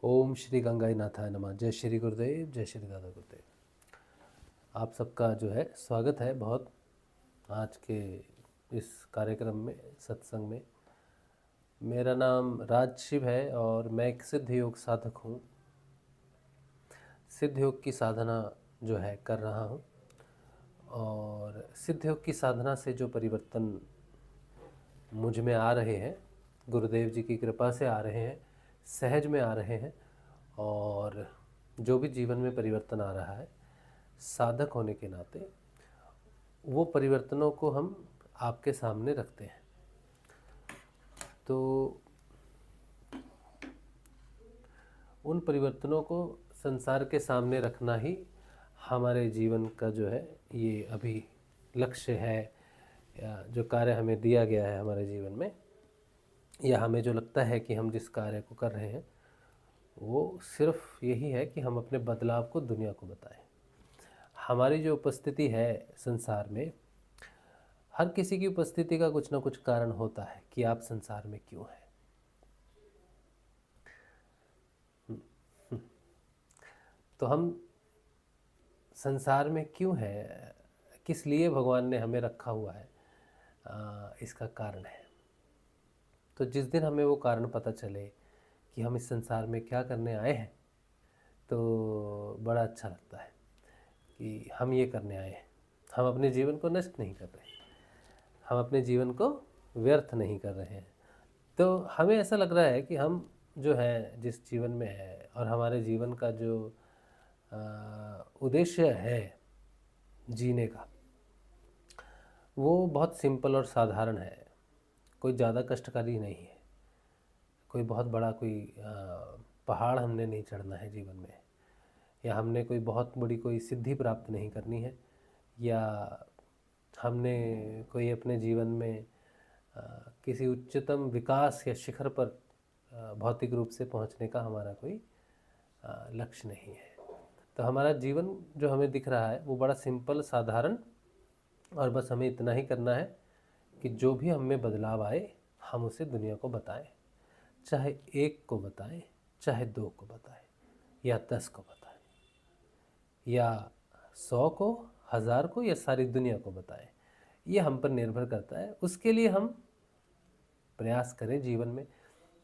ओम श्री गंगाई नाथाय नमः। जय श्री गुरुदेव, जय श्री दादा गुरुदेव। आप सबका जो है स्वागत है बहुत आज के इस कार्यक्रम में, सत्संग में। मेरा नाम राज शिव है और मैं एक सिद्ध योग साधक हूँ। सिद्ध योग की साधना जो है कर रहा हूँ और सिद्ध योग की साधना से जो परिवर्तन मुझ में आ रहे हैं, गुरुदेव जी की कृपा से आ रहे हैं, सहज में आ रहे हैं। और जो भी जीवन में परिवर्तन आ रहा है, साधक होने के नाते वो परिवर्तनों को हम आपके सामने रखते हैं। तो उन परिवर्तनों को संसार के सामने रखना ही हमारे जीवन का जो है ये अभी लक्ष्य है, या जो कार्य हमें दिया गया है हमारे जीवन में, या हमें जो लगता है कि हम जिस कार्य को कर रहे हैं वो सिर्फ यही है कि हम अपने बदलाव को दुनिया को बताएं। हमारी जो उपस्थिति है संसार में, हर किसी की उपस्थिति का कुछ ना कुछ कारण होता है कि आप संसार में क्यों हैं। तो हम संसार में क्यों हैं, किस लिए भगवान ने हमें रखा हुआ है, इसका कारण है। तो जिस दिन हमें वो कारण पता चले कि हम इस संसार में क्या करने आए हैं, तो बड़ा अच्छा लगता है कि हम ये करने आए हैं। हम अपने जीवन को नष्ट नहीं कर रहे, हम अपने जीवन को व्यर्थ नहीं कर रहे हैं। तो हमें ऐसा लग रहा है कि हम जो है जिस जीवन में है और हमारे जीवन का जो उद्देश्य है जीने का, वो बहुत सिंपल और साधारण है। कोई ज़्यादा कष्टकारी नहीं है, कोई बहुत बड़ा कोई पहाड़ हमने नहीं चढ़ना है जीवन में, या हमने कोई बहुत बड़ी कोई सिद्धि प्राप्त नहीं करनी है, या हमने कोई अपने जीवन में किसी उच्चतम विकास या शिखर पर भौतिक रूप से पहुंचने का हमारा कोई लक्ष्य नहीं है। तो हमारा जीवन जो हमें दिख रहा है वो बड़ा सिंपल, साधारण, और बस हमें इतना ही करना है कि जो भी हम में बदलाव आए हम उसे दुनिया को बताएं। चाहे 1 को बताएं, चाहे 2 को बताएं, या 10 को बताएं, या 100 को, 1000 को, या सारी दुनिया को बताएं। ये हम पर निर्भर करता है। उसके लिए हम प्रयास करें जीवन में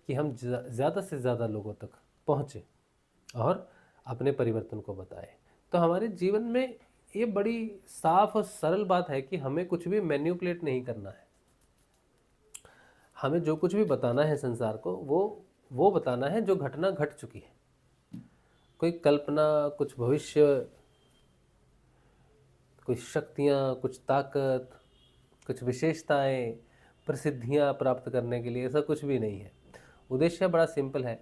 कि हम ज़्यादा से ज़्यादा लोगों तक पहुँचें और अपने परिवर्तन को बताएं। तो हमारे जीवन में ये बड़ी साफ और सरल बात है कि हमें कुछ भी मैन्युपुलेट नहीं करना है। हमें जो कुछ भी बताना है संसार को, वो बताना है जो घटना घट चुकी है। कोई कल्पना, कुछ भविष्य, कुछ शक्तियाँ, कुछ ताकत, कुछ विशेषताएं, प्रसिद्धियाँ प्राप्त करने के लिए ऐसा कुछ भी नहीं है। उद्देश्य बड़ा सिंपल है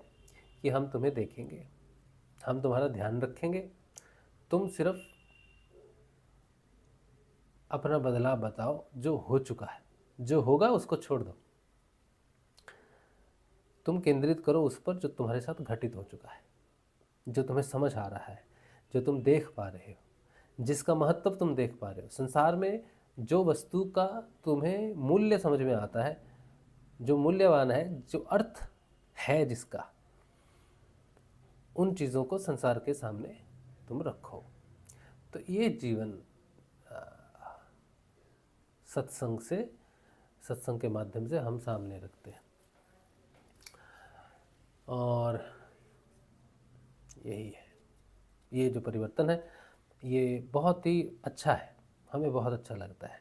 कि हम तुम्हें देखेंगे, हम तुम्हारा ध्यान रखेंगे, तुम सिर्फ अपना बदलाव बताओ जो हो चुका है। जो होगा उसको छोड़ दो, तुम केंद्रित करो उस पर जो तुम्हारे साथ घटित हो चुका है, जो तुम्हें समझ आ रहा है, जो तुम देख पा रहे हो, जिसका महत्व तुम देख पा रहे हो। संसार में जो वस्तु का तुम्हें मूल्य समझ में आता है, जो मूल्यवान है, जो अर्थ है जिसका, उन चीज़ों को संसार के सामने तुम रखो। तो ये जीवन सत्संग के माध्यम से हम सामने रखते हैं, और यही है। ये जो परिवर्तन है ये बहुत ही अच्छा है, हमें बहुत अच्छा लगता है।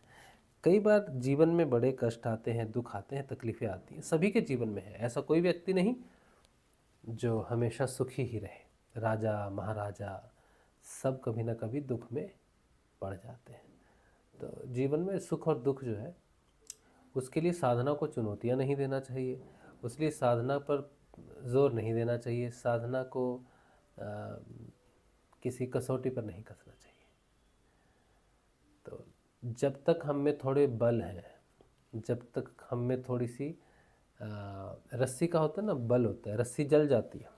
कई बार जीवन में बड़े कष्ट आते हैं, दुख आते हैं, तकलीफ़ें आती हैं, सभी के जीवन में है। ऐसा कोई व्यक्ति नहीं जो हमेशा सुखी ही रहे। राजा, महाराजा सब कभी ना कभी दुख में पड़ जाते हैं। तो जीवन में सुख और दुख जो है उसके लिए साधना को चुनौतियाँ नहीं देना चाहिए, उसलिए साधना पर जोर नहीं देना चाहिए, साधना को किसी कसौटी पर नहीं कसना चाहिए। तो जब तक हम में थोड़े बल हैं, जब तक हम में थोड़ी सी रस्सी का होता है ना, बल होता है, रस्सी जल जाती है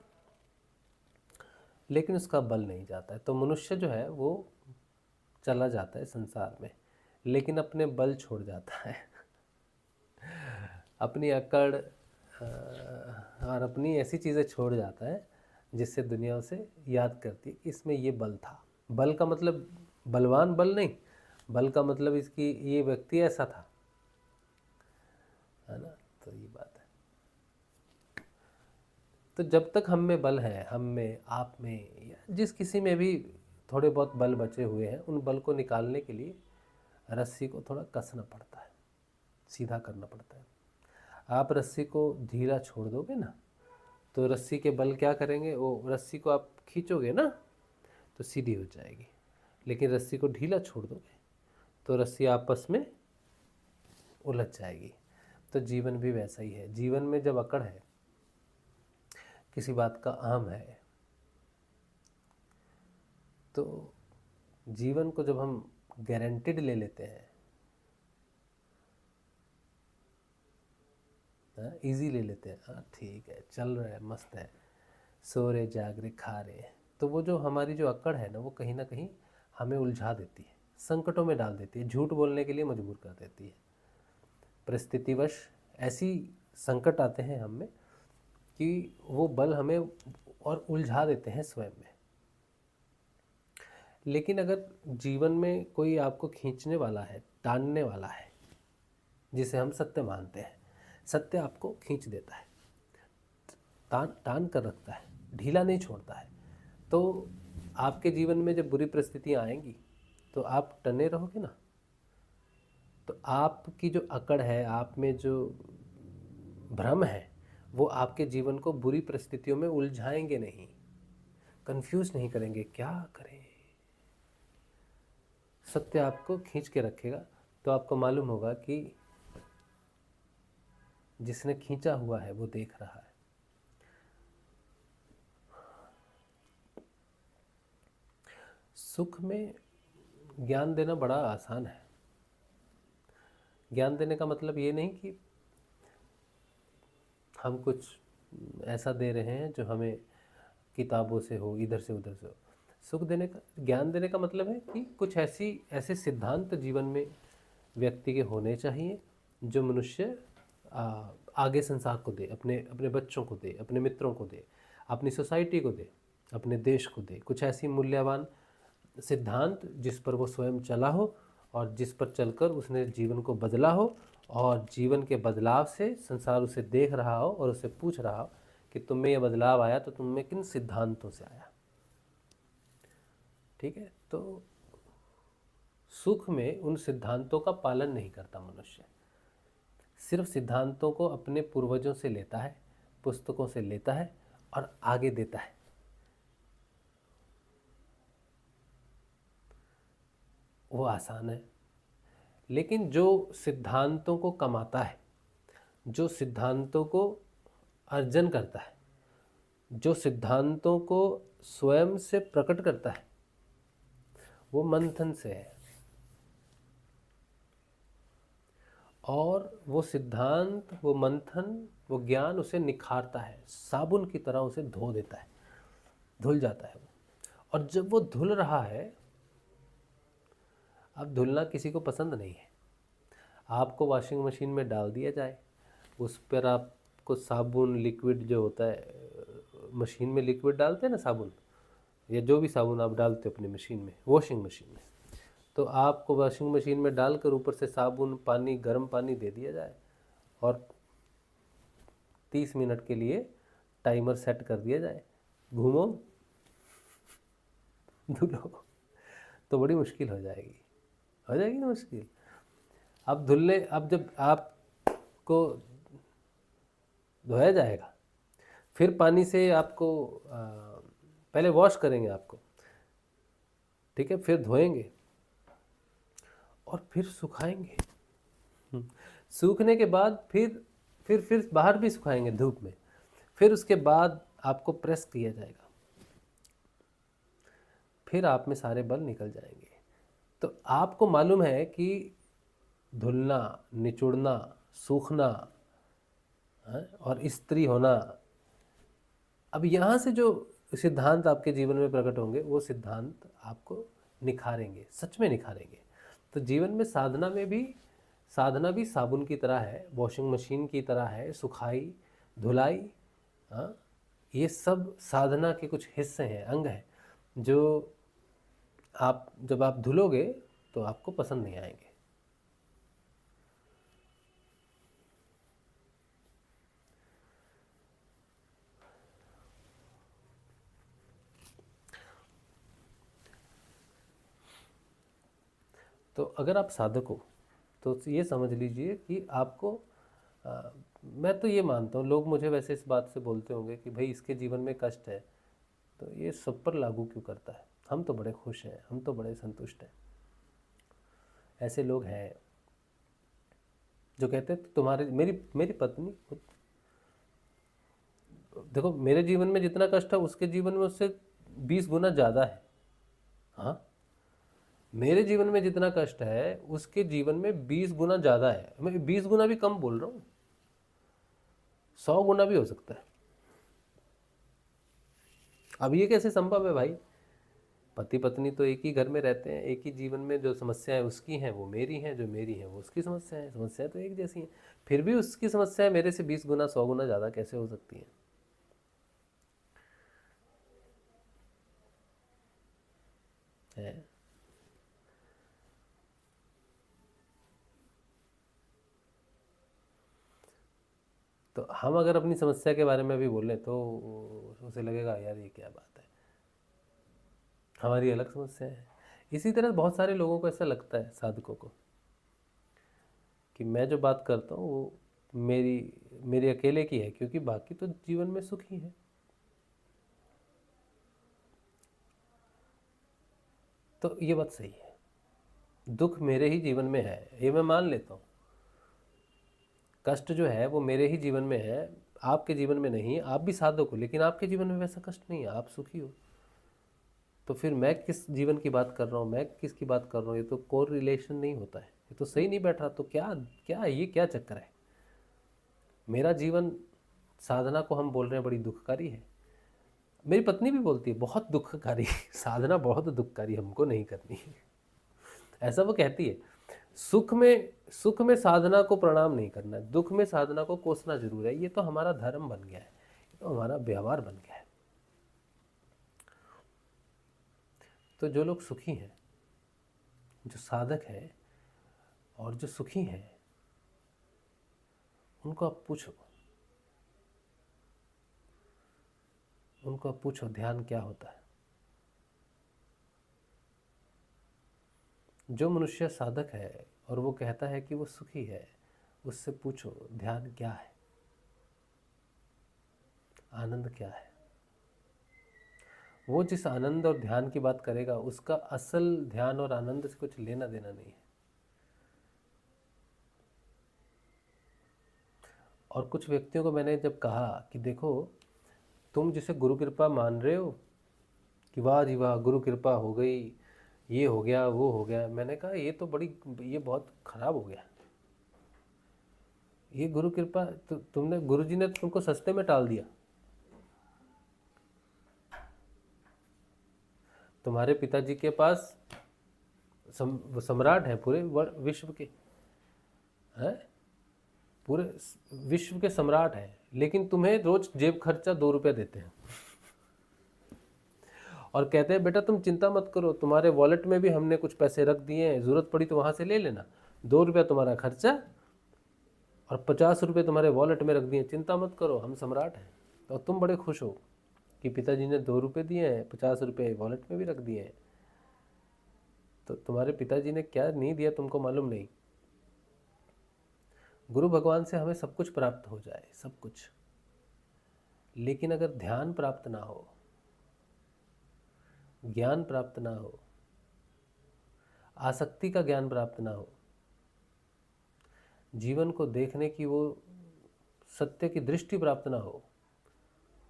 लेकिन उसका बल नहीं जाता है। तो मनुष्य जो है वो चला जाता है संसार में, लेकिन अपने बल छोड़ जाता है अपनी अकड़ और अपनी ऐसी चीज़ें छोड़ जाता है जिससे दुनिया उसे याद करती है। इसमें ये बल था। बल का मतलब बलवान बल नहीं, बल का मतलब इसकी ये व्यक्ति ऐसा था, है ना। तो ये बात है। तो जब तक हम में बल है, हम में, आप में, या जिस किसी में भी थोड़े बहुत बल बचे हुए हैं, उन बल को निकालने के लिए रस्सी को थोड़ा कसना पड़ता है, सीधा करना पड़ता है। आप रस्सी को ढीला छोड़ दोगे ना, तो रस्सी के बल क्या करेंगे, वो रस्सी को आप खींचोगे ना तो सीधी हो जाएगी, लेकिन रस्सी को ढीला छोड़ दोगे तो रस्सी आपस में उलझ जाएगी। तो जीवन भी वैसा ही है। जीवन में जब अकड़ है, किसी बात का अहम है, तो जीवन को जब हम गारंटेड ले लेते हैं, इजी ले लेते हैं, हाँ ठीक है, चल रहा है, मस्त है, सो रहे, जाग रहे, खा रहे हैं, तो वो जो हमारी जो अकड़ है ना, वो कहीं ना कहीं हमें उलझा देती है, संकटों में डाल देती है, झूठ बोलने के लिए मजबूर कर देती है। परिस्थितिवश ऐसी संकट आते हैं हम में कि वो बल हमें और उलझा देते हैं स्वयं में। लेकिन अगर जीवन में कोई आपको खींचने वाला है, टानने वाला है, जिसे हम सत्य मानते हैं, सत्य आपको खींच देता है, टान कर रखता है, ढीला नहीं छोड़ता है, तो आपके जीवन में जब बुरी परिस्थितियाँ आएंगी तो आप टने रहोगे ना, तो आपकी जो अकड़ है, आप में जो भ्रम है, वो आपके जीवन को बुरी परिस्थितियों में उलझाएंगे नहीं, कंफ्यूज नहीं करेंगे, क्या करें। सत्य आपको खींच के रखेगा, तो आपको मालूम होगा कि जिसने खींचा हुआ है वो देख रहा है। सुख में ज्ञान देना बड़ा आसान है। ज्ञान देने का मतलब ये नहीं कि हम कुछ ऐसा दे रहे हैं जो हमें किताबों से हो, इधर से उधर से हो। सुख देने का, ज्ञान देने का मतलब है कि कुछ ऐसे सिद्धांत जीवन में व्यक्ति के होने चाहिए जो मनुष्य आगे संसार को दे, अपने अपने बच्चों को दे, अपने मित्रों को दे, अपनी सोसाइटी को दे, अपने देश को दे। कुछ ऐसी मूल्यवान सिद्धांत जिस पर वो स्वयं चला हो और जिस पर चलकर उसने जीवन को बदला हो, और जीवन के बदलाव से संसार उसे देख रहा हो और उसे पूछ रहा हो कि तुम में ये बदलाव आया तो तुम में किन सिद्धांतों से आया। ठीक है। तो सुख में उन सिद्धांतों का पालन नहीं करता मनुष्य, सिर्फ सिद्धांतों को अपने पूर्वजों से लेता है, पुस्तकों से लेता है और आगे देता है। वो आसान है। लेकिन जो सिद्धांतों को कमाता है, जो सिद्धांतों को अर्जन करता है, जो सिद्धांतों को स्वयं से प्रकट करता है, वो मंथन से है। और वो सिद्धांत, वो मंथन, वो ज्ञान उसे निखारता है, साबुन की तरह उसे धो देता है, धुल जाता है वो। और जब वो धुल रहा है, अब धुलना किसी को पसंद नहीं है। आपको वॉशिंग मशीन में डाल दिया जाए, उस पर आपको साबुन, लिक्विड जो होता है, मशीन में लिक्विड डालते हैं ना, साबुन या जो भी साबुन आप डालते हो अपनी मशीन में, वॉशिंग मशीन में, तो आपको वॉशिंग मशीन में डालकर ऊपर से साबुन, पानी, गर्म पानी दे दिया जाए और 30 मिनट के लिए टाइमर सेट कर दिया जाए, घूमो धुलो, तो बड़ी मुश्किल हो जाएगी ना मुश्किल। अब जब आपको धोया जाएगा, फिर पानी से आपको पहले वॉश करेंगे आपको, ठीक है, फिर धोएंगे और फिर सुखाएंगे। सूखने के बाद फिर बाहर भी सुखाएंगे धूप में, फिर उसके बाद आपको प्रेस किया जाएगा, फिर आप में सारे बल निकल जाएंगे। तो आपको मालूम है कि धुलना, निचोड़ना, सूखना और स्त्री होना, अब यहाँ से जो सिद्धांत आपके जीवन में प्रकट होंगे, वो सिद्धांत आपको निखारेंगे, सच में निखारेंगे। तो जीवन में साधना भी साबुन की तरह है, वॉशिंग मशीन की तरह है, सुखाई, धुलाई, हाँ, ये सब साधना के कुछ हिस्से हैं, अंग हैं, जो जब आप धुलोगे तो आपको पसंद नहीं आएंगे। तो अगर आप साधक हो तो ये समझ लीजिए कि आपको मैं तो ये मानता हूँ, लोग मुझे वैसे इस बात से बोलते होंगे कि भाई इसके जीवन में कष्ट है, तो ये सब पर लागू क्यों करता है, हम तो बड़े खुश हैं, हम तो बड़े संतुष्ट हैं। ऐसे लोग हैं जो कहते हैं तुम्हारे मेरी पत्नी, देखो मेरे जीवन में जितना कष्ट है उसके जीवन में उससे 20 गुना ज़्यादा है। हाँ, मेरे जीवन में जितना कष्ट है उसके जीवन में 20 गुना ज़्यादा है। मैं 20 गुना भी कम बोल रहा हूँ, 100 गुना भी हो सकता है। अब ये कैसे संभव है भाई? पति पत्नी तो एक ही घर में रहते हैं, एक ही जीवन में जो समस्याएं उसकी हैं वो मेरी हैं, जो मेरी हैं वो उसकी समस्याएं, समस्याएं तो एक जैसी हैं, फिर भी उसकी समस्याएं मेरे से 20 गुना 100 गुना ज़्यादा कैसे हो सकती हैं? है? तो हम अगर अपनी समस्या के बारे में भी बोलें तो उसे लगेगा यार ये क्या बात है, हमारी अलग समस्या है। इसी तरह बहुत सारे लोगों को ऐसा लगता है, साधकों को, कि मैं जो बात करता हूँ वो मेरी मेरे अकेले की है, क्योंकि बाकी तो जीवन में सुख ही है। तो ये बात सही है, दुख मेरे ही जीवन में है, ये मैं मान लेता हूँ। कष्ट जो है वो मेरे ही जीवन में है, आपके जीवन में नहीं। आप भी साधक हो लेकिन आपके जीवन में वैसा कष्ट नहीं है, आप सुखी हो। तो फिर मैं किस जीवन की बात कर रहा हूँ, मैं किसकी बात कर रहा हूँ, ये तो कोर रिलेशन नहीं होता है, ये तो सही नहीं बैठ रहा। तो क्या क्या ये क्या चक्कर है? मेरा जीवन, साधना को हम बोल रहे हैं बड़ी दुखकारी है, मेरी पत्नी भी बोलती है बहुत दुखकारी साधना बहुत दुखकारी, हमको नहीं करनी ऐसा वो कहती है। सुख में साधना को प्रणाम नहीं करना है, दुख में साधना को कोसना जरूर है। ये तो हमारा धर्म बन गया है, ये तो हमारा व्यवहार बन गया है। तो जो लोग सुखी हैं, जो साधक हैं और जो सुखी हैं, उनको आप पूछो, ध्यान क्या होता है। जो मनुष्य साधक है और वो कहता है कि वो सुखी है, उससे पूछो ध्यान क्या है, आनंद क्या है। वो जिस आनंद और ध्यान की बात करेगा उसका असल ध्यान और आनंद से कुछ लेना देना नहीं है। और कुछ व्यक्तियों को मैंने जब कहा कि देखो, तुम जिसे गुरु कृपा मान रहे हो कि वाह जी वाह गुरु कृपा हो गई, ये हो गया वो हो गया, मैंने कहा ये बहुत खराब हो गया। ये गुरु कृपा तुमने, गुरु जी ने तुमको सस्ते में टाल दिया। तुम्हारे पिताजी के पास सम्राट है पूरे विश्व के, हैं, पूरे विश्व के सम्राट हैं, लेकिन तुम्हें रोज जेब खर्चा 2 रुपये देते हैं और कहते हैं बेटा तुम चिंता मत करो, तुम्हारे वॉलेट में भी हमने कुछ पैसे रख दिए हैं, ज़रूरत पड़ी तो वहाँ से ले लेना। 2 रुपया तुम्हारा खर्चा और 50 रुपये तुम्हारे वॉलेट में रख दिए, चिंता मत करो, हम सम्राट हैं। तो तुम बड़े खुश हो कि पिताजी ने 2 रुपये दिए हैं, 50 रुपये वॉलेट में भी रख दिए हैं। तो तुम्हारे पिताजी ने क्या नहीं दिया तुमको मालूम नहीं। गुरु भगवान से हमें सब कुछ प्राप्त हो जाए, सब कुछ, लेकिन अगर ध्यान प्राप्त ना हो, ज्ञान प्राप्त ना हो, आसक्ति का ज्ञान प्राप्त ना हो, जीवन को देखने की वो सत्य की दृष्टि प्राप्त ना हो,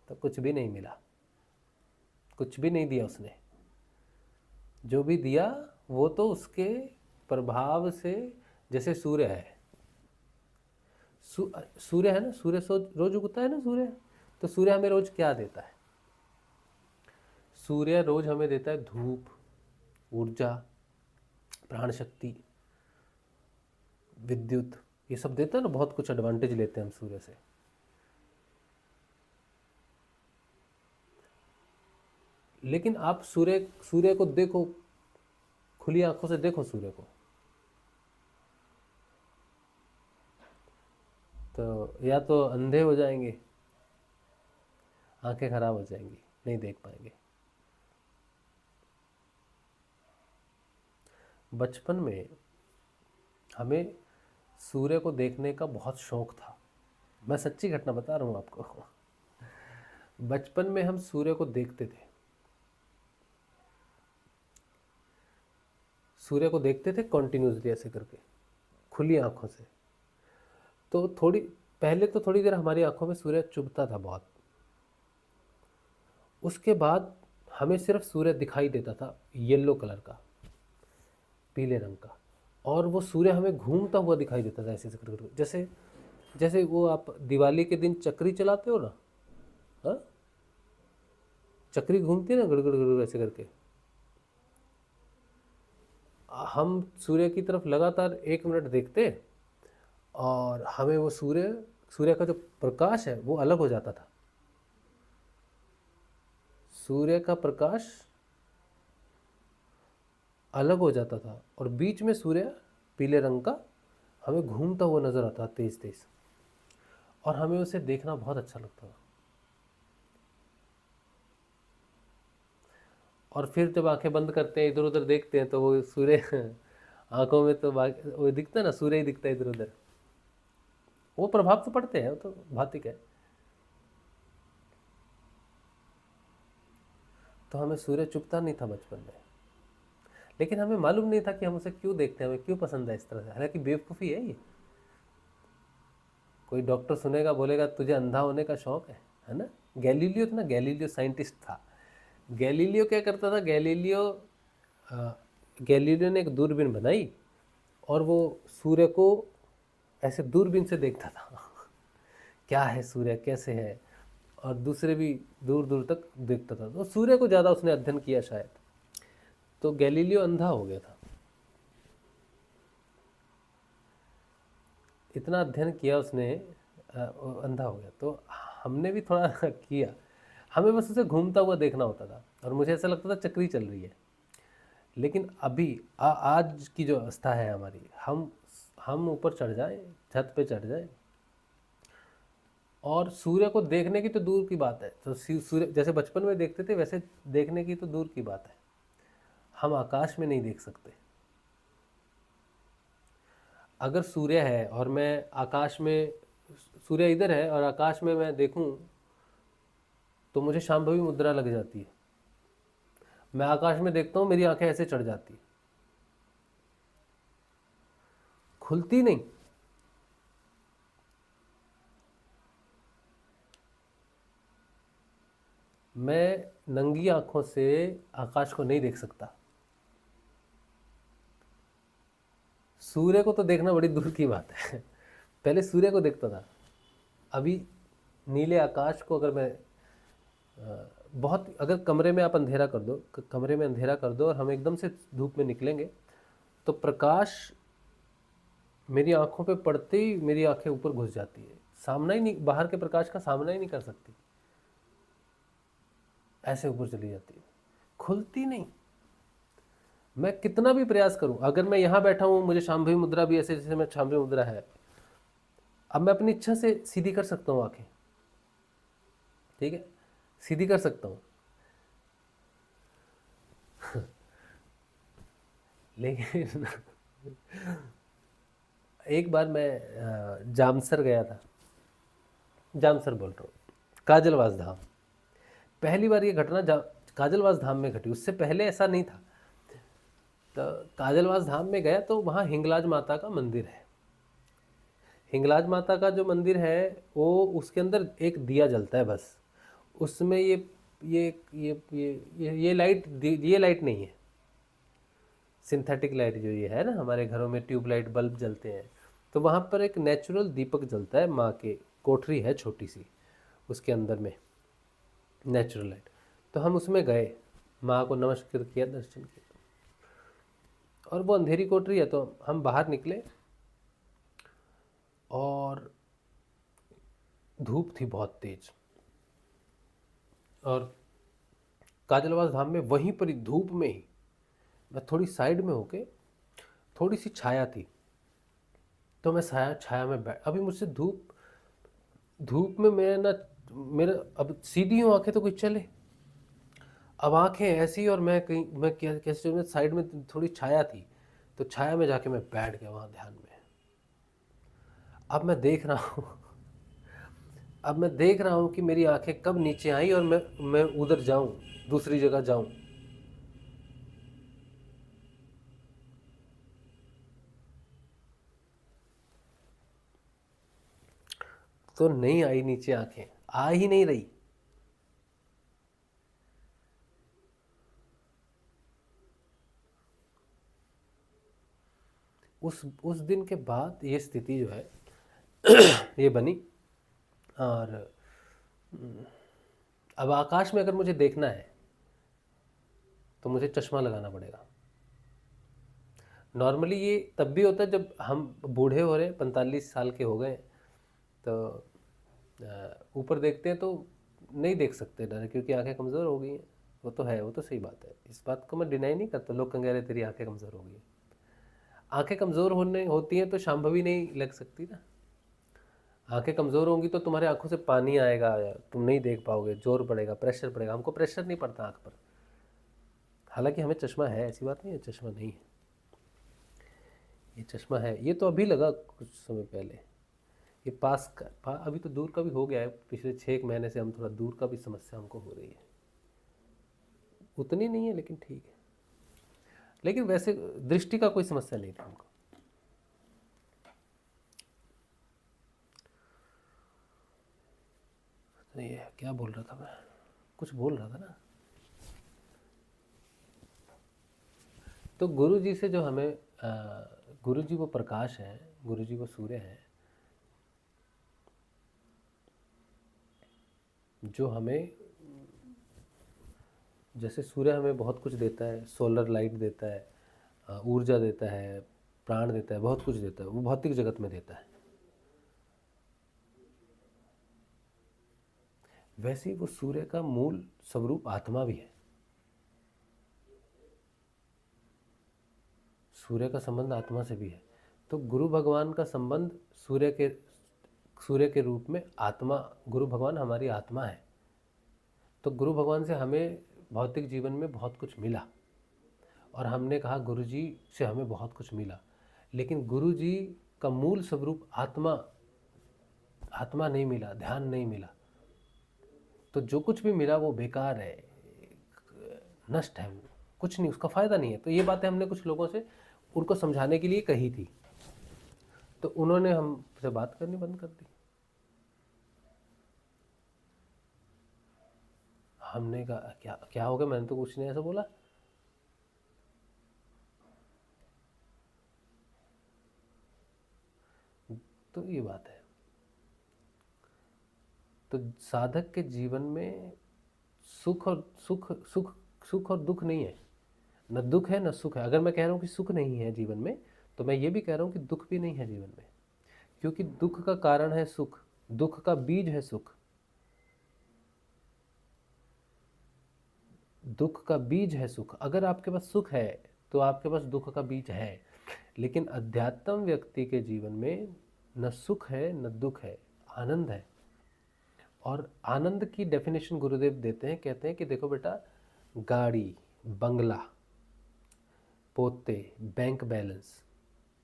तो कुछ भी नहीं मिला, कुछ भी नहीं दिया उसने। जो भी दिया वो तो उसके प्रभाव से, जैसे सूर्य है, सूर्य है ना, सूर्य रोज उगता है ना सूर्य, तो सूर्य हमें रोज क्या देता है? सूर्य रोज हमें देता है धूप, ऊर्जा, प्राण शक्ति, विद्युत, ये सब देता है ना, बहुत कुछ एडवांटेज लेते हैं हम सूर्य से। लेकिन आप सूर्य सूर्य को देखो, खुली आंखों से देखो सूर्य को, तो या तो अंधे हो जाएंगे, आंखें खराब हो जाएंगी, नहीं देख पाएंगे। बचपन में हमें सूर्य को देखने का बहुत शौक था। मैं सच्ची घटना बता रहा हूँ आपको। बचपन में हम सूर्य को देखते थे, सूर्य को देखते थे कॉन्टिन्यूसली ऐसे करके, खुली आंखों से। तो थोड़ी पहले तो थोड़ी देर हमारी आंखों में सूर्य चुभता था बहुत, उसके बाद हमें सिर्फ सूर्य दिखाई देता था येलो कलर का, पीले रंग का, और वो सूर्य हमें घूमता हुआ दिखाई देता था ऐसे ऐसे करके, जैसे जैसे वो आप दिवाली के दिन चक्री चलाते हो ना, हाँ, चक्री घूमती है ना गड़गड़ गड़गड़ ऐसे करके, हम सूर्य की तरफ लगातार 1 मिनट देखते और हमें वो सूर्य सूर्य का जो प्रकाश है वो अलग हो जाता था। सूर्य का प्रकाश अलग हो जाता था और बीच में सूर्य पीले रंग का हमें घूमता हुआ नजर आता था तेज तेज, और हमें उसे देखना बहुत अच्छा लगता था। और फिर जब आंखें बंद करते हैं, इधर उधर देखते हैं, तो वो सूर्य आंखों में तो वो दिखता है ना, सूर्य ही दिखता है इधर उधर। वो प्रभाव तो पड़ते हैं, वो तो भौतिक है। तो हमें सूर्य चुभता नहीं था बचपन में, लेकिन हमें मालूम नहीं था कि हम उसे क्यों देखते हैं, हमें क्यों पसंद है इस तरह से। हालांकि बेवकूफ़ी है ये। कोई डॉक्टर सुनेगा बोलेगा तुझे अंधा होने का शौक है ना। गैलीलियो था ना, गैलीलियो साइंटिस्ट था। गैलीलियो क्या करता था, गैलीलियो ने एक दूरबीन बनाई और वो सूर्य को ऐसे दूरबीन से देखता था क्या है सूर्य, कैसे है, और दूसरे भी दूर दूर तक देखता था। तो सूर्य को ज़्यादा उसने अध्ययन किया शायद, तो गैलीलियो अंधा हो गया था। इतना अध्ययन किया उसने, वो अंधा हो गया। तो हमने भी थोड़ा किया, हमें बस उसे घूमता हुआ देखना होता था और मुझे ऐसा लगता था चक्री चल रही है। लेकिन अभी आज की जो अवस्था है हमारी, हम ऊपर चढ़ जाएं, छत पे चढ़ जाएं, और सूर्य को देखने की तो दूर की बात है, तो सूर्य जैसे बचपन में देखते थे वैसे देखने की तो दूर की बात है, हम आकाश में नहीं देख सकते। अगर सूर्य है और मैं आकाश में, सूर्य इधर है और आकाश में मैं देखूं, तो मुझे शांभवी मुद्रा लग जाती है। मैं आकाश में देखता हूं, मेरी आंखें ऐसे चढ़ जाती, खुलती नहीं। मैं नंगी आंखों से आकाश को नहीं देख सकता। सूर्य को तो देखना बड़ी दूर की बात है। पहले सूर्य को देखता था, अभी नीले आकाश को अगर मैं बहुत, अगर कमरे में आप अंधेरा कर दो, कमरे में अंधेरा कर दो और हम एकदम से धूप में निकलेंगे, तो प्रकाश मेरी आंखों पे पड़ते ही मेरी आंखें ऊपर घुस जाती है, सामना ही नहीं, बाहर के प्रकाश का सामना ही नहीं कर सकती, ऐसे ऊपर चली जाती है, खुलती नहीं। मैं कितना भी प्रयास करूं, अगर मैं यहाँ बैठा हूँ, मुझे शांभवी मुद्रा भी ऐसे जैसे मैं शांभवी मुद्रा है, अब मैं अपनी इच्छा से सीधी कर सकता हूँ आंखें, ठीक है, सीधी कर सकता हूँ। लेकिन एक बार मैं जामसर गया था, जामसर बोल रहा हूँ, काजलवास धाम। पहली बार ये घटना काजलवास धाम में घटी, उससे पहले ऐसा नहीं था। तो काजलवास धाम में गया तो वहाँ हिंगलाज माता का मंदिर है। हिंगलाज माता का जो मंदिर है वो, उसके अंदर एक दिया जलता है बस, उसमें ये लाइट नहीं है, सिंथेटिक लाइट जो ये है ना, हमारे घरों में ट्यूबलाइट बल्ब जलते हैं, तो वहाँ पर एक नेचुरल दीपक जलता है, माँ के कोठरी है छोटी सी, उसके अंदर में नेचुरल लाइट। तो हम उसमें गए, माँ को नमस्कार किया, दर्शन किया, और वो अंधेरी कोठरी है, तो हम बाहर निकले और धूप थी बहुत तेज, और काजलवास धाम में वहीं पर ही धूप में ही मैं थोड़ी साइड में होके, थोड़ी सी छाया थी तो मैं छाया में बैठ, अभी मुझसे धूप में मेरे अब सीधी हूँ आंखें तो कोई चले, अब आंखें ऐसी और मैं कहीं, मैं कैसे में साइड में थोड़ी छाया थी तो छाया में जाके मैं बैठ गया वहाँ ध्यान में। अब मैं देख रहा हूँ अब मैं देख रहा हूँ कि मेरी आंखें कब नीचे आई और मैं उधर जाऊँ, दूसरी जगह जाऊँ। तो नहीं आई नीचे, आंखें आ ही नहीं रही। उस दिन के बाद ये स्थिति जो है ये बनी। और अब आकाश में अगर मुझे देखना है तो मुझे चश्मा लगाना पड़ेगा। नॉर्मली ये तब भी होता है जब हम बूढ़े हो रहे, 45 साल के हो गए, तो ऊपर देखते हैं तो नहीं देख सकते डर, क्योंकि आंखें कमज़ोर हो गई हैं। वो तो है, वो तो सही बात है, इस बात को मैं डिनाई नहीं करता। लोग कह रहे तेरी आंखें कमज़ोर हो गई हैं। आंखें कमज़ोर होने होती हैं तो शांभवी नहीं लग सकती ना। आंखें कमज़ोर होंगी तो तुम्हारे आंखों से पानी आएगा, तुम नहीं देख पाओगे, जोर पड़ेगा, प्रेशर पड़ेगा। हमको प्रेशर नहीं पड़ता आंख पर, हालांकि हमें चश्मा है, ऐसी बात नहीं है चश्मा नहीं है, ये चश्मा है। ये तो अभी लगा कुछ समय पहले, ये अभी तो दूर का भी हो गया है। पिछले 6 महीने से हम थोड़ा दूर का भी समस्या हमको हो रही है, उतनी नहीं है लेकिन ठीक है। लेकिन वैसे दृष्टि का कोई समस्या नहीं था हमको। तो ये क्या बोल रहा था मैं, कुछ बोल रहा था ना। तो गुरु जी से जो हमें गुरु जी वो प्रकाश है, गुरु जी वो सूर्य है जो हमें, जैसे सूर्य हमें बहुत कुछ देता है, सोलर लाइट देता है, ऊर्जा देता है, प्राण देता है, बहुत कुछ देता है, वो भौतिक जगत में देता है। वैसे ही वो सूर्य का मूल स्वरूप आत्मा भी है। सूर्य का संबंध आत्मा से भी है। तो गुरु भगवान का संबंध सूर्य के रूप में आत्मा, गुरु भगवान हमारी आत्मा है। तो गुरु भगवान से हमें भौतिक जीवन में बहुत कुछ मिला, और हमने कहा गुरु जी से हमें बहुत कुछ मिला, लेकिन गुरु जी का मूल स्वरूप आत्मा नहीं मिला, ध्यान नहीं मिला। तो जो कुछ भी मिला वो बेकार है, नष्ट है, वो कुछ नहीं, उसका फ़ायदा नहीं है। तो ये बातें हमने कुछ लोगों से उनको समझाने के लिए कही थी, तो उन्होंने हमसे बात करनी बंद कर दी। हमने कहा क्या क्या हो गया, मैंने तो कुछ नहीं ऐसा बोला। तो ये बात है। तो साधक के जीवन में सुख और दुख नहीं है, न दुख है न सुख है। अगर मैं कह रहा हूँ कि सुख नहीं है जीवन में, तो मैं ये भी कह रहा हूँ कि दुख भी नहीं है जीवन में, क्योंकि दुख का कारण है सुख, दुख का बीज है सुख, दुख का बीज है सुख। अगर आपके पास सुख है तो आपके पास दुख का बीज है। लेकिन अध्यात्म व्यक्ति के जीवन में न सुख है न दुख है, आनंद है। और आनंद की डेफिनेशन गुरुदेव देते हैं, कहते हैं कि देखो बेटा, गाड़ी, बंगला, पोते, बैंक बैलेंस,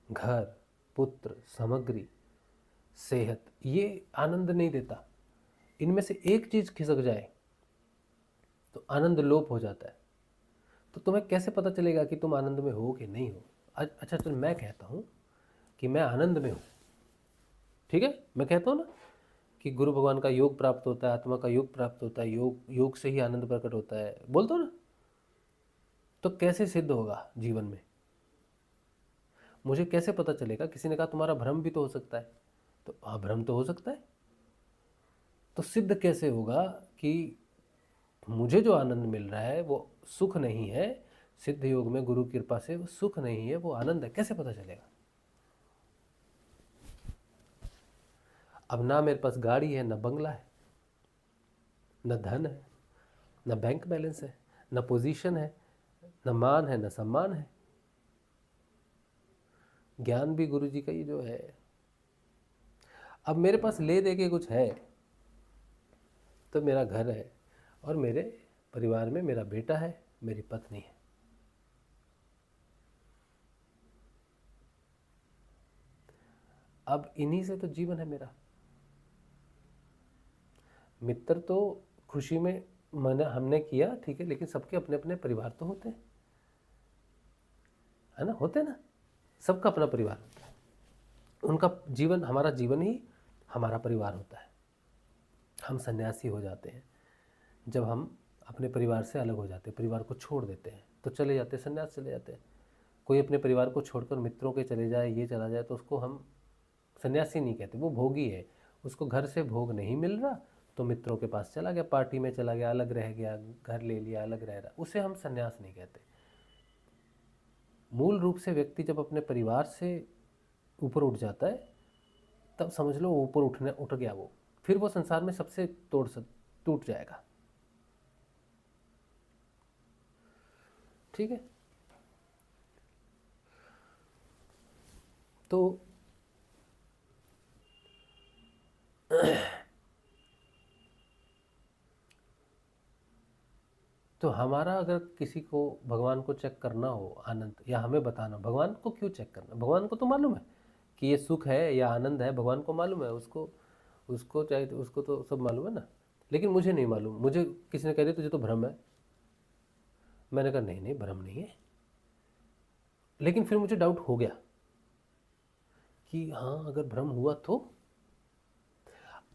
घर, पुत्र, सामग्री, सेहत, ये आनंद नहीं देता। इनमें से एक चीज़ खिसक जाए तो आनंद लोप हो जाता है। तो तुम्हें कैसे पता चलेगा कि तुम आनंद में हो कि नहीं हो? अच्छा चल, मैं कहता हूँ कि मैं आनंद में हूँ, ठीक है, मैं कहता हूँ ना कि गुरु भगवान का योग प्राप्त होता है, आत्मा का योग प्राप्त होता है, योग से ही आनंद प्रकट होता है, बोलते हो ना। तो कैसे सिद्ध होगा जीवन में? मुझे कैसे पता चलेगा? किसी ने कहा तुम्हारा भ्रम भी तो हो सकता है, तो हाँ, भ्रम तो हो सकता है। तो सिद्ध कैसे होगा कि मुझे जो आनंद मिल रहा है वो सुख नहीं है? सिद्ध योग में गुरु की कृपा से वो सुख नहीं है, वो आनंद है। कैसे पता चलेगा? अब ना मेरे पास गाड़ी है, न बंगला है, न धन है, न बैंक बैलेंस है, न पोजीशन है, न मान है, न सम्मान है। ज्ञान भी गुरु जी का ही जो है। अब मेरे पास ले दे के कुछ है तो मेरा घर है और मेरे परिवार में मेरा बेटा है, मेरी पत्नी है। अब इन्हीं से तो जीवन है मेरा। मित्र तो खुशी में मैंने हमने किया, ठीक है, लेकिन सबके अपने अपने परिवार तो होते हैं, है ना, होते हैं ना, सबका अपना परिवार होता है। उनका जीवन हमारा जीवन ही हमारा परिवार होता है। हम सन्यासी हो जाते हैं जब हम अपने परिवार से अलग हो जाते हैं, परिवार को छोड़ देते हैं, तो चले जाते हैं, सन्यास चले जाते हैं। कोई अपने परिवार को छोड़कर मित्रों के चले जाए, ये चला जाए, तो उसको हम सन्यासी नहीं कहते, वो भोगी है। उसको घर से भोग नहीं मिल रहा तो मित्रों के पास चला गया, पार्टी में चला गया, अलग रह गया, घर ले लिया, अलग रह रहा, उसे हम सन्यास नहीं कहते। मूल रूप से व्यक्ति जब अपने परिवार से ऊपर उठ जाता है तब समझ लो ऊपर उठ गया वो, फिर वो संसार में सबसे टूट जाएगा। ठीक है, तो हमारा अगर किसी को भगवान को चेक करना हो आनंद, या हमें बताना भगवान को क्यों चेक करना, भगवान को तो मालूम है कि ये सुख है या आनंद है, भगवान को मालूम है, उसको उसको चाहे उसको तो सब मालूम है ना, लेकिन मुझे नहीं मालूम। मुझे किसी ने कह दिया तुझे तो भ्रम है, मैंने कहा नहीं नहीं भ्रम नहीं है, लेकिन फिर मुझे डाउट हो गया कि हाँ अगर भ्रम हुआ तो।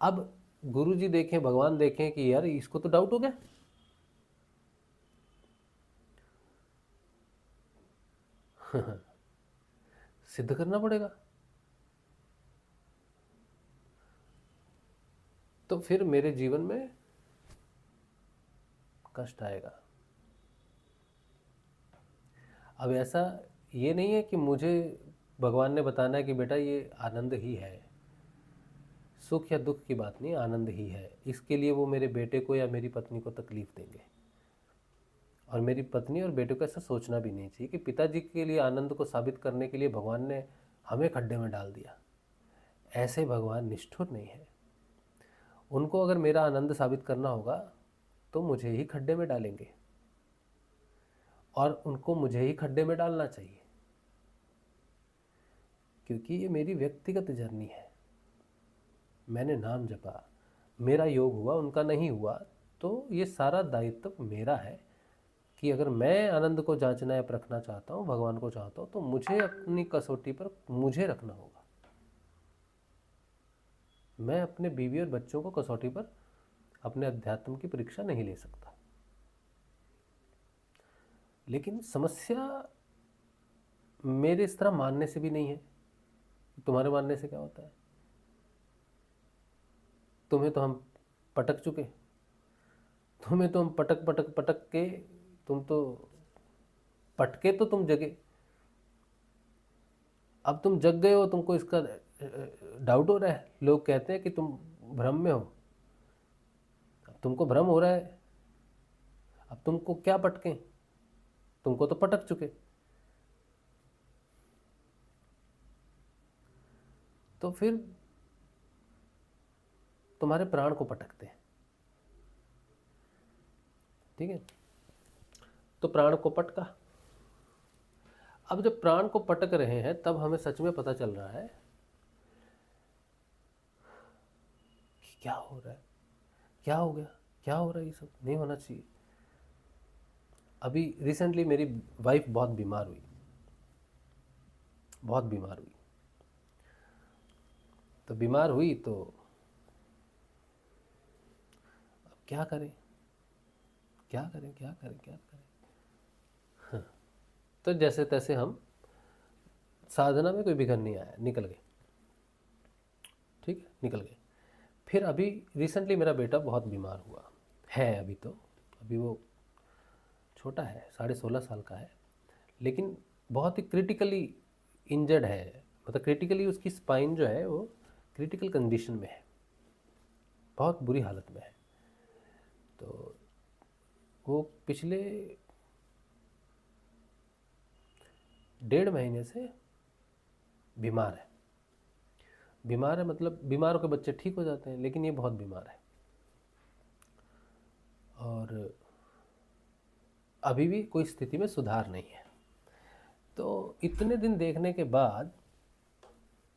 अब गुरु जी देखें, भगवान देखें कि यार इसको तो डाउट हो गया, सिद्ध करना पड़ेगा। तो फिर मेरे जीवन में कष्ट आएगा। अब ऐसा ये नहीं है कि मुझे भगवान ने बताना है कि बेटा ये आनंद ही है, सुख या दुख की बात नहीं, आनंद ही है। इसके लिए वो मेरे बेटे को या मेरी पत्नी को तकलीफ देंगे, और मेरी पत्नी और बेटे को ऐसा सोचना भी नहीं चाहिए कि पिताजी के लिए आनंद को साबित करने के लिए भगवान ने हमें खड्डे में डाल दिया। ऐसे भगवान निष्ठुर नहीं है। उनको अगर मेरा आनंद साबित करना होगा तो मुझे ही खड्डे में डालेंगे, और उनको मुझे ही खड्डे में डालना चाहिए, क्योंकि ये मेरी व्यक्तिगत जर्नी है। मैंने नाम जपा, मेरा योग हुआ, उनका नहीं हुआ, तो ये सारा दायित्व मेरा है कि अगर मैं आनंद को जांचना या परखना चाहता हूँ, भगवान को चाहता हूँ, तो मुझे अपनी कसौटी पर मुझे रखना होगा। मैं अपने बीवी और बच्चों को कसौटी पर अपने अध्यात्म की परीक्षा नहीं ले सकता। लेकिन समस्या मेरे इस तरह मानने से भी नहीं है। तुम्हारे मानने से क्या होता है? तुम्हें तो हम पटक चुके, तुम्हें तो हम पटक पटक पटक के, तुम तो पटके तो तुम जगे। अब तुम जग गए हो, तुमको इसका डाउट हो रहा है, लोग कहते हैं कि तुम भ्रम में हो। अब तुमको भ्रम हो रहा है, अब तुमको क्या पटकें, तुमको तो पटक चुके। तो फिर तुम्हारे प्राण को पटकते हैं। ठीक है, तो प्राण को पटका। अब जब प्राण को पटक रहे हैं तब हमें सच में पता चल रहा है कि क्या हो रहा है, क्या हो गया, क्या हो रहा है, ये सब नहीं होना चाहिए। अभी रिसेंटली मेरी वाइफ बहुत बीमार हुई, बहुत बीमार हुई। तो बीमार हुई तो अब क्या करें, क्या करें, क्या करें, क्या करें। हाँ, तो जैसे तैसे हम, साधना में कोई बिघन नहीं आया, निकल गए। ठीक है, निकल गए। फिर अभी रिसेंटली मेरा बेटा बहुत बीमार हुआ है। अभी वो छोटा है, 16.5 साल का है, लेकिन बहुत ही क्रिटिकली इंजर्ड है। मतलब क्रिटिकली उसकी स्पाइन जो है वो क्रिटिकल कंडीशन में है, बहुत बुरी हालत में है। तो वो पिछले 1.5 महीने से बीमार है। बीमार है मतलब बीमार होकर बच्चे ठीक हो जाते हैं, लेकिन ये बहुत बीमार है और अभी भी कोई स्थिति में सुधार नहीं है। तो इतने दिन देखने के बाद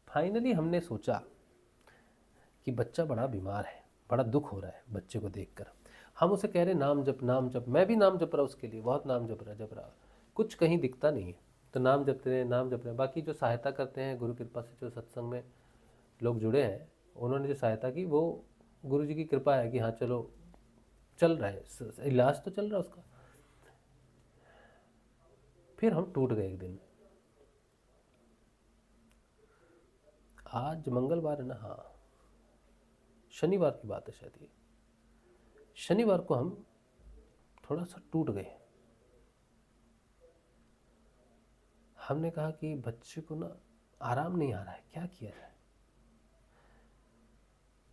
फाइनली हमने सोचा कि बच्चा बड़ा बीमार है, बड़ा दुख हो रहा है बच्चे को देखकर। हम उसे कह रहे नाम जप नाम जप, मैं भी नाम जप रहा उसके लिए, बहुत नाम जप रहा, कुछ कहीं दिखता नहीं है। तो नाम जपते रहे नाम जप रहे। बाकी जो सहायता करते हैं गुरु कृपा से, जो सत्संग में लोग जुड़े हैं, उन्होंने जो सहायता की वो गुरु जी की कृपा है कि हाँ चलो चल रहा है, इलाज तो चल रहा है उसका। फिर हम टूट गए एक दिन। आज मंगलवार है ना, हाँ शनिवार की बात है शायद ये। शनिवार को हम थोड़ा सा टूट गए। हमने कहा कि बच्चे को ना आराम नहीं आ रहा है, क्या किया जाए।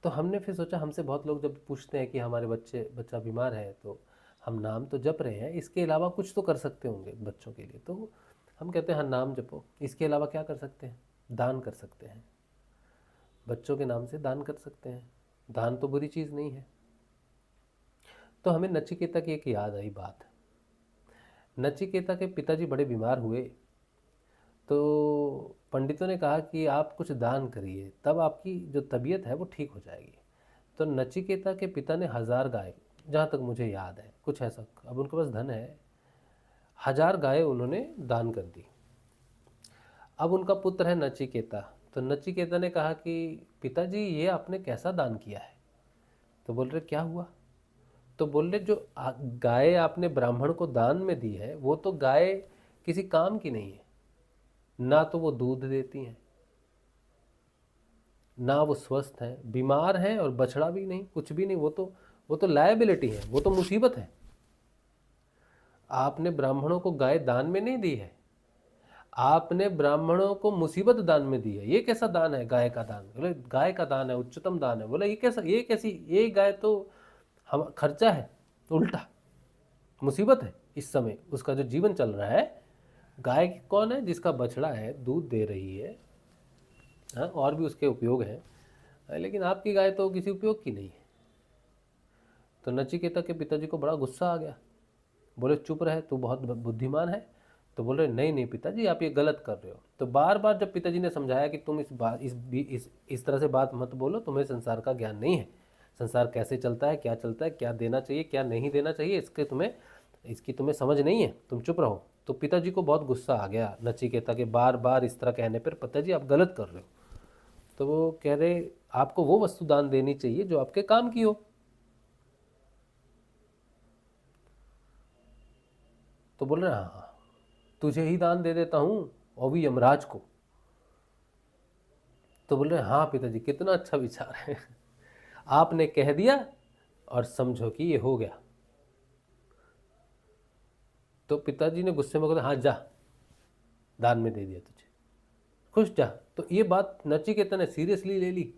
तो हमने फिर सोचा, हमसे बहुत लोग जब पूछते हैं कि हमारे बच्चा बीमार है, तो हम नाम तो जप रहे हैं, इसके अलावा कुछ तो कर सकते होंगे बच्चों के लिए। तो हम कहते हैं हाँ नाम जपो, इसके अलावा क्या कर सकते हैं, दान कर सकते हैं, बच्चों के नाम से दान कर सकते हैं, दान तो बुरी चीज़ नहीं है। तो हमें नचिकेता की एक याद आई बात। नचिकेता के पिताजी बड़े बीमार हुए, तो पंडितों ने कहा कि आप कुछ दान करिए, तब आपकी जो तबीयत है वो ठीक हो जाएगी। तो नचिकेता के पिता ने 1000 गाय, जहाँ तक मुझे याद है कुछ ऐसा, अब उनके पास धन है, 1000 गाय उन्होंने दान कर दी। अब उनका पुत्र है नचिकेता। तो नचिकेता ने कहा कि पिताजी ये आपने कैसा दान किया है। तो बोल रहे क्या हुआ। तो बोल रहे जो गाय आपने ब्राह्मण को दान में दी है, वो तो गाय किसी काम की नहीं है, ना तो वो दूध देती हैं, ना वो स्वस्थ हैं, बीमार हैं, और बछड़ा भी नहीं, कुछ भी नहीं, वो तो लायबिलिटी है, वो तो मुसीबत है। आपने ब्राह्मणों को गाय दान में नहीं दी है, आपने ब्राह्मणों को मुसीबत दान में दी है। ये कैसा दान है, गाय का दान। बोले गाय का दान है, उच्चतम दान है। बोले ये कैसी, ये गाय तो हम खर्चा है, उल्टा मुसीबत है इस समय, उसका जो जीवन चल रहा है। गाय कौन है, जिसका बछड़ा है, दूध दे रही है, हाँ और भी उसके उपयोग हैं, लेकिन आपकी गाय तो किसी उपयोग की नहीं है। तो नचिकेता के पिताजी को बड़ा गुस्सा आ गया। बोले चुप रहे, तू बहुत बुद्धिमान है। तो बोल रहे नहीं नहीं पिताजी, आप ये गलत कर रहे हो। तो बार बार जब पिताजी ने समझाया कि तुम इस तरह से बात मत बोलो, तुम्हें संसार का ज्ञान नहीं है, संसार कैसे चलता है, क्या देना चाहिए क्या नहीं देना चाहिए, इसकी तुम्हें समझ नहीं है, तुम चुप रहो। तो पिताजी को बहुत गुस्सा आ गया नचिकेता के बार बार इस तरह कहने पर, पिताजी आप गलत कर रहे हो। तो वो कह रहे आपको वो वस्तु दान देनी चाहिए जो आपके काम की हो। तो बोल रहे हाँ तुझे ही दान दे देता हूँ, और भी यमराज को। तो बोल रहे हाँ पिताजी कितना अच्छा विचार है, आपने कह दिया और समझो कि ये हो गया। तो पिताजी ने गुस्से में कहा हाँ जा, दान में दे दिया तुझे, खुश जा। तो ये बात नचिकेता ने सीरियसली ले ली।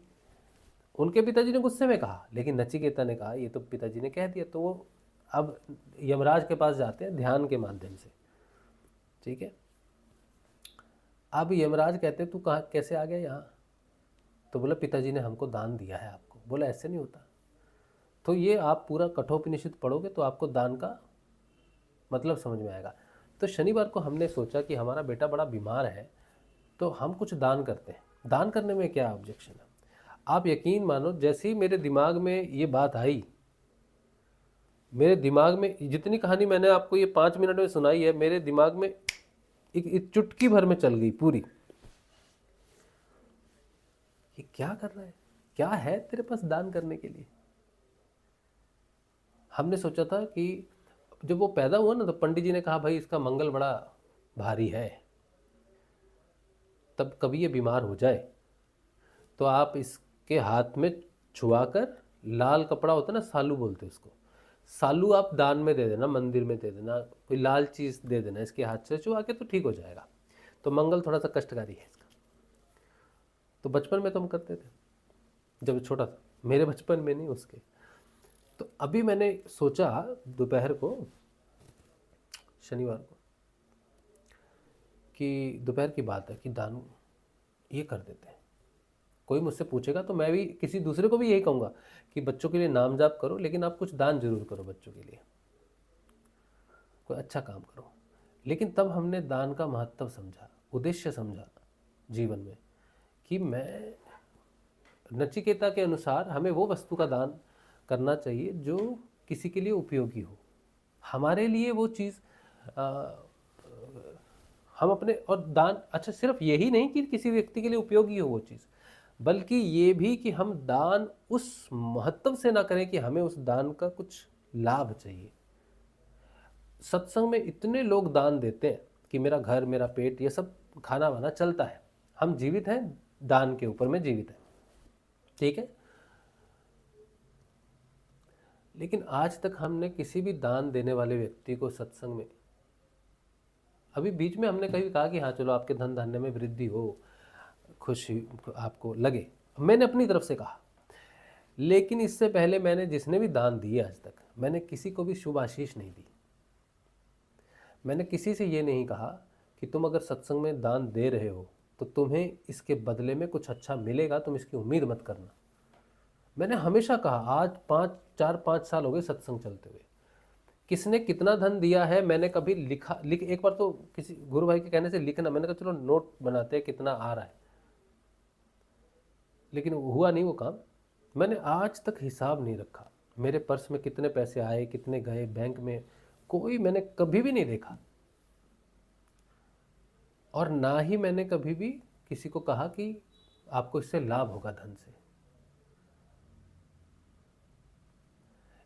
उनके पिताजी ने गुस्से में कहा, लेकिन नचिकेता ने कहा ये तो पिताजी ने कह दिया। तो वो अब यमराज के पास जाते हैं ध्यान के माध्यम से, ठीक है। अब यमराज कहते तू कहाँ कैसे आ गया यहाँ। तो बोला पिताजी ने हमको दान दिया है आपको। बोला ऐसे नहीं होता। तो ये आप पूरा कठोपनिषद पढ़ोगे तो आपको दान का मतलब समझ में आएगा। तो शनिवार को हमने सोचा कि हमारा बेटा बड़ा बीमार है, तो हम कुछ दान करते हैं। दान करने में क्या ऑब्जेक्शन है। आप यकीन मानो, जैसे ही मेरे दिमाग में ये बात आई, मेरे दिमाग में जितनी कहानी मैंने आपको ये 5 मिनट में सुनाई है, मेरे दिमाग में एक चुटकी भर में चल गई पूरी। ये क्या कर रहा है, क्या है तेरे पास दान करने के लिए। हमने सोचा था कि जब वो पैदा हुआ ना, तो पंडित जी ने कहा भाई इसका मंगल बड़ा भारी है, तब कभी ये बीमार हो जाए तो आप इसके हाथ में छुआकर, लाल कपड़ा होता है ना, सालू बोलते हैं उसको, सालू आप दान में दे देना, मंदिर में दे देना, कोई लाल चीज़ दे देना, इसके हाथ से छुआ के तो ठीक हो जाएगा। तो मंगल थोड़ा सा कष्टकारी है इसका। तो बचपन में तो हम करते थे, जब छोटा था, मेरे बचपन में नहीं उसके। तो अभी मैंने सोचा दोपहर को, शनिवार को, कि दोपहर की बात है कि दान ये कर देते हैं। कोई मुझसे पूछेगा तो मैं भी किसी दूसरे को भी यही कहूँगा कि बच्चों के लिए नाम जाप करो, लेकिन आप कुछ दान जरूर करो बच्चों के लिए, कोई अच्छा काम करो। लेकिन तब हमने दान का महत्व समझा, उद्देश्य समझा जीवन में, कि मैं नचिकेता के अनुसार हमें वो वस्तु का दान करना चाहिए जो किसी के लिए उपयोगी हो। हमारे लिए वो चीज़ हम अपने, और दान अच्छा सिर्फ यही नहीं कि किसी व्यक्ति के लिए उपयोगी हो वो चीज़, बल्कि ये भी कि हम दान उस महत्व से ना करें कि हमें उस दान का कुछ लाभ चाहिए। सत्संग में इतने लोग दान देते हैं कि मेरा घर, मेरा पेट, ये सब खाना वाना चलता है, हम जीवित हैं, दान के ऊपर में जीवित हैं, ठीक है। लेकिन आज तक हमने किसी भी दान देने वाले व्यक्ति को सत्संग में, अभी बीच में हमने कभी कहा कि हाँ चलो आपके धन धान्य में वृद्धि हो, खुशी आपको लगे, मैंने अपनी तरफ से कहा। लेकिन इससे पहले मैंने जिसने भी दान दिए आज तक, मैंने किसी को भी शुभ आशीष नहीं दी। मैंने किसी से ये नहीं कहा कि तुम अगर सत्संग में दान दे रहे हो तो तुम्हें इसके बदले में कुछ अच्छा मिलेगा, तुम इसकी उम्मीद मत करना। मैंने हमेशा कहा, आज 5 साल हो गए सत्संग चलते हुए, किसने कितना धन दिया है मैंने कभी लिख एक बार तो किसी गुरु भाई के कहने से लिखना, मैंने कहा चलो नोट बनाते हैं कितना आ रहा है, लेकिन हुआ नहीं वो काम। मैंने आज तक हिसाब नहीं रखा, मेरे पर्स में कितने पैसे आए, कितने गए, बैंक में कोई मैंने कभी भी नहीं देखा। और ना ही मैंने कभी भी किसी को कहा कि आपको इससे लाभ होगा धन से।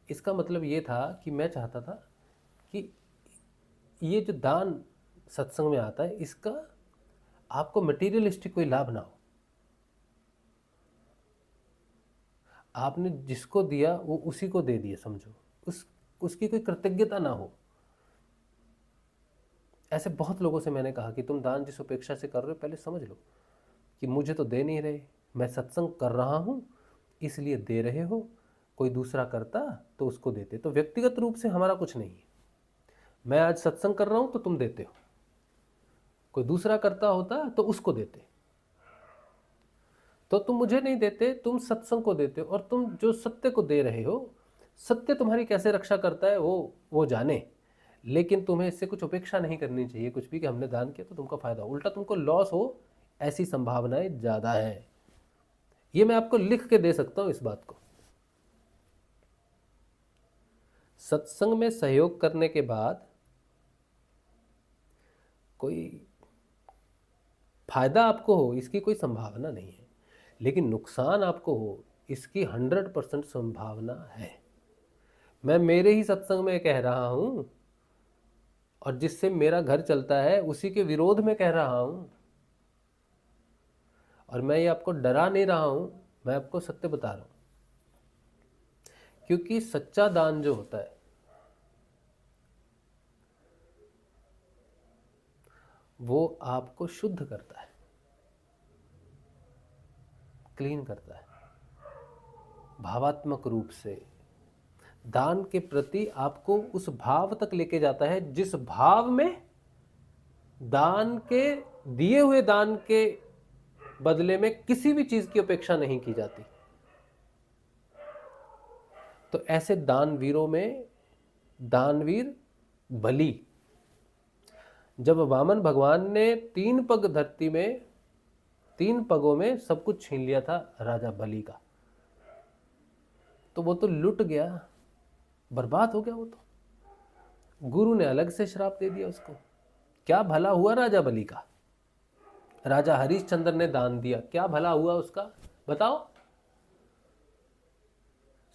इसका मतलब ये था कि मैं चाहता था कि ये जो दान सत्संग में आता है, इसका आपको मटेरियलिस्टिक कोई लाभ ना हो। आपने जिसको दिया वो उसी को दे दिया समझो, उसकी कोई कृतज्ञता ना हो। ऐसे बहुत लोगों से मैंने कहा कि तुम दान जिस अपेक्षा से कर रहे हो पहले समझ लो कि मुझे तो दे नहीं रहे, मैं सत्संग कर रहा हूँ इसलिए दे रहे हो, कोई दूसरा करता तो उसको देते। तो व्यक्तिगत रूप से हमारा कुछ नहीं है, मैं आज सत्संग कर रहा हूँ तो तुम देते हो, कोई दूसरा करता होता तो उसको देते, तो तुम मुझे नहीं देते, तुम सत्संग को देते हो। और तुम जो सत्य को दे रहे हो, सत्य तुम्हारी कैसे रक्षा करता है वो जाने, लेकिन तुम्हें इससे कुछ अपेक्षा नहीं करनी चाहिए कुछ भी कि हमने दान किया तो तुमको फायदा हो, उल्टा तुमको लॉस हो, ऐसी संभावनाएं ज़्यादा हैं। ये मैं आपको लिख के दे सकता हूँ इस बात को। सत्संग में सहयोग करने के बाद कोई फायदा आपको हो इसकी कोई संभावना नहीं है, लेकिन नुकसान आपको हो इसकी 100% संभावना है। मैं मेरे ही सत्संग में कह रहा हूं, और जिससे मेरा घर चलता है उसी के विरोध में कह रहा हूं, और मैं ये आपको डरा नहीं रहा हूं, मैं आपको सत्य बता रहा हूं। क्योंकि सच्चा दान जो होता है वो आपको शुद्ध करता है, क्लीन करता है, भावात्मक रूप से दान के प्रति आपको उस भाव तक लेके जाता है जिस भाव में दान के, दिए हुए दान के बदले में किसी भी चीज की अपेक्षा नहीं की जाती। तो ऐसे दानवीरों में दानवीर बलि, जब वामन भगवान ने 3 पग धरती में, 3 पगों में सब कुछ छीन लिया था राजा बलि का, तो वो तो लुट गया, बर्बाद हो गया वो तो। गुरु ने अलग से श्राप दे दिया उसको। क्या भला हुआ राजा बलि का? राजा हरिश्चंद्र ने दान दिया, क्या भला हुआ उसका बताओ?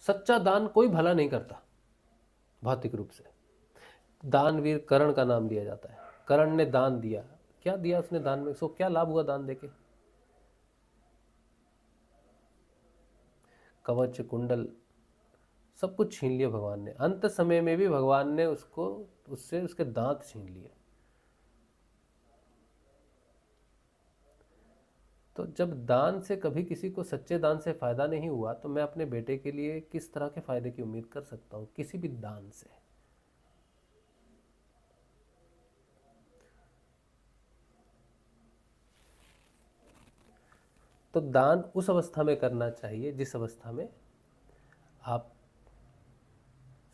सच्चा दान कोई भला नहीं करता भौतिक रूप से। दानवीर कर्ण का नाम लिया जाता है, कर्ण ने दान दिया, क्या दिया उसने दान में, सो क्या लाभ हुआ दान देके? कवच कुंडल सब कुछ छीन लिया भगवान ने। अंत समय में भी भगवान ने उसको, उससे उसके दांत छीन लिए। तो जब दान से कभी किसी को सच्चे दान से फ़ायदा नहीं हुआ तो मैं अपने बेटे के लिए किस तरह के फ़ायदे की उम्मीद कर सकता हूँ किसी भी दान से। तो दान उस अवस्था में करना चाहिए जिस अवस्था में आप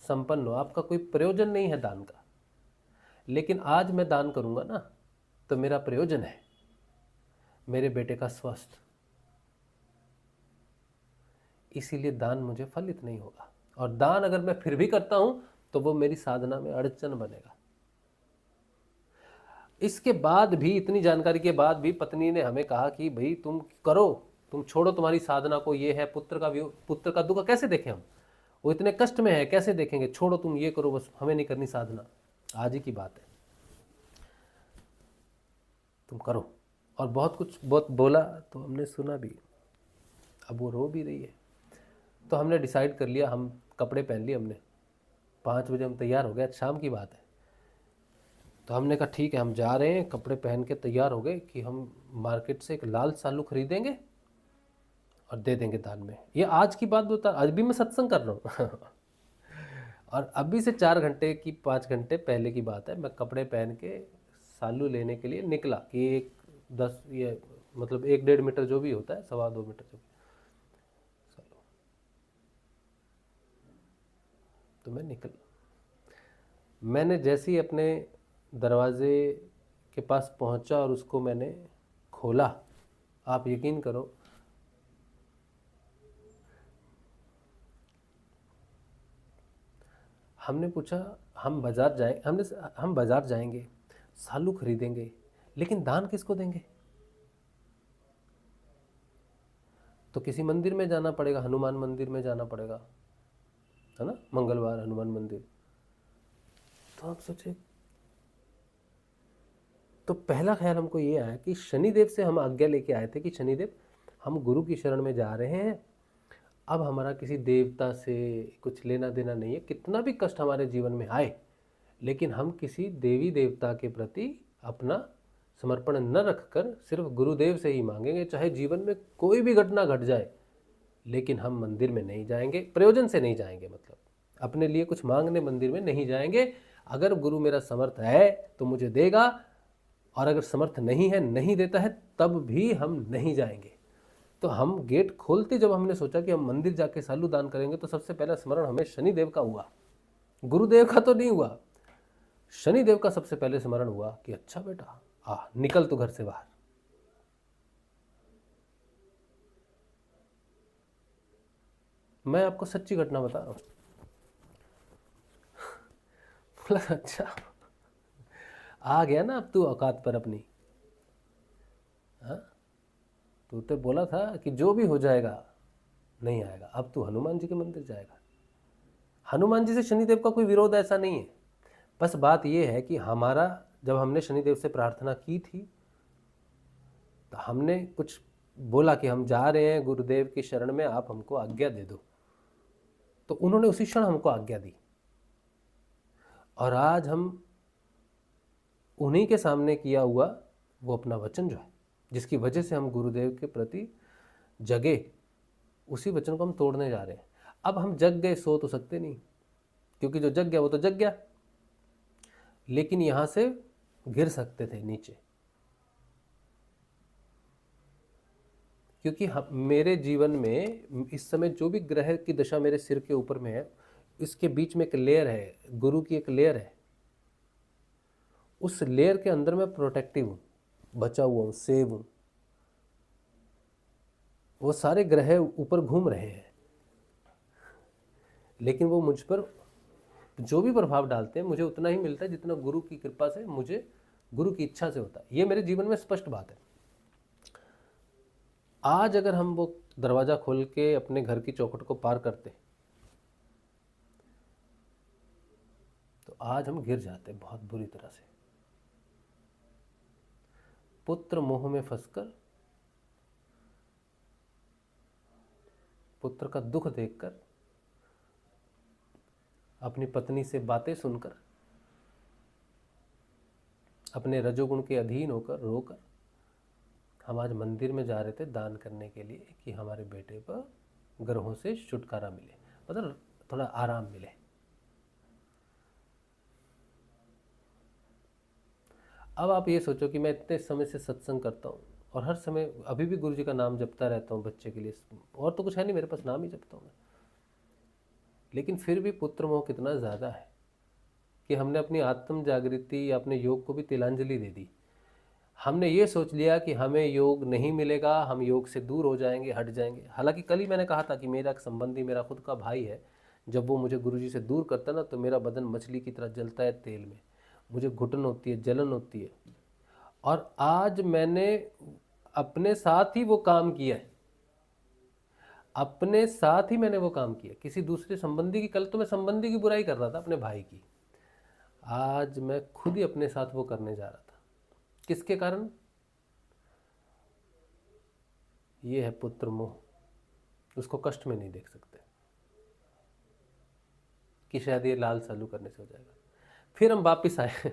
संपन्न हो, आपका कोई प्रयोजन नहीं है दान का। लेकिन आज मैं दान करूंगा ना तो मेरा प्रयोजन है मेरे बेटे का स्वास्थ्य, इसीलिए दान मुझे फलित नहीं होगा। और दान अगर मैं फिर भी करता हूं तो वो मेरी साधना में अड़चन बनेगा। इसके बाद भी, इतनी जानकारी के बाद भी पत्नी ने हमें कहा कि भाई तुम करो, तुम छोड़ो तुम्हारी साधना को, ये है पुत्र का दुख कैसे देखें हम, वो इतने कष्ट में है कैसे देखेंगे, छोड़ो तुम ये करो, बस हमें नहीं करनी साधना। आज ही की बात है, तुम करो। और बहुत कुछ बहुत बोला तो हमने सुना भी। अब वो रो भी रही है। तो हमने डिसाइड कर लिया, हम कपड़े पहन लिए हमने, 5 बजे हम तैयार हो गए, शाम की बात है। तो हमने कहा ठीक है हम जा रहे हैं, कपड़े पहन के तैयार हो गए कि हम मार्केट से एक लाल सालू खरीदेंगे और दे देंगे दान में। ये आज की बात बता, आज भी मैं सत्संग कर रहा हूँ और अभी से 4 घंटे की 5 घंटे पहले की बात है, मैं कपड़े पहन के सालू लेने के लिए निकला कि 10 ये मतलब 1-1.5 मीटर जो भी होता है, 2.25 मीटर जो भी सालू। तो मैं निकल, मैंने जैसे ही अपने दरवाजे के पास पहुंचा और उसको मैंने खोला, आप यकीन करो हमने पूछा हम बाजार जाएंगे, सालू खरीदेंगे, लेकिन दान किसको देंगे? तो किसी मंदिर में जाना पड़ेगा, हनुमान मंदिर में जाना पड़ेगा, है ना, मंगलवार हनुमान मंदिर। तो हम सोचे, तो पहला ख्याल हमको ये आया कि शनिदेव से हम आज्ञा लेके आए थे कि शनिदेव हम गुरु की शरण में जा रहे हैं, अब हमारा किसी देवता से कुछ लेना देना नहीं है, कितना भी कष्ट हमारे जीवन में आए लेकिन हम किसी देवी देवता के प्रति अपना समर्पण न रखकर सिर्फ गुरुदेव से ही मांगेंगे, चाहे जीवन में कोई भी घटना घट जाए, लेकिन हम मंदिर में नहीं जाएंगे, प्रयोजन से नहीं जाएंगे, मतलब अपने लिए कुछ मांगने मंदिर में नहीं जाएंगे। अगर गुरु मेरा समर्थ है तो मुझे देगा, और अगर समर्थ नहीं है, नहीं देता है, तब भी हम नहीं जाएंगे। तो हम गेट खोलते जब हमने सोचा कि हम मंदिर जाके सालू दान करेंगे, तो सबसे पहला स्मरण हमें शनिदेव का हुआ, गुरुदेव का तो नहीं हुआ, शनिदेव का सबसे पहले स्मरण हुआ कि अच्छा बेटा निकल तू घर से बाहर। मैं आपको सच्ची घटना बता रहा हूं। बोला अच्छा आ गया ना अब तू औकात पर अपनी। हाँ, तू तो बोला था कि जो भी हो जाएगा नहीं आएगा, अब तू हनुमान जी के मंदिर जाएगा। हनुमान जी से शनिदेव का कोई विरोध ऐसा नहीं है, बस बात यह है कि हमारा, जब हमने शनिदेव से प्रार्थना की थी तो हमने कुछ बोला कि हम जा रहे हैं गुरुदेव की शरण में, आप हमको आज्ञा दे दो, तो उन्होंने उसी क्षण हमको आज्ञा दी। और आज हम उन्हीं के सामने किया हुआ वो अपना वचन जो है, जिसकी वजह से हम गुरुदेव के प्रति जगे, उसी वचन को हम तोड़ने जा रहे हैं। अब हम जग गए, सो तो सकते नहीं, क्योंकि जो जग गया वो तो जग गया, लेकिन यहां से गिर सकते थे नीचे। क्योंकि मेरे जीवन में इस समय जो भी ग्रह की दशा मेरे सिर के ऊपर में है, इसके बीच में एक लेयर है, गुरु की एक लेयर है, उस लेयर के अंदर मैं प्रोटेक्टिव हूं, बचा हुआ हूं, सेव हूं। वो सारे ग्रह ऊपर घूम रहे हैं, लेकिन वो मुझ पर जो भी प्रभाव डालते हैं मुझे उतना ही मिलता है जितना गुरु की कृपा से, मुझे गुरु की इच्छा से होता है। ये मेरे जीवन में स्पष्ट बात है। आज अगर हम वो दरवाजा खोल के अपने घर की चौखट को पार करते तो आज हम गिर जाते बहुत बुरी तरह से। पुत्र मोह में फंसकर, पुत्र का दुख देखकर, अपनी पत्नी से बातें सुनकर, अपने रजोगुण के अधीन होकर रोकर हम आज मंदिर में जा रहे थे दान करने के लिए कि हमारे बेटे पर ग्रहों से छुटकारा मिले, मतलब थोड़ा आराम मिले। अब आप ये सोचो कि मैं इतने समय से सत्संग करता हूँ और हर समय अभी भी गुरु जी का नाम जपता रहता हूँ बच्चे के लिए, और तो कुछ है नहीं मेरे पास, नाम ही जपता हूँ मैं, लेकिन फिर भी पुत्र मोह कितना ज़्यादा है कि हमने अपनी आत्म जागृति या अपने योग को भी तिलांजलि दे दी। हमने ये सोच लिया कि हमें योग नहीं मिलेगा, हम योग से दूर हो जाएंगे, हट जाएंगे। हालांकि कल ही मैंने कहा था कि मेरा एक संबंधी, मेरा खुद का भाई है, जब वो मुझे गुरुजी से दूर करता ना तो मेरा बदन मछली की तरह जलता है तेल में, मुझे घुटन होती है, जलन होती है। और आज मैंने अपने साथ ही वो काम किया है, अपने साथ ही मैंने वो काम किया, किसी दूसरे संबंधी की, कल तो मैं संबंधी की बुराई कर रहा था अपने भाई की, आज मैं खुद ही अपने साथ वो करने जा रहा था। किसके कारण? ये है पुत्र मोह। उसको कष्ट में नहीं देख सकते कि शायद ये लाल सालू करने से हो जाएगा। फिर हम वापिस आए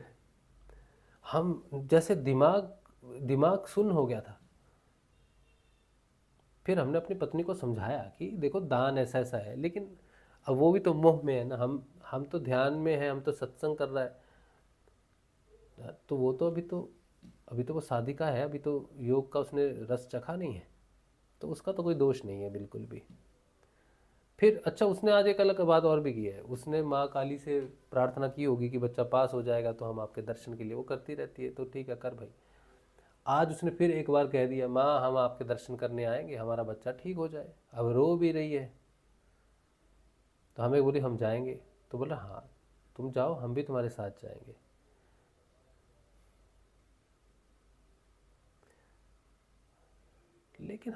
हम जैसे दिमाग दिमाग सुन्न हो गया था। फिर हमने अपनी पत्नी को समझाया कि देखो दान ऐसा ऐसा है, लेकिन अब वो भी तो मोह में है ना, हम तो ध्यान में है, हम तो सत्संग कर रहा है, तो वो तो अभी तो वो साधिका है, अभी तो योग का उसने रस चखा नहीं है, तो उसका तो कोई दोष नहीं है बिल्कुल भी। फिर अच्छा, उसने आज एक अलग बात और भी की है, उसने माँ काली से प्रार्थना की होगी कि बच्चा पास हो जाएगा तो हम आपके दर्शन के लिए, वो करती रहती है, तो ठीक है कर भाई। आज उसने फिर एक बार कह दिया, माँ हम आपके दर्शन करने आएंगे, हमारा बच्चा ठीक हो जाए। अब रो भी रही है, तो हमें बोली हम जाएंगे, तो बोला हाँ तुम जाओ, हम भी तुम्हारे साथ जाएंगे। लेकिन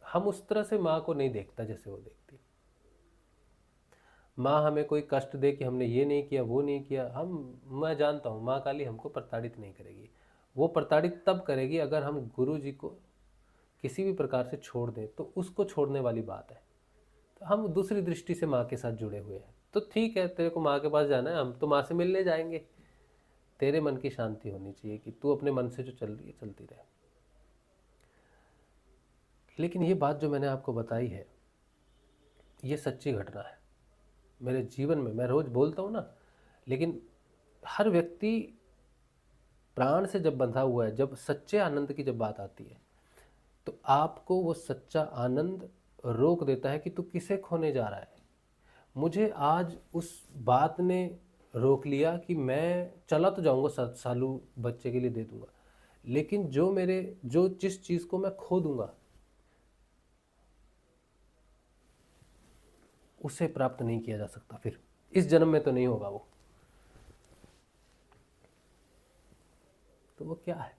हम उस तरह से माँ को नहीं देखता जैसे वो देखती। माँ हमें कोई कष्ट दे कि हमने ये नहीं किया, वो नहीं किया, मैं जानता हूँ माँ काली हमको प्रताड़ित नहीं करेगी। वो प्रताड़ित तब करेगी अगर हम गुरु जी को किसी भी प्रकार से छोड़ दें, तो उसको छोड़ने वाली बात है। तो हम दूसरी दृष्टि से माँ के साथ जुड़े हुए हैं, तो ठीक है तेरे को माँ के पास जाना है, हम तो माँ से मिलने जाएंगे। तेरे मन की शांति होनी चाहिए कि तू अपने मन से जो चल रही है चलती रहे। लेकिन ये बात जो मैंने आपको बताई है, ये सच्ची घटना है मेरे जीवन में। मैं रोज़ बोलता हूँ ना, लेकिन हर व्यक्ति प्राण से जब बंधा हुआ है, जब सच्चे आनंद की जब बात आती है, तो आपको वो सच्चा आनंद रोक देता है कि तू किसे खोने जा रहा है। मुझे आज उस बात ने रोक लिया कि मैं चला तो जाऊंगा, सालू बच्चे के लिए दे दूंगा, लेकिन जो जिस चीज़ को मैं खो दूंगा उसे प्राप्त नहीं किया जा सकता, फिर इस जन्म में तो नहीं होगा वो। तो वो क्या है?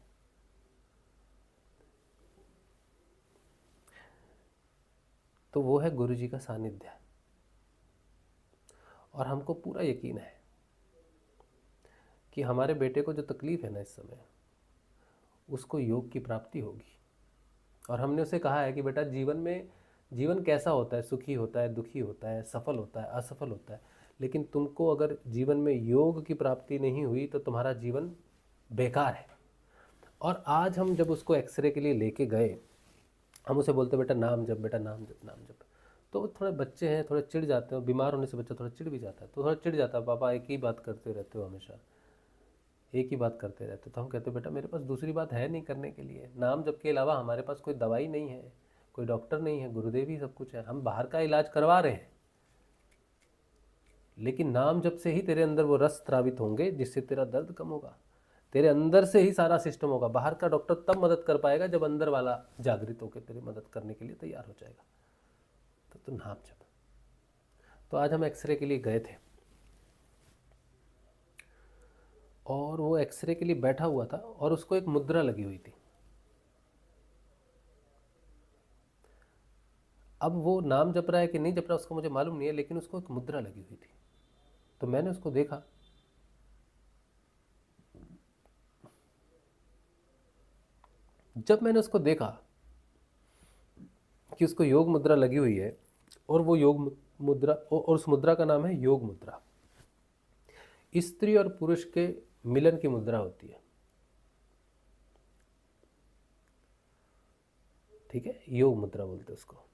तो वो है गुरु जी का सानिध्य। और हमको पूरा यकीन है कि हमारे बेटे को जो तकलीफ है ना इस समय, उसको योग की प्राप्ति होगी। और हमने उसे कहा है कि बेटा जीवन कैसा होता है, सुखी होता है, दुखी होता है, सफल होता है, असफल होता है, लेकिन तुमको अगर जीवन में योग की प्राप्ति नहीं हुई तो तुम्हारा जीवन बेकार है। और आज हम जब उसको एक्सरे के लिए लेके गए, हम उसे बोलते बेटा नाम जप, बेटा नाम जप, नाम जप। तो थोड़े बच्चे हैं, थोड़े चिढ़ जाते हैं, बीमार होने से बच्चा थोड़ा चिढ़ भी जाता है, तो थोड़ा चिढ़ जाता है, पापा एक ही बात करते रहते हो, हमेशा एक ही बात करते रहते। तो हम कहते बेटा मेरे पास दूसरी बात है नहीं करने के लिए, नाम जप के अलावा हमारे पास कोई दवाई नहीं है, कोई डॉक्टर नहीं है, गुरुदेव ही सब कुछ है, हम बाहर का इलाज करवा रहे हैं, लेकिन नाम जप से ही तेरे अंदर वो रस त्रावित होंगे जिससे तेरा दर्द कम होगा। तेरे अंदर से ही सारा सिस्टम होगा, बाहर का डॉक्टर तब मदद कर पाएगा जब अंदर वाला जागृत होकर तेरी मदद करने के लिए तैयार हो जाएगा। तो नाम जप। तो आज हम एक्सरे के लिए गए थे और वो एक्सरे के लिए बैठा हुआ था और उसको एक मुद्रा लगी हुई थी। अब वो नाम जप रहा है कि नहीं जप रहा उसको मुझे मालूम नहीं है, लेकिन उसको एक मुद्रा लगी हुई थी। तो मैंने उसको देखा, जब मैंने उसको देखा कि उसको योग मुद्रा लगी हुई है और वो योग मुद्रा, और उस मुद्रा का नाम है योग मुद्रा, स्त्री और पुरुष के मिलन की मुद्रा होती है। ठीक है, योग मुद्रा बोलते हैं उसको।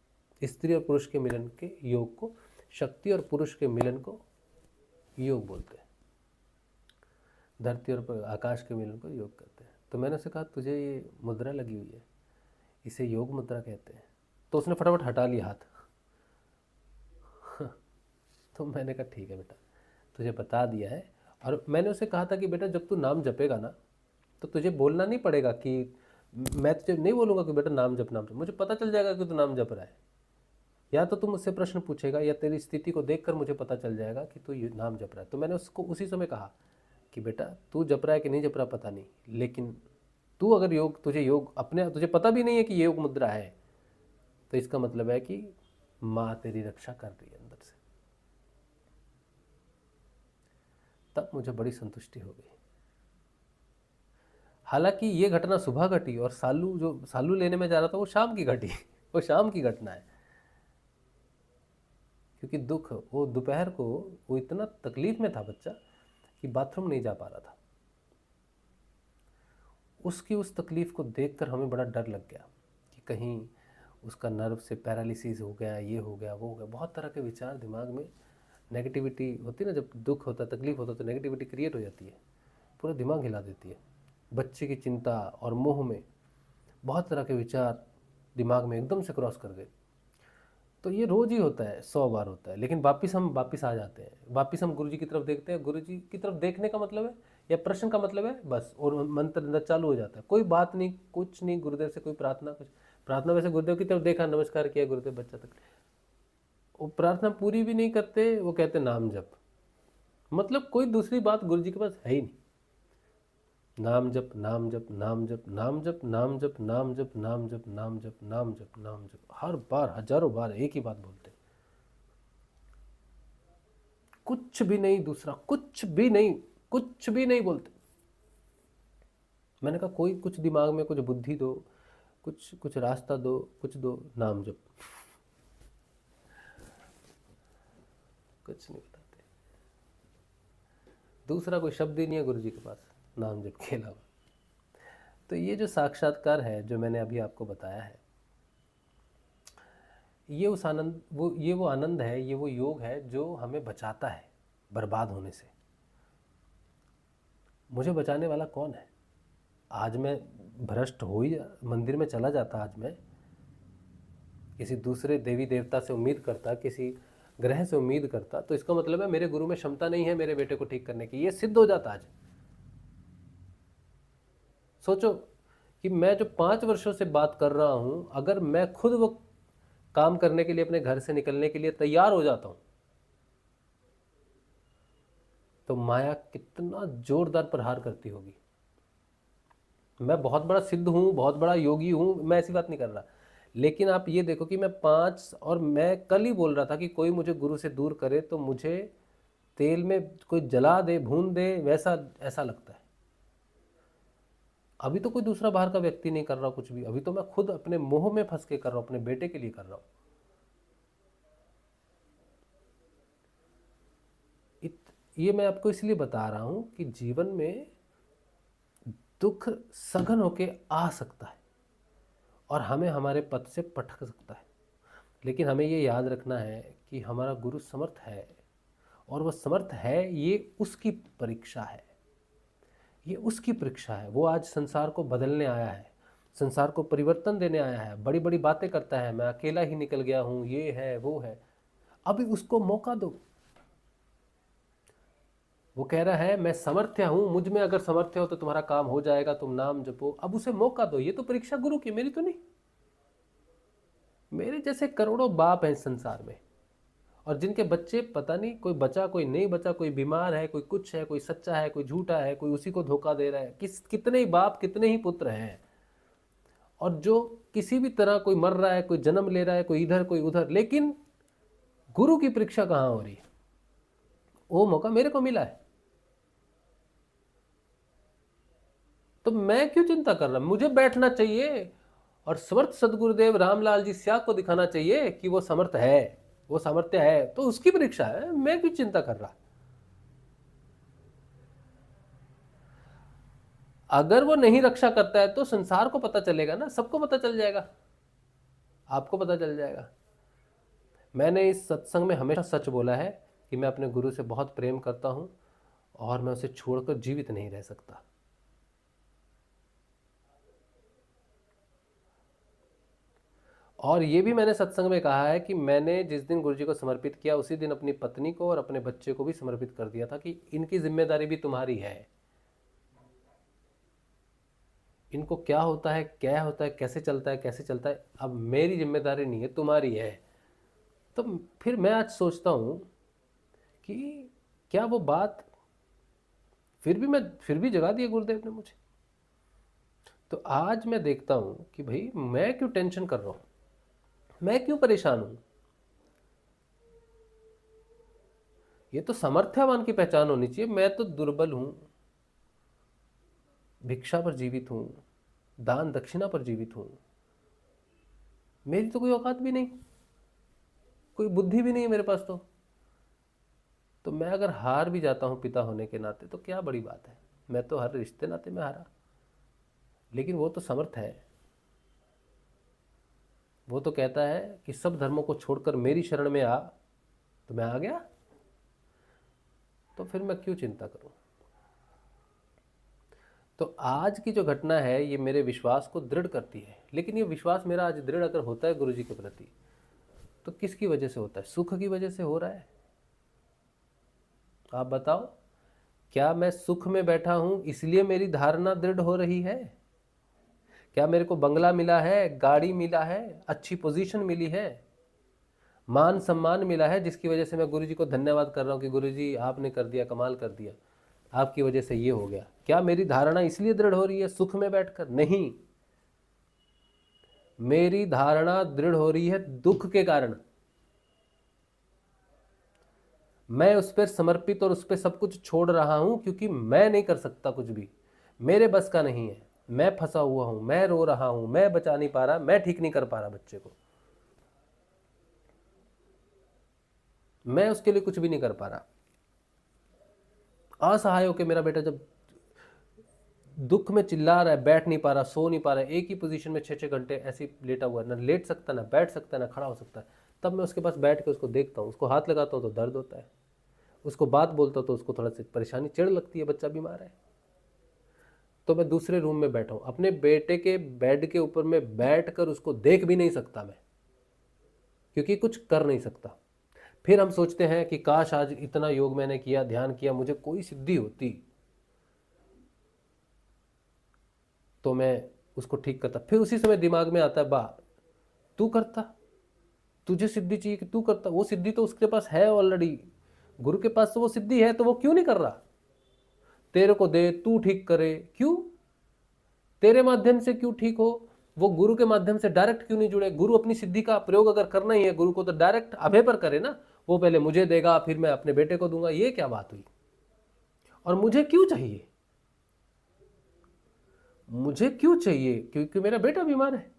स्त्री और पुरुष के मिलन के योग को, शक्ति और पुरुष के मिलन को योग बोलते हैं। धरती और आकाश के मिलन को योग कहते हैं। तो मैंने उसे कहा तुझे ये मुद्रा लगी हुई है, इसे योग मुद्रा कहते हैं। तो उसने फटाफट हटा लिया हाथ। तो मैंने कहा ठीक है बेटा, तुझे बता दिया है। और मैंने उसे कहा था कि बेटा जब तू नाम जपेगा ना, तो तुझे बोलना नहीं पड़ेगा कि मैं तुझे नहीं बोलूँगा कि बेटा नाम जप नाम जप, मुझे पता चल जाएगा कि तू नाम जप रहा है। या तो तू मुझसे प्रश्न पूछेगा या तेरी स्थिति को देखकर मुझे पता चल जाएगा कि तू ये नाम जप रहा है। तो मैंने उसको उसी समय कहा कि बेटा तू जप रहा है कि नहीं जप रहा पता नहीं, लेकिन तू अगर योग, तुझे योग अपने, तुझे पता भी नहीं है कि ये योग मुद्रा है, तो इसका मतलब है कि माँ तेरी रक्षा कर रही है अंदर से। तब मुझे बड़ी संतुष्टि हो गई। हालांकि ये घटना सुबह घटी और सालू लेने में जा रहा था वो शाम की घटी। वो शाम की घटना है, क्योंकि दुख, वो दोपहर को वो इतना तकलीफ में था बच्चा कि बाथरूम नहीं जा पा रहा था। उसकी उस तकलीफ को देखकर हमें बड़ा डर लग गया कि कहीं उसका नर्व से पैरालिसिस हो गया, ये हो गया, वो हो गया। बहुत तरह के विचार दिमाग में, नेगेटिविटी होती है ना, जब दुख होता, तकलीफ होता तो नेगेटिविटी क्रिएट हो जाती है, पूरा दिमाग हिला देती है। बच्चे की चिंता और मोह में बहुत तरह के विचार दिमाग में एकदम से क्रॉस कर गए। तो ये रोज़ ही होता है, 100 बार होता है, लेकिन वापस आ जाते हैं, वापस हम गुरुजी की तरफ देखते हैं। गुरुजी की तरफ देखने का मतलब है, या प्रश्न का मतलब है बस, और मंत्र अंदर चालू हो जाता है। कोई बात नहीं, कुछ नहीं, गुरुदेव से कोई प्रार्थना, कुछ प्रार्थना, वैसे गुरुदेव की तरफ देखा, नमस्कार किया, गुरुदेव बच्चा तक, वो प्रार्थना पूरी भी नहीं करते, वो कहते नाम जप। मतलब कोई दूसरी बात गुरुजी के पास है ही नहीं। नाम जप नाम जप नाम जप नाम जप नाम जप नाम जप नाम जप नाम जप नाम जप नाम जप, हर बार हजारों बार एक ही बात बोलते, कुछ भी नहीं दूसरा, कुछ भी नहीं, कुछ भी नहीं बोलते। मैंने कहा कोई कुछ दिमाग में कुछ बुद्धि दो, कुछ कुछ रास्ता दो, कुछ दो। नाम जप, कुछ नहीं बताते। दूसरा कोई शब्द ही नहीं है गुरुजी के पास नाम जप के अलावा। तो ये जो साक्षात्कार है जो मैंने अभी आपको बताया है, ये उस आनंद, वो आनंद है, ये वो योग है जो हमें बचाता है बर्बाद होने से। मुझे बचाने वाला कौन है? आज मैं भ्रष्ट हो ही, मंदिर में चला जाता, आज मैं किसी दूसरे देवी देवता से उम्मीद करता, किसी ग्रह से उम्मीद करता, तो इसका मतलब है मेरे गुरु में क्षमता नहीं है मेरे बेटे को ठीक करने की। ये सिद्ध हो जाता। आज सोचो कि मैं जो 5 वर्षों से बात कर रहा हूं, अगर मैं खुद वो काम करने के लिए अपने घर से निकलने के लिए तैयार हो जाता हूं, तो माया कितना जोरदार प्रहार करती होगी। मैं बहुत बड़ा सिद्ध हूं, बहुत बड़ा योगी हूं, मैं ऐसी बात नहीं कर रहा, लेकिन आप ये देखो कि मैं 5, और मैं कल ही बोल रहा था कि कोई मुझे गुरु से दूर करे तो मुझे तेल में कोई जला दे, भून दे, वैसा ऐसा लगता है। अभी तो कोई दूसरा बाहर का व्यक्ति नहीं कर रहा कुछ भी, अभी तो मैं खुद अपने मोह में फंस के कर रहा हूं, अपने बेटे के लिए कर रहा हूं। ये मैं आपको इसलिए बता रहा हूं कि जीवन में दुख सघन होके आ सकता है और हमें हमारे पथ से पटक सकता है, लेकिन हमें ये याद रखना है कि हमारा गुरु समर्थ है, और वह समर्थ है, ये उसकी परीक्षा है, ये उसकी परीक्षा है। वो आज संसार को बदलने आया है, संसार को परिवर्तन देने आया है। बड़ी बड़ी बातें करता है, मैं अकेला ही निकल गया हूँ, ये है वो है। अभी उसको मौका दो। वो कह रहा है मैं समर्थ्य हूँ, मुझ में अगर समर्थ्य हो तो तुम्हारा काम हो जाएगा, तुम नाम जपो। अब उसे मौका दो। ये तो परीक्षा गुरु की, मेरी तो नहीं। मेरे जैसे करोड़ों बाप हैं इस संसार में, और जिनके बच्चे पता नहीं, कोई बचा कोई नहीं बचा, कोई बीमार है, कोई कुछ है, कोई सच्चा है, कोई झूठा है, कोई उसी को धोखा दे रहा है। कितने ही बाप, कितने ही पुत्र हैं, और जो किसी भी तरह कोई मर रहा है, कोई जन्म ले रहा है, कोई इधर कोई उधर, लेकिन गुरु की परीक्षा कहाँ हो रही है? वो मौका मेरे को मिला है, तो मैं क्यों चिंता कर रहा? मुझे बैठना चाहिए और समर्थ सदगुरुदेव रामलाल जी स्या को दिखाना चाहिए कि वो समर्थ है, वो सामर्थ्य है, तो उसकी परीक्षा है, मैं क्यों चिंता कर रहा? अगर वो नहीं रक्षा करता है तो संसार को पता चलेगा ना, सबको पता चल जाएगा। आपको पता चल जाएगा। मैंने इस सत्संग में हमेशा सच बोला है कि मैं अपने गुरु से बहुत प्रेम करता हूँ और मैं उसे छोड़कर जीवित नहीं रह सकता। और ये भी मैंने सत्संग में कहा है कि मैंने जिस दिन गुरु जी को समर्पित किया उसी दिन अपनी पत्नी को और अपने बच्चे को भी समर्पित कर दिया था कि इनकी जिम्मेदारी भी तुम्हारी है। इनको क्या होता है, कैसे चलता है, अब मेरी जिम्मेदारी नहीं है, तुम्हारी है। तो फिर मैं आज सोचता हूँ कि क्या वो बात फिर भी जगा दिया गुरुदेव ने मुझे। तो आज मैं देखता हूँ कि भाई मैं क्यों टेंशन कर रहा हूँ, मैं क्यों परेशान हूँ। ये तो सामर्थ्यवान की पहचान होनी चाहिए। मैं तो दुर्बल हूँ, भिक्षा पर जीवित हूँ, दान दक्षिणा पर जीवित हूँ, मेरी तो कोई औकात भी नहीं, कोई बुद्धि भी नहीं है मेरे पास। तो मैं अगर हार भी जाता हूँ पिता होने के नाते तो क्या बड़ी बात है, मैं तो हर रिश्ते नाते में हारा। लेकिन वो तो समर्थ है, वो तो कहता है कि सब धर्मों को छोड़कर मेरी शरण में आ, तो मैं आ गया। तो फिर मैं क्यों चिंता करूं। तो आज की जो घटना है ये मेरे विश्वास को दृढ़ करती है। लेकिन ये विश्वास मेरा आज दृढ़ अगर होता है गुरु जी के प्रति तो किसकी वजह से होता है? सुख की वजह से हो रहा है। आप बताओ, क्या मैं सुख में बैठा हूं इसलिए मेरी धारणा दृढ़ हो रही है? क्या मेरे को बंगला मिला है, गाड़ी मिला है, अच्छी पोजीशन मिली है, मान सम्मान मिला है जिसकी वजह से मैं गुरु जी को धन्यवाद कर रहा हूं कि गुरु जी आपने कर दिया, कमाल कर दिया, आपकी वजह से ये हो गया? क्या मेरी धारणा इसलिए दृढ़ हो रही है सुख में बैठकर? नहीं, मेरी धारणा दृढ़ हो रही है दुख के कारण। मैं उस पर समर्पित और उस पर सब कुछ छोड़ रहा हूं क्योंकि मैं नहीं कर सकता कुछ भी, मेरे बस का नहीं है, मैं फंसा हुआ हूं, मैं रो रहा हूं, मैं बचा नहीं पा रहा, मैं ठीक नहीं कर पा रहा बच्चे को, मैं उसके लिए कुछ भी नहीं कर पा रहा। असहाय होकर मेरा बेटा जब दुख में चिल्ला रहा है, बैठ नहीं पा रहा, सो नहीं पा रहा है, एक ही पोजीशन में 6-6 घंटे ऐसे लेटा हुआ है, ना लेट सकता, ना बैठ सकता, ना खड़ा हो सकता है, तब मैं उसके पास बैठ के उसको देखता हूँ, उसको हाथ लगाता हूँ तो दर्द होता है, उसको बात बोलता हूँ तो उसको थोड़ा सी परेशानी, चिढ़ लगती है, बच्चा बीमार है। तो मैं दूसरे रूम में बैठा हूँ, अपने बेटे के बेड के ऊपर में बैठ कर उसको देख भी नहीं सकता मैं, क्योंकि कुछ कर नहीं सकता। फिर हम सोचते हैं कि काश आज इतना योग मैंने किया, ध्यान किया, मुझे कोई सिद्धि होती तो मैं उसको ठीक करता। फिर उसी समय दिमाग में आता है, वाह तू करता, तुझे सिद्धि चाहिए कि तू करता, वो सिद्धि तो उसके पास है ऑलरेडी, गुरु के पास तो वो सिद्धि है, तो वो क्यों नहीं कर रहा? तेरे को दे, तू ठीक करे, क्यों? तेरे माध्यम से क्यों ठीक हो? वो गुरु के माध्यम से डायरेक्ट क्यों नहीं जुड़े? गुरु अपनी सिद्धि का प्रयोग अगर करना ही है गुरु को तो डायरेक्ट अभय पर करे ना, वो पहले मुझे देगा फिर मैं अपने बेटे को दूंगा, ये क्या बात हुई? और मुझे क्यों चाहिए? मुझे क्यों चाहिए? क्योंकि मेरा बेटा बीमार है।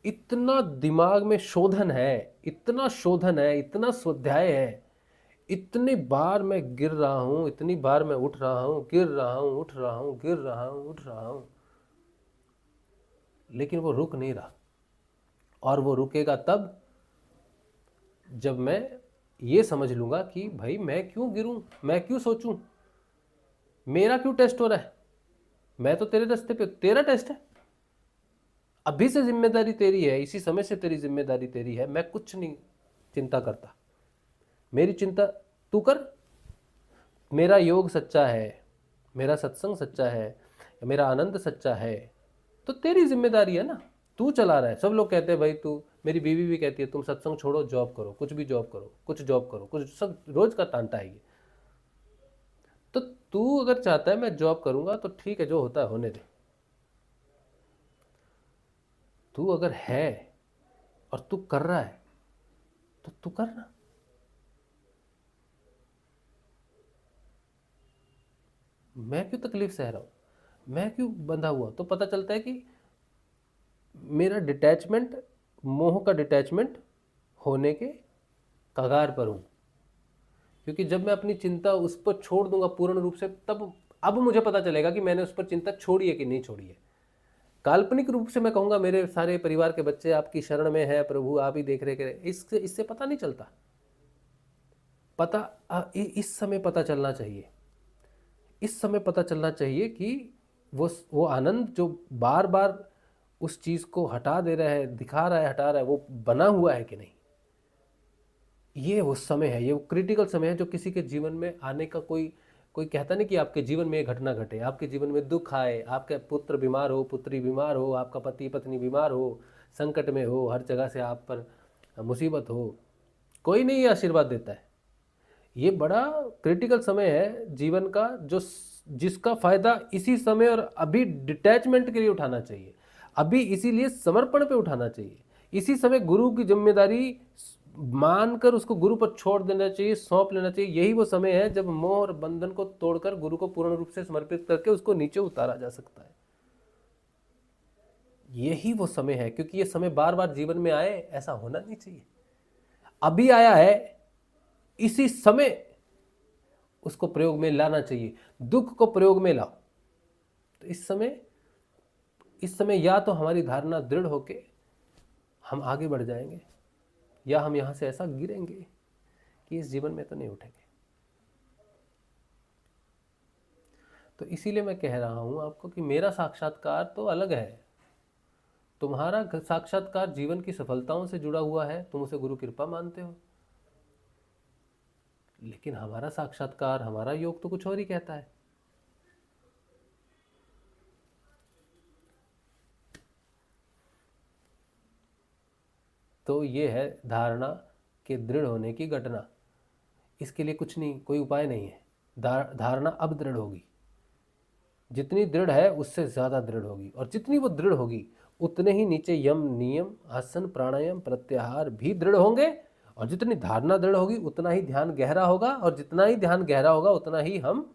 इतना दिमाग में शोधन है, इतना शोधन है, इतना स्वाध्याय है, इतनी बार मैं गिर रहा हूं, इतनी बार मैं उठ रहा हूं, गिर रहा हूं, उठ रहा हूं, गिर रहा हूं, उठ रहा हूं, लेकिन वो रुक नहीं रहा। और वो रुकेगा तब जब मैं ये समझ लूंगा कि भाई मैं क्यों गिरूं, मैं क्यों सोचूं, मेरा क्यों टेस्ट हो रहा है? मैं तो तेरे रास्ते पे, तेरा टेस्ट है, अभी से जिम्मेदारी तेरी है, इसी समय से तेरी जिम्मेदारी तेरी है, मैं कुछ नहीं चिंता करता, मेरी चिंता तू कर। मेरा योग सच्चा है, मेरा सत्संग सच्चा है, मेरा आनंद सच्चा है, तो तेरी जिम्मेदारी है ना, तू चला रहा है। सब लोग कहते हैं भाई तू, मेरी बीवी भी कहती है तुम सत्संग छोड़ो, जॉब करो, कुछ भी जॉब करो, कुछ जॉब करो, कुछ, सब रोज का तांता है ये। तो तू अगर चाहता है मैं जॉब करूंगा तो ठीक है, जो होता है होने दे। तू अगर है और तू कर रहा है तो तू करना। मैं क्यों तकलीफ सह रहा हूं, मैं क्यों बंधा हुआ? तो पता चलता है कि मेरा डिटैचमेंट, मोह का डिटैचमेंट होने के कगार पर हूं। क्योंकि जब मैं अपनी चिंता उस पर छोड़ दूंगा पूर्ण रूप से, तब अब मुझे पता चलेगा कि मैंने उस पर चिंता छोड़ी है कि नहीं छोड़ी है। काल्पनिक रूप से मैं कहूँगा मेरे सारे परिवार के बच्चे आपकी शरण में है प्रभु, आप ही देख रेख करें, इससे पता नहीं चलता। इस समय पता चलना चाहिए, इस समय पता चलना चाहिए कि वो आनंद जो बार बार उस चीज़ को हटा दे रहा है, दिखा रहा है, हटा रहा है, वो बना हुआ है कि नहीं। ये वो समय है, ये वो क्रिटिकल समय है जो किसी के जीवन में आने का कोई कहता नहीं कि आपके जीवन में एक घटना घटे, आपके जीवन में दुख आए, आपका पुत्र बीमार हो, पुत्री बीमार हो, आपका पति पत्नी बीमार हो, संकट में हो, हर जगह से आप पर मुसीबत हो, कोई नहीं ये आशीर्वाद देता है। ये बड़ा क्रिटिकल समय है जीवन का, जिसका फायदा इसी समय और अभी डिटैचमेंट के लिए उठाना चाहिए, अभी इसीलिए समर्पण पे उठाना चाहिए, इसी समय गुरु की जिम्मेदारी मानकर उसको गुरु पर छोड़ देना चाहिए, सौंप लेना चाहिए। यही वो समय है जब मोह और बंधन को तोड़कर गुरु को पूर्ण रूप से समर्पित करके उसको नीचे उतारा जा सकता है। यही वो समय है, क्योंकि ये समय बार बार जीवन में आए ऐसा होना नहीं चाहिए। अभी आया है, इसी समय उसको प्रयोग में लाना चाहिए, दुख को प्रयोग में लाओ। तो इस समय या तो हमारी धारणा दृढ़ होके हम आगे बढ़ जाएंगे, या हम यहां से ऐसा गिरेंगे कि इस जीवन में तो नहीं उठेंगे। तो इसीलिए मैं कह रहा हूं आपको कि मेरा साक्षात्कार तो अलग है, तुम्हारा साक्षात्कार जीवन की सफलताओं से जुड़ा हुआ है, तुम उसे गुरु कृपा मानते हो, लेकिन हमारा साक्षात्कार, हमारा योग तो कुछ और ही कहता है। तो ये है धारणा के दृढ़ होने की घटना। इसके लिए कुछ नहीं, कोई उपाय नहीं है। धारणा अब दृढ़ होगी, जितनी दृढ़ है उससे ज़्यादा दृढ़ होगी, और जितनी वो दृढ़ होगी उतने ही नीचे यम नियम आसन प्राणायाम प्रत्याहार भी दृढ़ होंगे, और जितनी धारणा दृढ़ होगी उतना ही ध्यान गहरा होगा, और जितना ही ध्यान गहरा होगा उतना ही हम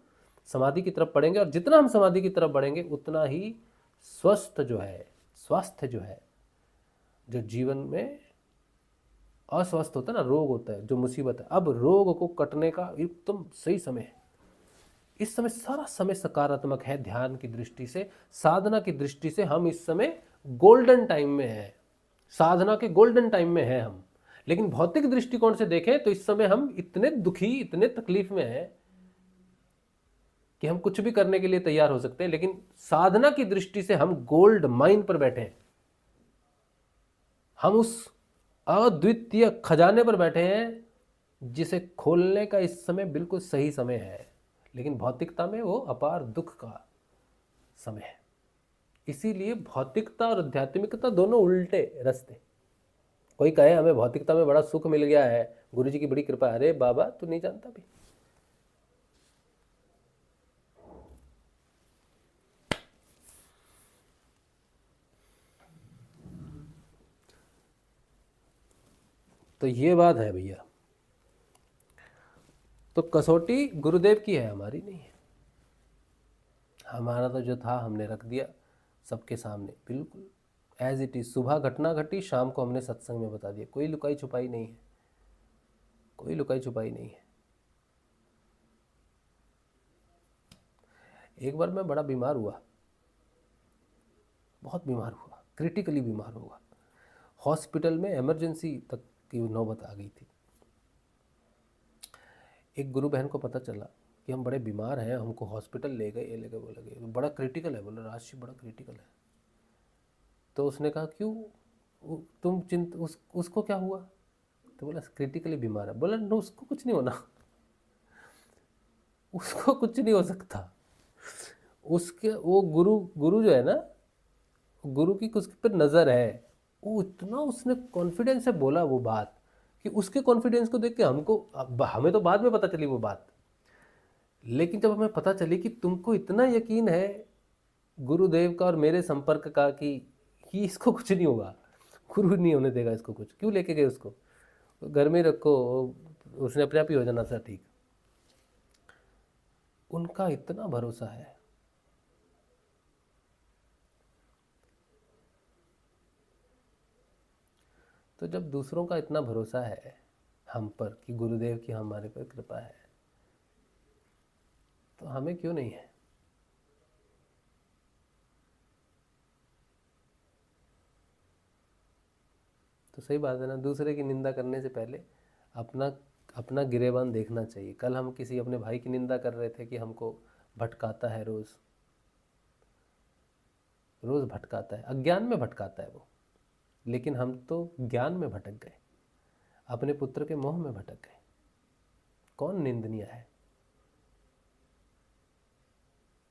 समाधि की तरफ बढ़ेंगे, और जितना हम समाधि की तरफ बढ़ेंगे उतना ही स्वास्थ्य जो है, जो जीवन में अस्वस्थ होता है ना, रोग होता है, जो मुसीबत है, अब रोग को कटने का एकदम सही समय है। इस समय सारा समय सकारात्मक है। ध्यान की दृष्टि से, साधना की दृष्टि से हम इस समय गोल्डन टाइम में हैं, साधना के गोल्डन टाइम में हैं हम। लेकिन भौतिक दृष्टिकोण से देखें तो इस समय हम इतने दुखी, इतने तकलीफ में हैं कि हम कुछ भी करने के लिए तैयार हो सकते हैं, लेकिन साधना की दृष्टि से हम गोल्ड माइन पर बैठे हैं, हम उस अद्वितीय खजाने पर बैठे हैं जिसे खोलने का इस समय बिल्कुल सही समय है। लेकिन भौतिकता में वो अपार दुख का समय है। इसीलिए भौतिकता और आध्यात्मिकता दोनों उल्टे रास्ते। कोई कहे हमें भौतिकता में बड़ा सुख मिल गया है, गुरुजी की बड़ी कृपा, अरे बाबा तू नहीं जानता भी। तो ये बात है भैया। तो कसौटी गुरुदेव की है, हमारी नहीं है। हमारा तो जो था हमने रख दिया सबके सामने, बिल्कुल एज इट इज। सुबह घटना घटी, शाम को हमने सत्संग में बता दिया। कोई लुकाई छुपाई नहीं है, कोई लुकाई छुपाई नहीं है। एक बार मैं बड़ा बीमार हुआ, बहुत बीमार हुआ, क्रिटिकली बीमार हुआ। हॉस्पिटल में इमरजेंसी तक की नौबत आ गई थी। एक गुरु बहन को पता चला कि हम बड़े बीमार हैं, हमको हॉस्पिटल ले गए, ये ले गए, वो ले गए, बड़ा क्रिटिकल है। बोला राशि बड़ा क्रिटिकल है। तो उसने कहा क्यों तुम उसको क्या हुआ? तो बोला क्रिटिकली बीमार है। बोला नो, उसको कुछ नहीं होना, उसको कुछ नहीं हो सकता। उसके वो गुरु जो है ना, गुरु की कुछ पर नज़र है। वो इतना उसने कॉन्फिडेंस से बोला वो बात कि उसके कॉन्फिडेंस को देख के हमें तो बाद में पता चली वो बात, लेकिन जब हमें पता चली कि तुमको इतना यकीन है गुरुदेव का और मेरे संपर्क का कि इसको कुछ नहीं होगा, गुरु नहीं होने देगा इसको कुछ, क्यों लेके गए उसको, घर में रखो, उसने अपने आप ही हो जाना था ठीक। उनका इतना भरोसा है। तो जब दूसरों का इतना भरोसा है हम पर कि गुरुदेव की हमारे पर कृपा है, तो हमें क्यों नहीं है? तो सही बात है ना, दूसरे की निंदा करने से पहले अपना अपना गिरेबान देखना चाहिए। कल हम किसी अपने भाई की निंदा कर रहे थे कि हमको भटकाता है, रोज़ रोज़ भटकाता है, अज्ञान में भटकाता है वो। लेकिन हम तो ज्ञान में भटक गए, अपने पुत्र के मोह में भटक गए। कौन निंदनीय है?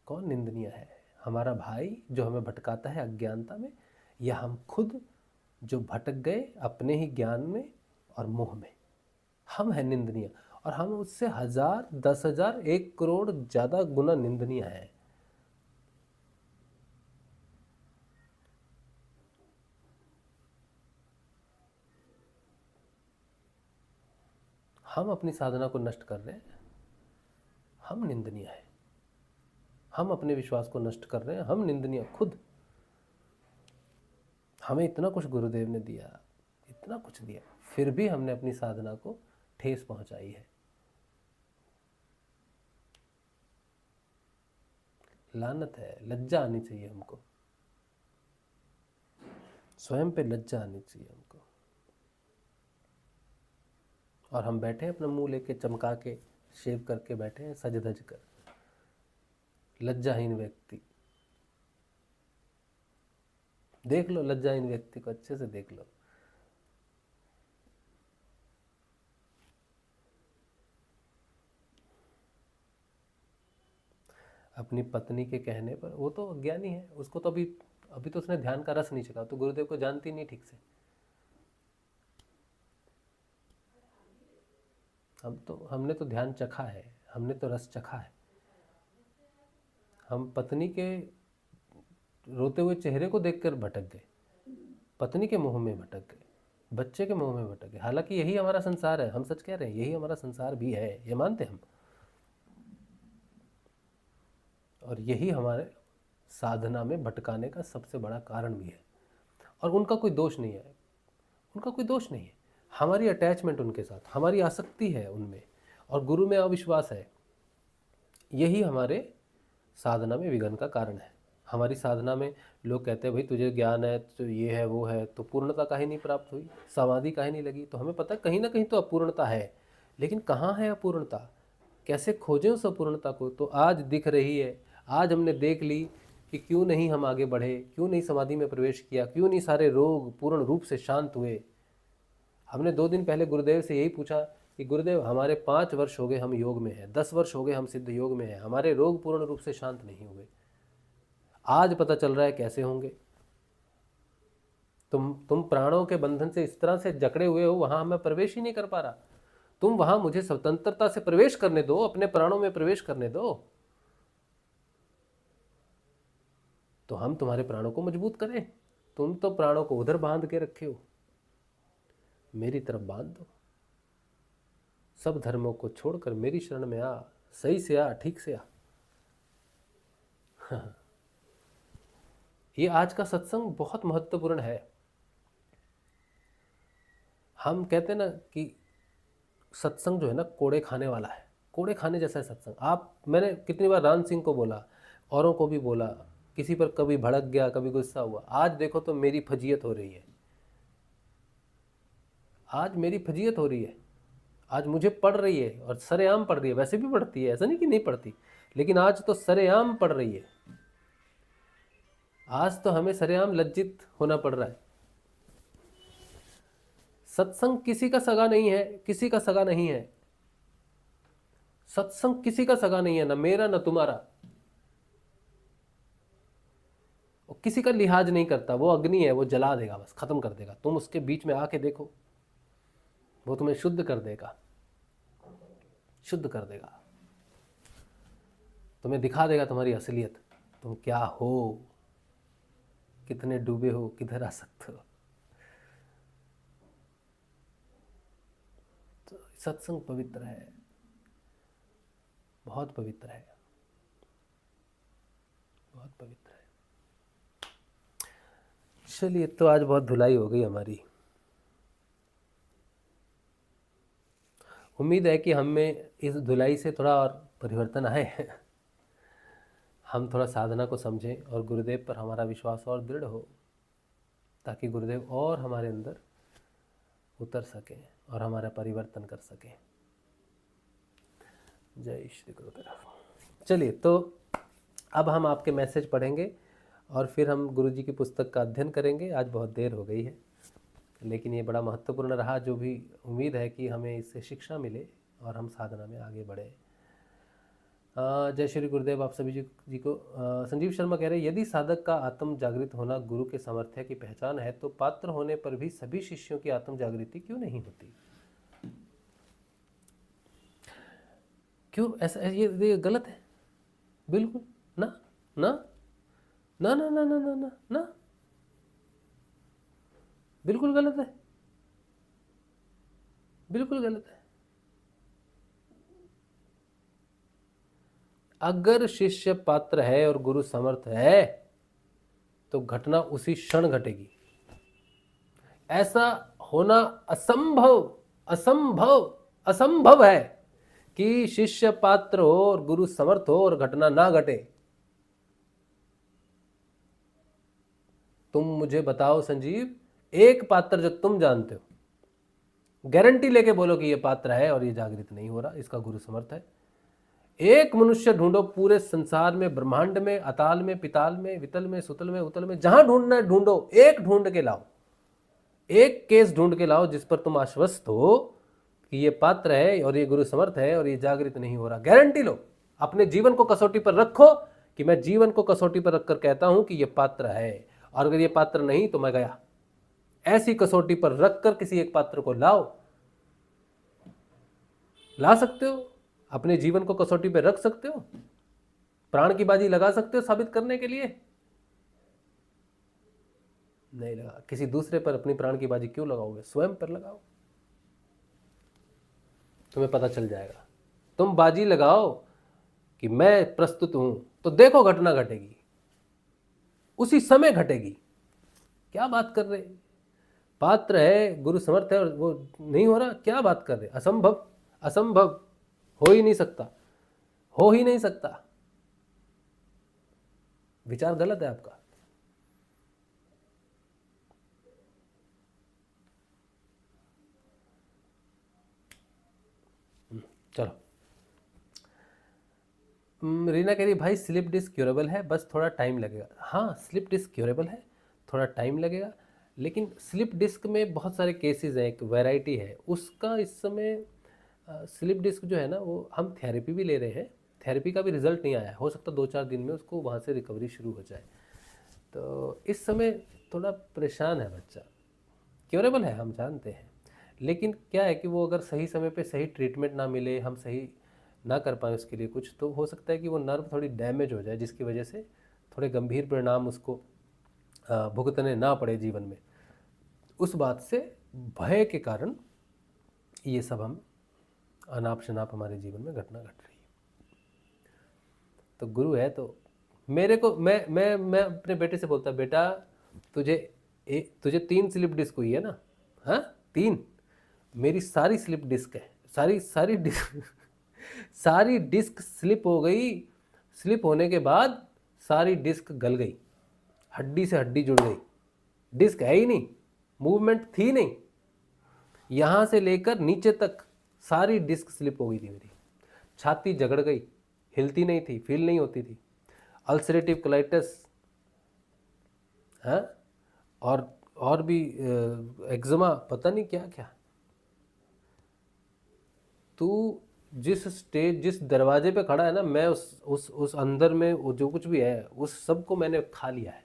कौन निंदनीय है? हमारा भाई जो हमें भटकाता है अज्ञानता में, या हम खुद जो भटक गए अपने ही ज्ञान में और मोह में? हम हैं निंदनीय, और हम उससे 1000, 10,000, 1 करोड़ ज़्यादा गुना निंदनीय है। हम अपनी साधना को नष्ट कर रहे हैं, हम निंदनीय हैं। हम अपने विश्वास को नष्ट कर रहे हैं, हम निंदनीय खुद। हमें इतना कुछ गुरुदेव ने दिया, इतना कुछ दिया, फिर भी हमने अपनी साधना को ठेस पहुंचाई है। लानत है, लज्जा आनी चाहिए हमको, स्वयं पे लज्जा आनी चाहिए हमको। और हम बैठे हैं अपना मुंह लेके चमका के, शेव करके बैठे हैं सज धज कर, लज्जाहीन व्यक्ति। देख लो लज्जाहीन व्यक्ति को, अच्छे से देख लो। अपनी पत्नी के कहने पर, वो तो अज्ञानी है, उसको तो अभी तो उसने ध्यान का रस नहीं चखा, तो गुरुदेव को जानती नहीं ठीक से। हमने तो ध्यान चखा है, हमने तो रस चखा है। हम पत्नी के रोते हुए चेहरे को देखकर भटक गए, पत्नी के मोह में भटक गए, बच्चे के मोह में भटक गए। हालांकि यही हमारा संसार है, हम सच कह रहे हैं, यही हमारा संसार भी है, ये मानते हम। और यही हमारे साधना में भटकाने का सबसे बड़ा कारण भी है। और उनका कोई दोष नहीं है, उनका कोई दोष नहीं है। हमारी अटैचमेंट उनके साथ, हमारी आसक्ति है उनमें, और गुरु में अविश्वास है। यही हमारे साधना में विघ्न का कारण है। हमारी साधना में लोग कहते हैं भाई तुझे ज्ञान है, तो ये है वो है, तो पूर्णता काहे नहीं प्राप्त हुई, समाधि काहे नहीं लगी? तो हमें पता है कहीं ना कहीं तो अपूर्णता है, लेकिन कहाँ है अपूर्णता? कैसे खोजें उस अपूर्णता को? तो आज दिख रही है। आज हमने देख ली कि क्यों नहीं हम आगे बढ़े, क्यों नहीं समाधि में प्रवेश किया, क्यों नहीं सारे रोग पूर्ण रूप से शांत हुए। हमने 2 दिन पहले गुरुदेव से यही पूछा कि गुरुदेव हमारे 5 वर्ष हो गए हम योग में हैं, 10 वर्ष हो गए हम सिद्ध योग में हैं, हमारे रोग पूर्ण रूप से शांत नहीं हुए। आज पता चल रहा है कैसे होंगे। तुम प्राणों के बंधन से इस तरह से जकड़े हुए हो, वहां मैं प्रवेश ही नहीं कर पा रहा। तुम वहां मुझे स्वतंत्रता से प्रवेश करने दो, अपने प्राणों में प्रवेश करने दो, तो हम तुम्हारे प्राणों को मजबूत करें। तुम तो प्राणों को उधर बांध के रखे हो, मेरी तरफ बांध दो। सब धर्मों को छोड़कर मेरी शरण में आ, सही से आ, ठीक से आ। ये आज का सत्संग बहुत महत्वपूर्ण है। हम कहते हैं ना कि सत्संग जो है ना कोड़े खाने वाला है, कोड़े खाने जैसा है सत्संग। मैंने कितनी बार राम सिंह को बोला, औरों को भी बोला, किसी पर कभी भड़क गया, कभी गुस्सा हुआ। आज देखो तो मेरी फजीयत हो रही है, आज मेरी फजीयत हो रही है, आज मुझे पड़ रही है, और सरेआम पड़ रही है। वैसे भी पड़ती है, ऐसा नहीं कि नहीं पड़ती, लेकिन आज तो सरेआम पड़ रही है। आज तो हमें सरेआम लज्जित होना पड़ रहा है। सत्संग किसी का सगा नहीं है, किसी का सगा नहीं है। सत्संग किसी का सगा नहीं है, ना मेरा ना तुम्हारा। वो किसी का लिहाज नहीं करता, वो अग्नि है, वो जला देगा, बस खत्म कर देगा। तुम उसके बीच में आके देखो, वो तुम्हें शुद्ध कर देगा, शुद्ध कर देगा, तुम्हें दिखा देगा तुम्हारी असलियत, तुम क्या हो, कितने डूबे हो, किधर आ सकते हो। तो सत्संग पवित्र है, बहुत पवित्र है, बहुत पवित्र है। चलिए, तो आज बहुत धुलाई हो गई हमारी। उम्मीद है कि हम में इस धुलाई से थोड़ा और परिवर्तन आए, हम थोड़ा साधना को समझें और गुरुदेव पर हमारा विश्वास और दृढ़ हो, ताकि गुरुदेव और हमारे अंदर उतर सकें और हमारा परिवर्तन कर सकें। जय श्री गुरुदेव। चलिए, तो अब हम आपके मैसेज पढ़ेंगे और फिर हम गुरुजी की पुस्तक का अध्ययन करेंगे। आज बहुत देर हो गई है, लेकिन ये बड़ा महत्वपूर्ण रहा। जो भी उम्मीद है कि हमें इससे शिक्षा मिले और हम साधना में आगे बढ़े। जय श्री गुरुदेव। आप सभी जी को संजीव शर्मा कह रहे हैं, यदि साधक का आत्म जागृत होना गुरु के सामर्थ्य की पहचान है तो पात्र होने पर भी सभी शिष्यों की आत्म जागृति क्यों नहीं होती? क्यों ऐसा? ये गलत है बिल्कुल ना ना ना ना ना ना ना ना ना, बिल्कुल गलत है, बिल्कुल गलत है। अगर शिष्य पात्र है और गुरु समर्थ है तो घटना उसी क्षण घटेगी। ऐसा होना असंभव असंभव असंभव है कि शिष्य पात्र हो और गुरु समर्थ हो और घटना ना घटे। तुम मुझे बताओ संजीव, एक पात्र जो तुम जानते हो, गारंटी लेके बोलो कि ये पात्र है और ये जागृत नहीं हो रहा, इसका गुरु समर्थ है। एक मनुष्य ढूंढो पूरे संसार में, ब्रह्मांड में, अताल में, पिताल में, वितल में, सुतल में, उतल में, जहां ढूंढना है ढूंढो, एक ढूंढ के लाओ, एक केस ढूंढ के लाओ जिस पर तुम आश्वस्त हो कि ये पात्र है और ये गुरु समर्थ है और ये जागृत नहीं हो रहा। गारंटी लो, अपने जीवन को कसौटी पर रखो कि मैं जीवन को कसौटी पर रखकर कहता हूं कि ये पात्र है, और अगर ये पात्र नहीं तो मैं गया। ऐसी कसौटी पर रखकर किसी एक पात्र को लाओ। ला सकते हो, अपने जीवन को कसौटी पर रख सकते हो, प्राण की बाजी लगा सकते हो साबित करने के लिए? नहीं लगा। किसी दूसरे पर अपनी प्राण की बाजी क्यों लगाओगे? स्वयं पर लगाओ, तुम्हें पता चल जाएगा। तुम बाजी लगाओ कि मैं प्रस्तुत हूं, तो देखो घटना घटेगी, उसी समय घटेगी। क्या बात कर रहे? पात्र है, गुरु समर्थ है और वो नहीं हो रहा? क्या बात कर रहे? असंभव, असंभव, हो ही नहीं सकता, हो ही नहीं सकता। विचार गलत है आपका। चलो, रीना कह रही भाई स्लिप डिस्क क्यूरेबल है, बस थोड़ा टाइम लगेगा। हाँ, स्लिप डिस्क क्यूरेबल है, थोड़ा टाइम लगेगा, लेकिन स्लिप डिस्क में बहुत सारे केसेस हैं, एक वैरायटी है उसका। इस समय स्लिप डिस्क जो है ना, वो हम थेरेपी भी ले रहे हैं, थेरेपी का भी रिजल्ट नहीं आया है। हो सकता 2-4 दिन में उसको वहाँ से रिकवरी शुरू हो जाए। तो इस समय थोड़ा परेशान है बच्चा। क्यूरेबल है हम जानते हैं, लेकिन क्या है कि वो अगर सही समय पे सही ट्रीटमेंट ना मिले, हम सही ना कर पाए उसके लिए कुछ, तो हो सकता है कि वो नर्व थोड़ी डैमेज हो जाए, जिसकी वजह से थोड़े गंभीर परिणाम उसको भुगतने ना पड़े जीवन में। उस बात से भय के कारण ये सब हम अनाप शनाप हमारे जीवन में घटना घट रही है। तो गुरु है तो मेरे को मैं अपने बेटे से बोलता, बेटा तुझे 3 स्लिप डिस्क हुई है ना? हाँ, 3। मेरी सारी स्लिप डिस्क है, सारी डिस्क सारी डिस्क स्लिप हो गई। स्लिप होने के बाद सारी डिस्क गल गई, हड्डी से हड्डी जुड़ गई, डिस्क है ही नहीं, मूवमेंट थी नहीं, यहां से लेकर नीचे तक सारी डिस्क स्लिप हो गई थी मेरी। छाती जगड़ गई, हिलती नहीं थी, फील नहीं होती थी। अल्सरेटिव कोलाइटिस, हाँ, और भी एक्जिमा, पता नहीं क्या क्या। तू जिस दरवाजे पे खड़ा है ना, मैं उस अंदर में वो जो कुछ भी है उस सब को मैंने खा लिया है।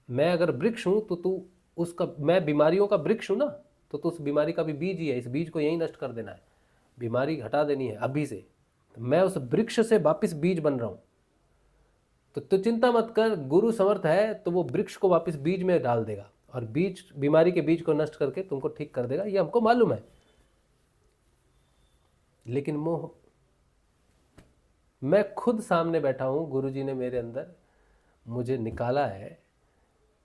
मैं अगर वृक्ष हूं तो तू उसका, मैं बीमारियों का वृक्ष हूं ना, तो तू उस बीमारी का भी बीज ही है। इस बीज को यहीं नष्ट कर देना है, बीमारी हटा देनी है अभी से। तो मैं उस वृक्ष से वापस बीज बन रहा हूं। तो तू चिंता मत कर, गुरु समर्थ है तो वो वृक्ष को वापस बीज में डाल देगा और बीज, बीमारी के बीज को नष्ट करके तुमको ठीक कर देगा, ये हमको मालूम है। लेकिन मोह, मैं खुद सामने बैठा हूं, गुरुजी ने मेरे अंदर मुझे निकाला है,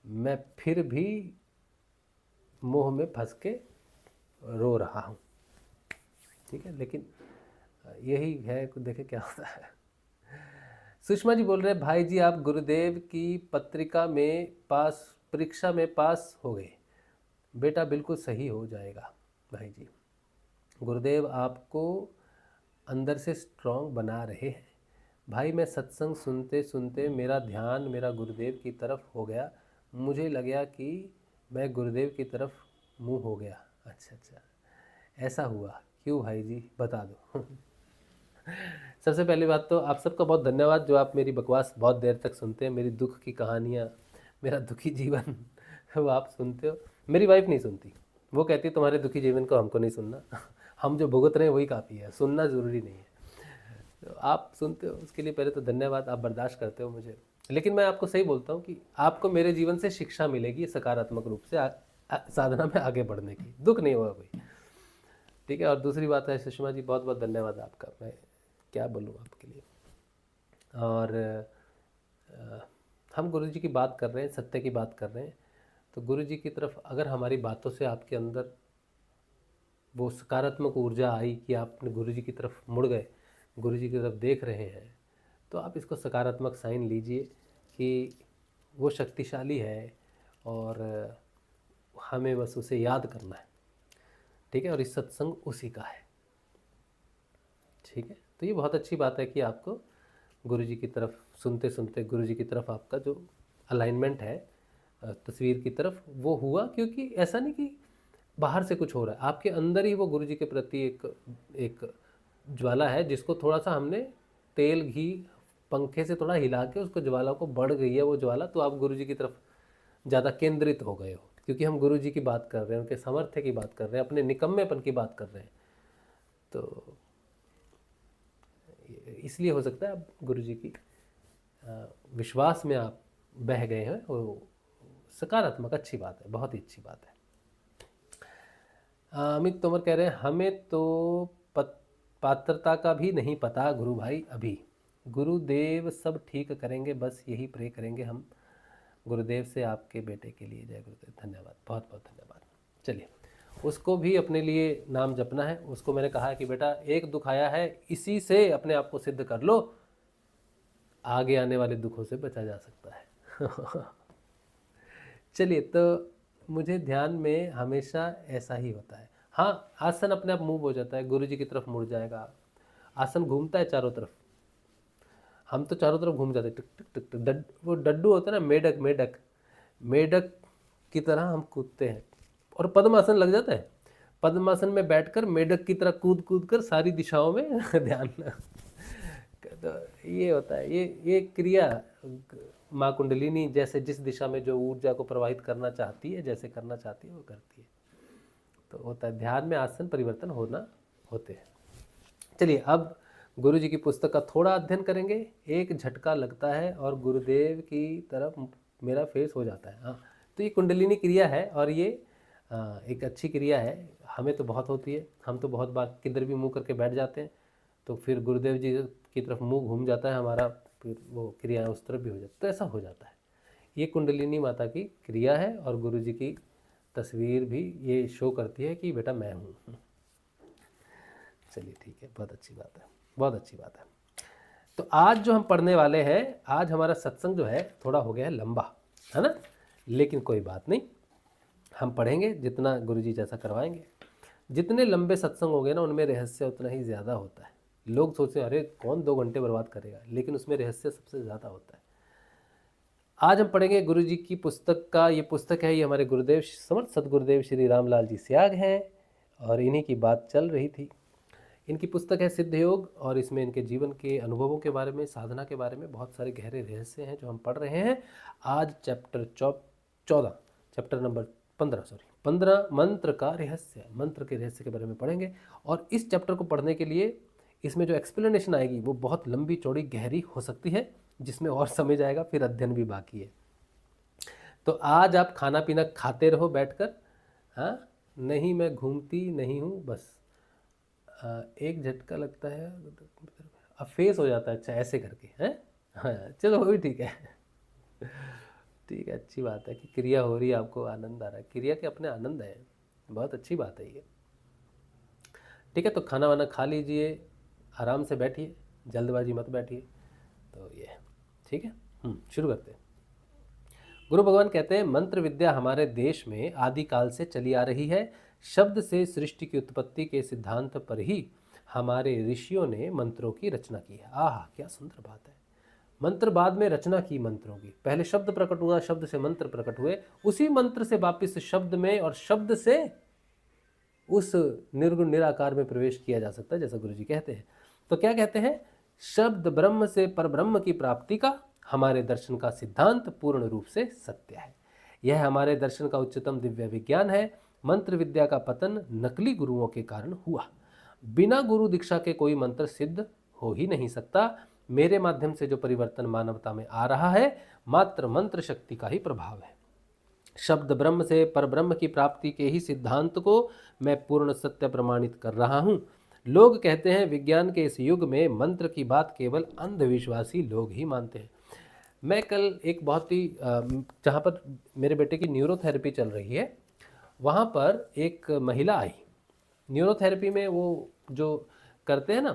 मैं फिर भी मोह में फंस के रो रहा हूं। ठीक है, लेकिन यही है, देखे क्या होता है। सुषमा जी बोल रहे हैं, भाई जी आप गुरुदेव की पत्रिका में पास परीक्षा में पास हो गए। बेटा बिल्कुल सही हो जाएगा भाई जी। गुरुदेव आपको अंदर से स्ट्रांग बना रहे हैं भाई। मैं सत्संग सुनते सुनते मेरा ध्यान मेरा गुरुदेव की तरफ हो गया। मुझे लगा कि मैं गुरुदेव की तरफ मुंह हो गया। अच्छा अच्छा, ऐसा हुआ क्यों भाई जी, बता दो। सबसे पहली बात तो आप सबका बहुत धन्यवाद जो आप मेरी बकवास बहुत देर तक सुनते हैं, मेरी दुख की कहानियाँ, मेरा दुखी जीवन वो आप सुनते हो। मेरी वाइफ नहीं सुनती, वो कहती है तुम्हारे दुखी जीवन को हमको नहीं सुनना, हम जो भुगत रहे हैं वही काफ़ी है, सुनना ज़रूरी नहीं है। तो आप सुनते हो उसके लिए पहले तो धन्यवाद, आप बर्दाश्त करते हो मुझे। लेकिन मैं आपको सही बोलता हूँ कि आपको मेरे जीवन से शिक्षा मिलेगी सकारात्मक रूप से साधना में आगे बढ़ने की, दुख नहीं होगा कोई, ठीक है। और दूसरी बात है सुषमा जी, बहुत बहुत धन्यवाद आपका, मैं क्या बोलूँ आपके लिए। और हम गुरु जी की बात कर रहे हैं, सत्य की बात कर रहे हैं, तो गुरु जी की तरफ अगर हमारी बातों से आपके अंदर वो सकारात्मक ऊर्जा आई कि आपने गुरु जी की तरफ मुड़ गए, गुरु जी की तरफ देख रहे हैं, तो आप इसको सकारात्मक साइन लीजिए कि वो शक्तिशाली है और हमें बस उसे याद करना है, ठीक है। और इस सत्संग उसी का है, ठीक है। तो ये बहुत अच्छी बात है कि आपको गुरु जी की तरफ सुनते सुनते गुरु जी की तरफ आपका जो अलाइनमेंट है तस्वीर की तरफ वो हुआ, क्योंकि ऐसा नहीं कि बाहर से कुछ हो रहा है, आपके अंदर ही वो गुरु जी के प्रति एक ज्वाला है, जिसको थोड़ा सा हमने तेल घी पंखे से थोड़ा हिला के उसको ज्वाला को बढ़ गई है वो ज्वाला, तो आप गुरु जी की तरफ ज़्यादा केंद्रित हो गए हो, क्योंकि हम गुरु जी की बात कर रहे हैं, उनके सामर्थ्य की बात कर रहे हैं, अपने निकम्मेपन की बात कर रहे हैं। तो इसलिए हो सकता है आप गुरु जी की विश्वास में आप बह गए हैं, वो सकारात्मक अच्छी बात है, बहुत ही अच्छी बात है। अमित तोमर कह रहे हैं हमें तो पात्रता का भी नहीं पता गुरु भाई, अभी गुरुदेव सब ठीक करेंगे, बस यही प्रे करेंगे हम गुरुदेव से आपके बेटे के लिए। जय गुरुदेव, धन्यवाद, बहुत बहुत धन्यवाद। चलिए, उसको भी अपने लिए नाम जपना है। उसको मैंने कहा कि बेटा एक दुख आया है, इसी से अपने आप को सिद्ध कर लो, आगे आने वाले दुखों से बचा जा सकता है। चलिए, तो मुझे ध्यान में हमेशा ऐसा ही होता है। हाँ, आसन अपने आप मूव हो जाता है, गुरु जी की तरफ मुड़ जाएगा, आसन घूमता है चारों तरफ, हम तो चारों तरफ घूम जाते हैं, टिक टिक टिक टिक, वो डड्डू होता है ना, मेढक मेढक मेढक की तरह हम कूदते हैं, और पद्मासन लग जाता है। पद्मासन में बैठकर मेढक की तरह कूद कूद कर सारी दिशाओं में ध्यान। तो ये होता है, ये क्रिया माँ कुंडलिनी जैसे जिस दिशा में जो ऊर्जा को प्रवाहित करना चाहती है, जैसे करना चाहती है वो करती है, तो होता है। ध्यान में आसन परिवर्तन होते हैं। चलिए, अब गुरु जी की पुस्तक का थोड़ा अध्ययन करेंगे। एक झटका लगता है और गुरुदेव की तरफ मेरा फेस हो जाता है। हाँ, तो ये कुंडलिनी क्रिया है, और ये एक अच्छी क्रिया है, हमें तो बहुत होती है, हम तो बहुत बार किधर भी मुंह करके बैठ जाते हैं, तो फिर गुरुदेव जी की तरफ मुंह घूम जाता है हमारा, फिर वो क्रिया उस तरफ भी हो जाती है, तो ऐसा हो जाता है। ये कुंडलिनी माता की क्रिया है, और गुरु जी की तस्वीर भी ये शो करती है कि बेटा मैं हूँ। चलिए, ठीक है, बहुत अच्छी बात है, बहुत अच्छी बात है। तो आज जो हम पढ़ने वाले हैं, आज हमारा सत्संग जो है थोड़ा हो गया है लंबा, है ना, लेकिन कोई बात नहीं, हम पढ़ेंगे जितना गुरुजी जैसा करवाएंगे। जितने लंबे सत्संग हो गए ना, उनमें रहस्य उतना ही ज़्यादा होता है। लोग सोचते हैं अरे कौन 2 घंटे बर्बाद करेगा, लेकिन उसमें रहस्य सबसे ज़्यादा होता है। आज हम पढ़ेंगे गुरु जी की पुस्तक का, ये पुस्तक है, ये हमारे गुरुदेव समर्थ सदगुरुदेव श्री रामलाल जी स्याग हैं, और इन्हीं की बात चल रही थी। इनकी पुस्तक है सिद्ध योग, और इसमें इनके जीवन के अनुभवों के बारे में, साधना के बारे में बहुत सारे गहरे रहस्य हैं जो हम पढ़ रहे हैं। आज चैप्टर 14, चैप्टर नंबर 15 मंत्र का रहस्य, मंत्र के रहस्य के बारे में पढ़ेंगे। और इस चैप्टर को पढ़ने के लिए इसमें जो एक्सप्लेनेशन आएगी वो बहुत लंबी चौड़ी गहरी हो सकती है, जिसमें और समय जाएगा, फिर अध्ययन भी बाकी है। तो आज आप खाना पीना खाते रहो बैठकर, हाँ, नहीं मैं घूमती नहीं हूँ, बस एक झटका लगता है, अब फेस हो जाता है, अच्छा ऐसे करके, हैं, हाँ, चलो वो भी ठीक है। ठीक है, अच्छी बात है कि क्रिया हो रही है, आपको आनंद आ रहा है, क्रिया के अपने आनंद है, बहुत अच्छी बात है ये। ठीक है, तो खाना वाना खा लीजिए, आराम से बैठिए, जल्दबाजी मत बैठिए, तो ये ठीक है। शुरू करते हैं। गुरु भगवान कहते हैं मंत्र विद्या हमारे देश में आदिकाल से चली आ रही है। शब्द से सृष्टि की उत्पत्ति के सिद्धांत पर ही हमारे ऋषियों ने मंत्रों की रचना की है। आह, क्या सुंदर बात है। मंत्र बाद में रचना की मंत्रों की, पहले शब्द प्रकट हुआ, शब्द से मंत्र प्रकट हुए, उसी मंत्र से वापिस शब्द में और शब्द से उस निर्गुण निराकार में प्रवेश किया जा सकता है, जैसा गुरु जी कहते हैं। तो क्या कहते हैं, शब्द ब्रह्म से परब्रह्म की प्राप्ति का हमारे दर्शन का सिद्धांत पूर्ण रूप से सत्य है। यह हमारे दर्शन का उच्चतम दिव्य विज्ञान है। मंत्र विद्या का पतन नकली गुरुओं के कारण हुआ। बिना गुरु दीक्षा के कोई मंत्र सिद्ध हो ही नहीं सकता। मेरे माध्यम से जो परिवर्तन मानवता में आ रहा है, मात्र मंत्र शक्ति का ही प्रभाव है। शब्द ब्रह्म से परब्रह्म की प्राप्ति के ही सिद्धांत को मैं पूर्ण सत्य प्रमाणित कर रहा हूँ। लोग कहते हैं विज्ञान के इस युग में मंत्र की बात केवल अंधविश्वासी लोग ही मानते हैं। मैं कल एक बहुत ही जहाँ पर मेरे बेटे की न्यूरोथेरेपी चल रही है, वहाँ पर एक महिला आई। न्यूरोथेरेपी में वो जो करते हैं ना,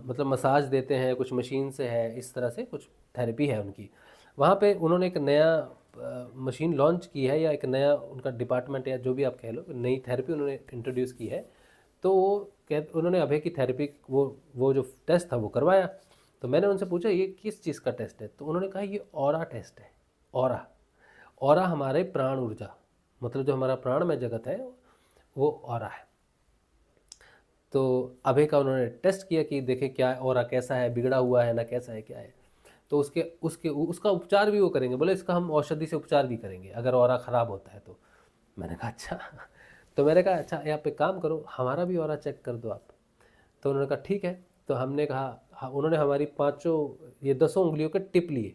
मतलब मसाज देते हैं, कुछ मशीन से है, इस तरह से कुछ थेरेपी है उनकी। वहाँ पे उन्होंने एक नया मशीन लॉन्च की है, या एक नया उनका डिपार्टमेंट, या जो भी आप कह लो, नई थेरेपी उन्होंने इंट्रोड्यूस की है। तो वो उन्होंने अभय की थेरेपी वो जो टेस्ट था वो करवाया। तो मैंने उनसे पूछा ये किस चीज़ का टेस्ट है, तो उन्होंने कहा ये ऑरा टेस्ट है। ऑरा हमारे प्राण ऊर्जा, मतलब जो हमारा प्राणमय जगत है वो ऑरा है। तो अभय का उन्होंने टेस्ट किया कि देखे क्या ऑरा कैसा है, बिगड़ा हुआ है ना, कैसा है, क्या है। तो उसका उपचार भी वो करेंगे, बोले इसका हम औषधि से उपचार भी करेंगे अगर ऑरा ख़राब होता है तो। मैंने कहा अच्छा। तो मैंने कहा अच्छा आप एक काम करो, हमारा भी ऑरा चेक कर दो आप। तो उन्होंने कहा ठीक है। तो हमने कहा, उन्होंने हमारी 10 उंगलियों के टिप लिए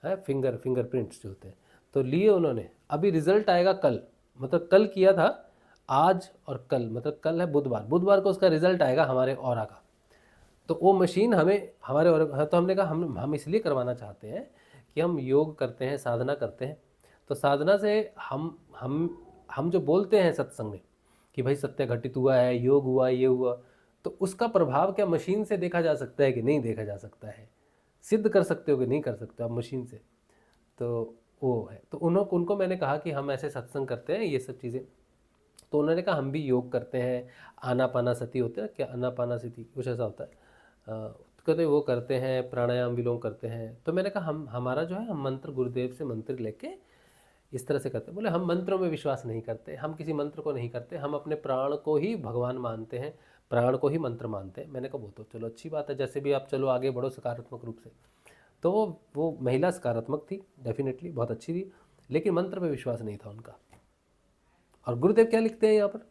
हैं, फिंगरप्रिंट्स जो होते हैं, तो लिए उन्होंने। अभी रिजल्ट आएगा कल, मतलब कल किया था, आज और कल, मतलब कल है बुधवार को उसका रिजल्ट आएगा हमारे ऑरा का। तो वो मशीन हमें हमारे ऑरा, तो हमने कहा हम इसलिए करवाना चाहते हैं कि हम योग करते हैं, साधना करते हैं। तो साधना से हम जो बोलते हैं सत्संग में कि भाई सत्य घटित हुआ है, योग हुआ, ये हुआ, तो उसका प्रभाव क्या मशीन से देखा जा सकता है कि नहीं देखा जा सकता है? सिद्ध कर सकते हो कि नहीं कर सकते आप मशीन से? तो वो है। तो उनको मैंने कहा कि हम ऐसे सत्संग करते हैं, ये सब चीज़ें। तो उन्होंने कहा हम भी योग करते हैं, आनापानासति होते हैं, क्या आनापानासति कुछ ऐसा होता है, कहते वो करते हैं, प्राणायाम विलोम करते हैं। तो मैंने कहा हमारा जो है, हम मंत्र गुरुदेव से मंत्र लेके इस तरह से करते हैं। बोले हम मंत्रों में विश्वास नहीं करते, हम किसी मंत्र को नहीं करते, हम अपने प्राण को ही भगवान मानते हैं, प्राण को ही मंत्र मानते हैं। मैंने कहा वो तो चलो अच्छी बात है, जैसे भी आप चलो आगे बढ़ो सकारात्मक रूप से। तो वो महिला सकारात्मक थी, डेफिनेटली बहुत अच्छी थी, लेकिन मंत्र पे विश्वास नहीं था उनका। और गुरुदेव क्या लिखते हैं यहाँ पर,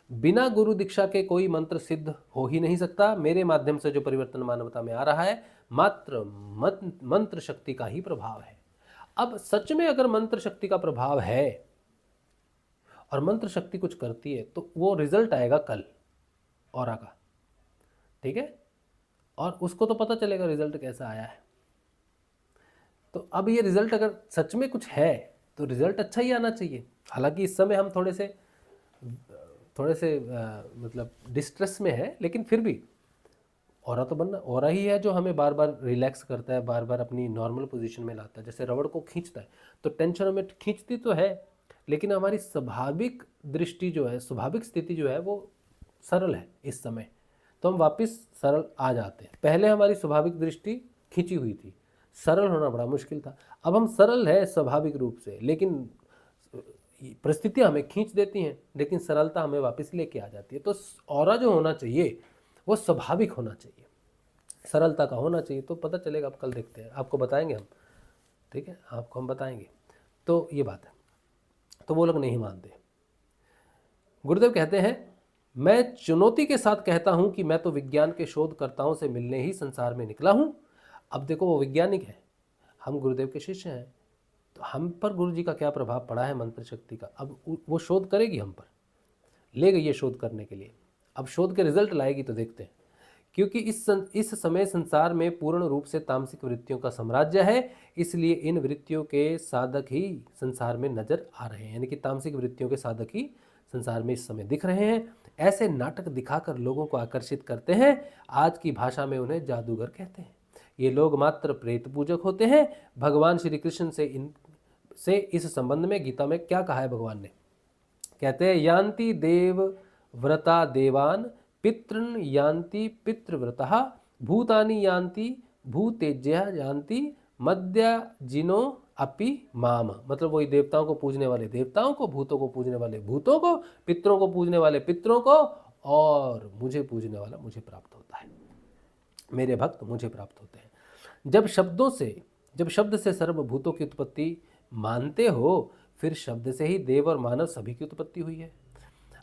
बिना गुरु दीक्षा के कोई मंत्र सिद्ध हो ही नहीं सकता। मेरे माध्यम से जो परिवर्तन मानवता में आ रहा है, मात्र मंत्र शक्ति का ही प्रभाव है। अब सच में अगर मंत्र शक्ति का प्रभाव है और मंत्र शक्ति कुछ करती है, तो वो रिजल्ट आएगा कल ऑरा का, ठीक है, और उसको तो पता चलेगा रिजल्ट कैसा आया है। तो अब ये रिजल्ट अगर सच में कुछ है तो रिजल्ट अच्छा ही आना चाहिए। हालांकि इस समय हम थोड़े से मतलब डिस्ट्रेस में है, लेकिन फिर भी ऑरा तो बनना, ऑरा ही है जो हमें बार बार रिलैक्स करता है, बार बार अपनी नॉर्मल पोजीशन में लाता है। जैसे रबड़ को खींचता है, तो टेंशन हमें खींचती तो है, लेकिन हमारी स्वाभाविक दृष्टि जो है, स्वाभाविक स्थिति जो है, वो सरल है इस समय, तो हम वापस सरल आ जाते हैं। पहले हमारी स्वाभाविक दृष्टि खींची हुई थी, सरल होना बड़ा मुश्किल था। अब हम सरल है स्वाभाविक रूप से, लेकिन परिस्थितियाँ हमें खींच देती हैं, लेकिन सरलता हमें वापस लेके आ जाती है। तो ऑरा जो होना चाहिए वो स्वाभाविक होना चाहिए, सरलता का होना चाहिए। तो पता चलेगा, आप कल देखते हैं, आपको बताएंगे हम, ठीक है, आपको हम बताएंगे। तो ये बात है। तो वो लोग नहीं मानते। गुरुदेव कहते हैं, मैं चुनौती के साथ कहता हूं कि मैं तो विज्ञान के शोधकर्ताओं से मिलने ही संसार में निकला हूं। अब देखो वो वैज्ञानिक है, हम गुरुदेव के शिष्य हैं, तो हम पर गुरु जी का क्या प्रभाव पड़ा है मंत्र शक्ति का। अब वो शोध करेगी, हम पर ले गई है शोध करने के लिए, अब शोध के रिजल्ट लाएगी तो देखते हैं। क्योंकि इस समय संसार में पूर्ण रूप से तामसिक वृत्तियों का साम्राज्य है, इसलिए इन वृत्तियों के साधक ही संसार में नजर आ रहे हैं। यानी कि तामसिक वृत्तियों के साधक ही संसार में इस समय दिख रहे हैं। ऐसे नाटक दिखाकर लोगों को आकर्षित करते हैं। आज की भाषा में उन्हें जादूगर कहते हैं। ये लोग मात्र प्रेत पूजक होते हैं। भगवान श्री कृष्ण से इस संबंध में गीता में क्या कहा है भगवान ने? कहते हैं यान्ति देव व्रता देवान पितृन यान्ति पितृव्रता भूतानि यान्ति भूतेज्या यान्ति मध्य जिनो अपि माम। मतलब वही देवताओं को पूजने वाले देवताओं को, भूतों को पूजने वाले भूतों को, पितरों को पूजने वाले पितरों को, और मुझे पूजने वाला मुझे प्राप्त होता है। मेरे भक्त मुझे प्राप्त होते हैं। जब शब्द से सर्वभूतों की उत्पत्ति मानते हो, फिर शब्द से ही देव और मानव सभी की उत्पत्ति हुई है।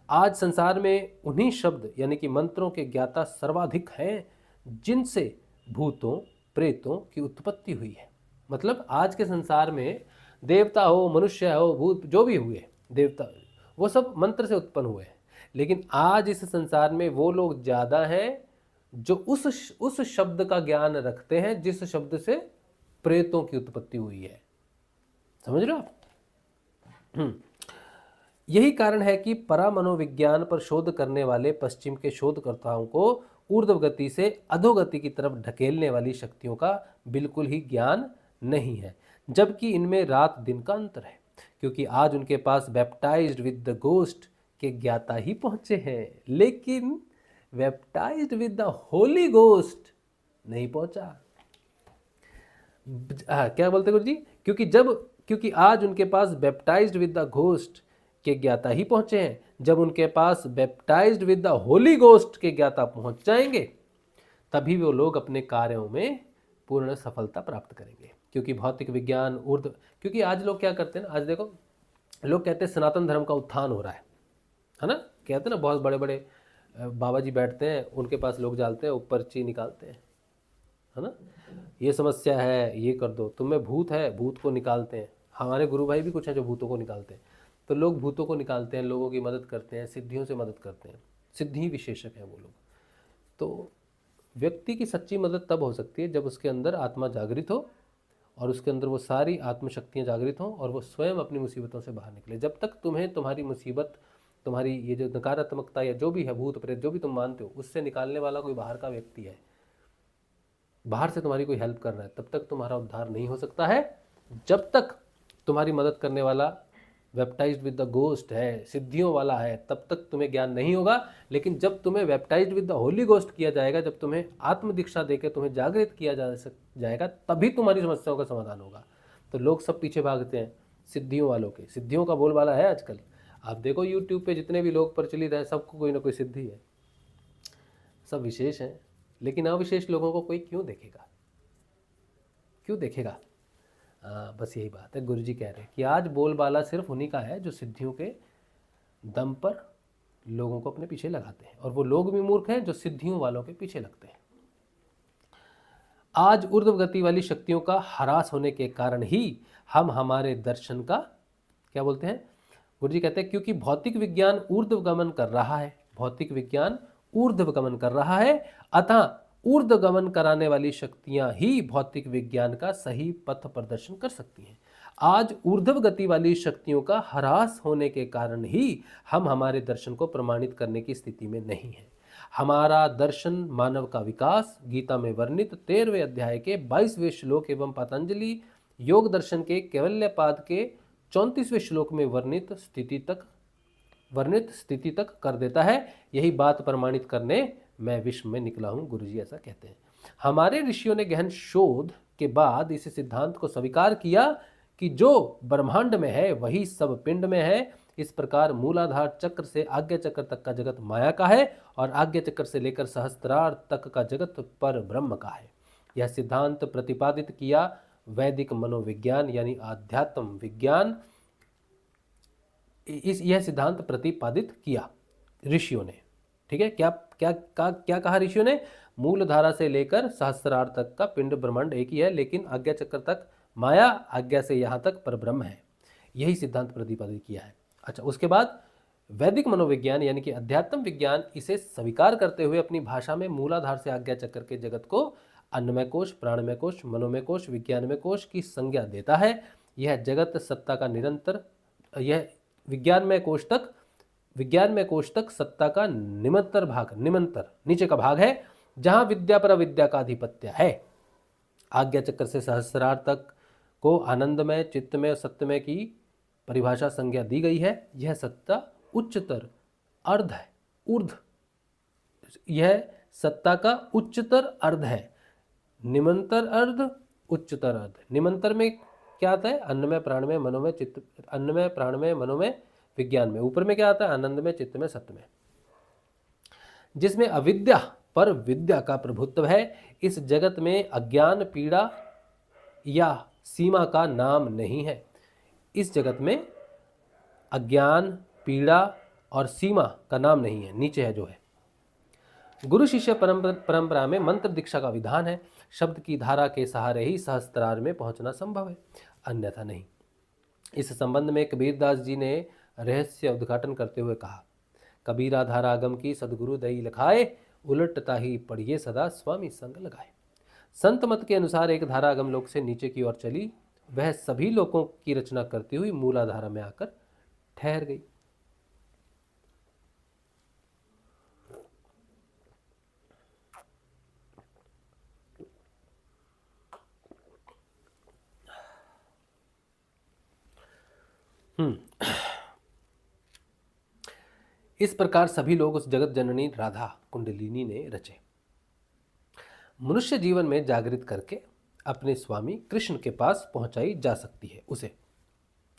आज संसार में उन्हीं शब्द यानी कि मंत्रों के ज्ञाता सर्वाधिक हैं जिनसे भूतों प्रेतों की उत्पत्ति हुई है। मतलब आज के संसार में देवता हो, मनुष्य हो, भूत जो भी हुए देवता, वो सब मंत्र से उत्पन्न हुए हैं। लेकिन आज इस संसार में वो लोग ज़्यादा हैं जो उस शब्द का ज्ञान रखते हैं जिस शब्द से प्रेतों की उत्पत्ति हुई है। समझ रहे हो आप? यही कारण है कि परामनोविज्ञान पर शोध करने वाले पश्चिम के शोधकर्ताओं को ऊर्ध्व गति से अधोगति की तरफ ढकेलने वाली शक्तियों का बिल्कुल ही ज्ञान नहीं है, जबकि इनमें रात दिन का अंतर है। क्योंकि आज उनके पास बैप्टाइज्ड विद द घोस्ट के ज्ञाता ही पहुंचे हैं, लेकिन baptized with the holy ghost नहीं पहुंचा। क्या बोलते गुरु जी? क्योंकि आज उनके पास बैप्टाइज्ड विद द घोस्ट के ज्ञाता ही पहुंचे हैं। जब उनके पास baptized with the holy ghost के ज्ञाता पहुंच जाएंगे, तभी वो लोग अपने कार्यों में पूर्ण सफलता प्राप्त करेंगे। क्योंकि भौतिक विज्ञान क्योंकि आज लोग क्या करते हैं ना, आज देखो लोग कहते हैं सनातन धर्म का उत्थान हो रहा है ना। कहते हैं ना, बहुत बड़े बड़े बाबा जी बैठते हैं, उनके पास लोग जाते हैं, ऊपर पर्ची निकालते हैं, है ना। ये समस्या है, ये कर दो, तुम में भूत है, भूत को निकालते हैं। हमारे गुरु भाई भी कुछ हैं जो भूतों को निकालते हैं। तो लोग भूतों को निकालते हैं, लोगों की मदद करते हैं, सिद्धियों से मदद करते हैं, सिद्धि विशेषक हैं वो लोग। तो व्यक्ति की सच्ची मदद तब हो सकती है जब उसके अंदर आत्मा जागृत हो और उसके अंदर वो सारी आत्मशक्तियाँ जागृत हों और वो स्वयं अपनी मुसीबतों से बाहर निकले। जब तक तुम्हें तुम्हारी मुसीबत, तुम्हारी ये जो नकारात्मकता या जो भी है, भूत प्रेत जो भी तुम मानते हो, उससे निकालने वाला कोई बाहर का व्यक्ति है, बाहर से तुम्हारी कोई हेल्प कर रहा है, तब तक तुम्हारा उद्धार नहीं हो सकता है। जब तक तुम्हारी मदद करने वाला बैप्टाइज्ड विद द घोस्ट है, सिद्धियों वाला है, तब तक तुम्हें ज्ञान नहीं होगा। लेकिन जब तुम्हें baptised with the holy ghost किया जाएगा, जब तुम्हें आत्म दीक्षा देकर तुम्हें जागृत किया जाएगा, तभी तुम्हारी समस्याओं का समाधान होगा। तो लोग सब पीछे भागते हैं सिद्धियों वालों के। सिद्धियों का बोलबाला है आजकल। आप देखो यूट्यूब पे जितने भी लोग प्रचलित हैं, सबको कोई ना कोई सिद्धि है, सब विशेष हैं। लेकिन अविशेष लोगों को कोई क्यों देखेगा? क्यों देखेगा? बस यही बात है। गुरुजी कह रहे हैं कि आज बोलबाला सिर्फ उन्हीं का है जो सिद्धियों के दम पर लोगों को अपने पीछे लगाते हैं, और वो लोग भी मूर्ख हैं जो सिद्धियों वालों के पीछे लगते हैं। आज ऊर्ध्व गति वाली शक्तियों का ह्रास होने के कारण ही हम हमारे दर्शन का क्या बोलते हैं? गुरुजी कहते हैं क्योंकि भौतिक विज्ञान ऊर्ध्वगमन कर रहा है, भौतिक विज्ञान ऊर्ध्वगमन कर रहा है, अतः ऊर्ध्वगमन कराने वाली शक्तियां ही भौतिक विज्ञान का सही पथ प्रदर्शन कर सकती हैं। आज ऊर्ध्व गति वाली शक्तियों का ह्रास होने के कारण ही हम हमारे दर्शन को प्रमाणित करने की स्थिति में नहीं हैं। हमारा दर्शन मानव का विकास गीता में वर्णित 13वें अध्याय के 22वें श्लोक एवं पतंजलि योग दर्शन के कैवल्यपाद के 34वें श्लोक में वर्णित स्थिति तक कर देता है। यही बात प्रमाणित करने मैं विश्व में निकला हूँ, गुरुजी ऐसा कहते हैं। हमारे ऋषियों ने गहन शोध के बाद इस सिद्धांत को स्वीकार किया कि जो ब्रह्मांड में है वही सब पिंड में है। इस प्रकार मूलाधार चक्र से आज्ञा चक्र तक का जगत माया का है और आज्ञा चक्र से लेकर सहस्त्रार तक का जगत पर ब्रह्म का है। यह सिद्धांत प्रतिपादित किया वैदिक मनोविज्ञान यानी आध्यात्म विज्ञान, यह सिद्धांत प्रतिपादित किया ऋषियों ने। ठीक है, क्या कहा ऋषियों ने? मूल धारा से लेकर सहस्त्रार तक का पिंड ब्रह्मांड एक ही है, लेकिन आज्ञा चक्र तक माया, आज्ञा से यहाँ तक परब्रह्म है। यही सिद्धांत प्रतिपादित किया है। अच्छा, उसके बाद वैदिक मनोविज्ञान यानी कि अध्यात्म विज्ञान इसे स्वीकार करते हुए अपनी भाषा में मूलाधार से आज्ञा चक्र के जगत को अन्नमय कोश, प्राणमय कोश, मनोमय कोश, विज्ञानमय कोश की संज्ञा देता है। यह जगत सत्ता का निरंतर, यह विज्ञानमय कोश तक विज्ञान में कोष्टक सत्ता का निमंतर भाग, निमंतर नीचे का भाग है, जहां विद्या पर अविद्या का आधिपत्य है। आज्ञा चक्र से सहस्रार तक को आनंदमय, चित्तमय और सत्यमय की परिभाषा संज्ञा दी गई है। यह सत्ता उच्चतर अर्ध है, ऊर्ध्व, यह सत्ता का उच्चतर अर्ध है। निमंतर अर्ध, उच्चतर अर्ध। निमंतर में क्या आता है? अन्नमय, प्राणमय, मनोमय, चित्त, अन्नमय, प्राणमय, मनोमय, विज्ञान में। ऊपर में क्या आता है? आनंद में, चित्त में, सत्य में, जिसमें अविद्या पर विद्या का प्रभुत्व है। इस जगत में अज्ञान, पीड़ा या सीमा का नाम नहीं है। इस जगत में अज्ञान, पीड़ा और सीमा का नाम नहीं है। नीचे है जो है, गुरु शिष्य परंपरा में मंत्र दीक्षा का विधान है। शब्द की धारा के सहारे ही सहस्त्रार में पहुंचना संभव है, अन्यथा नहीं। इस संबंध में कबीरदास जी ने रहस्य उद्घाटन करते हुए कहा, कबीरा धारागम की सदगुरु दई लखाए, उलटता ही पढ़िए सदा स्वामी संग लगाए। संत मत के अनुसार एक धारा अगम लोक से नीचे की ओर चली, वह सभी लोकों की रचना करती हुई मूलाधारा में आकर ठहर गई। इस प्रकार सभी लोग उस जगत जननी राधा कुंडलिनी ने रचे। मनुष्य जीवन में जागृत करके अपने स्वामी कृष्ण के पास पहुंचाई जा सकती है उसे।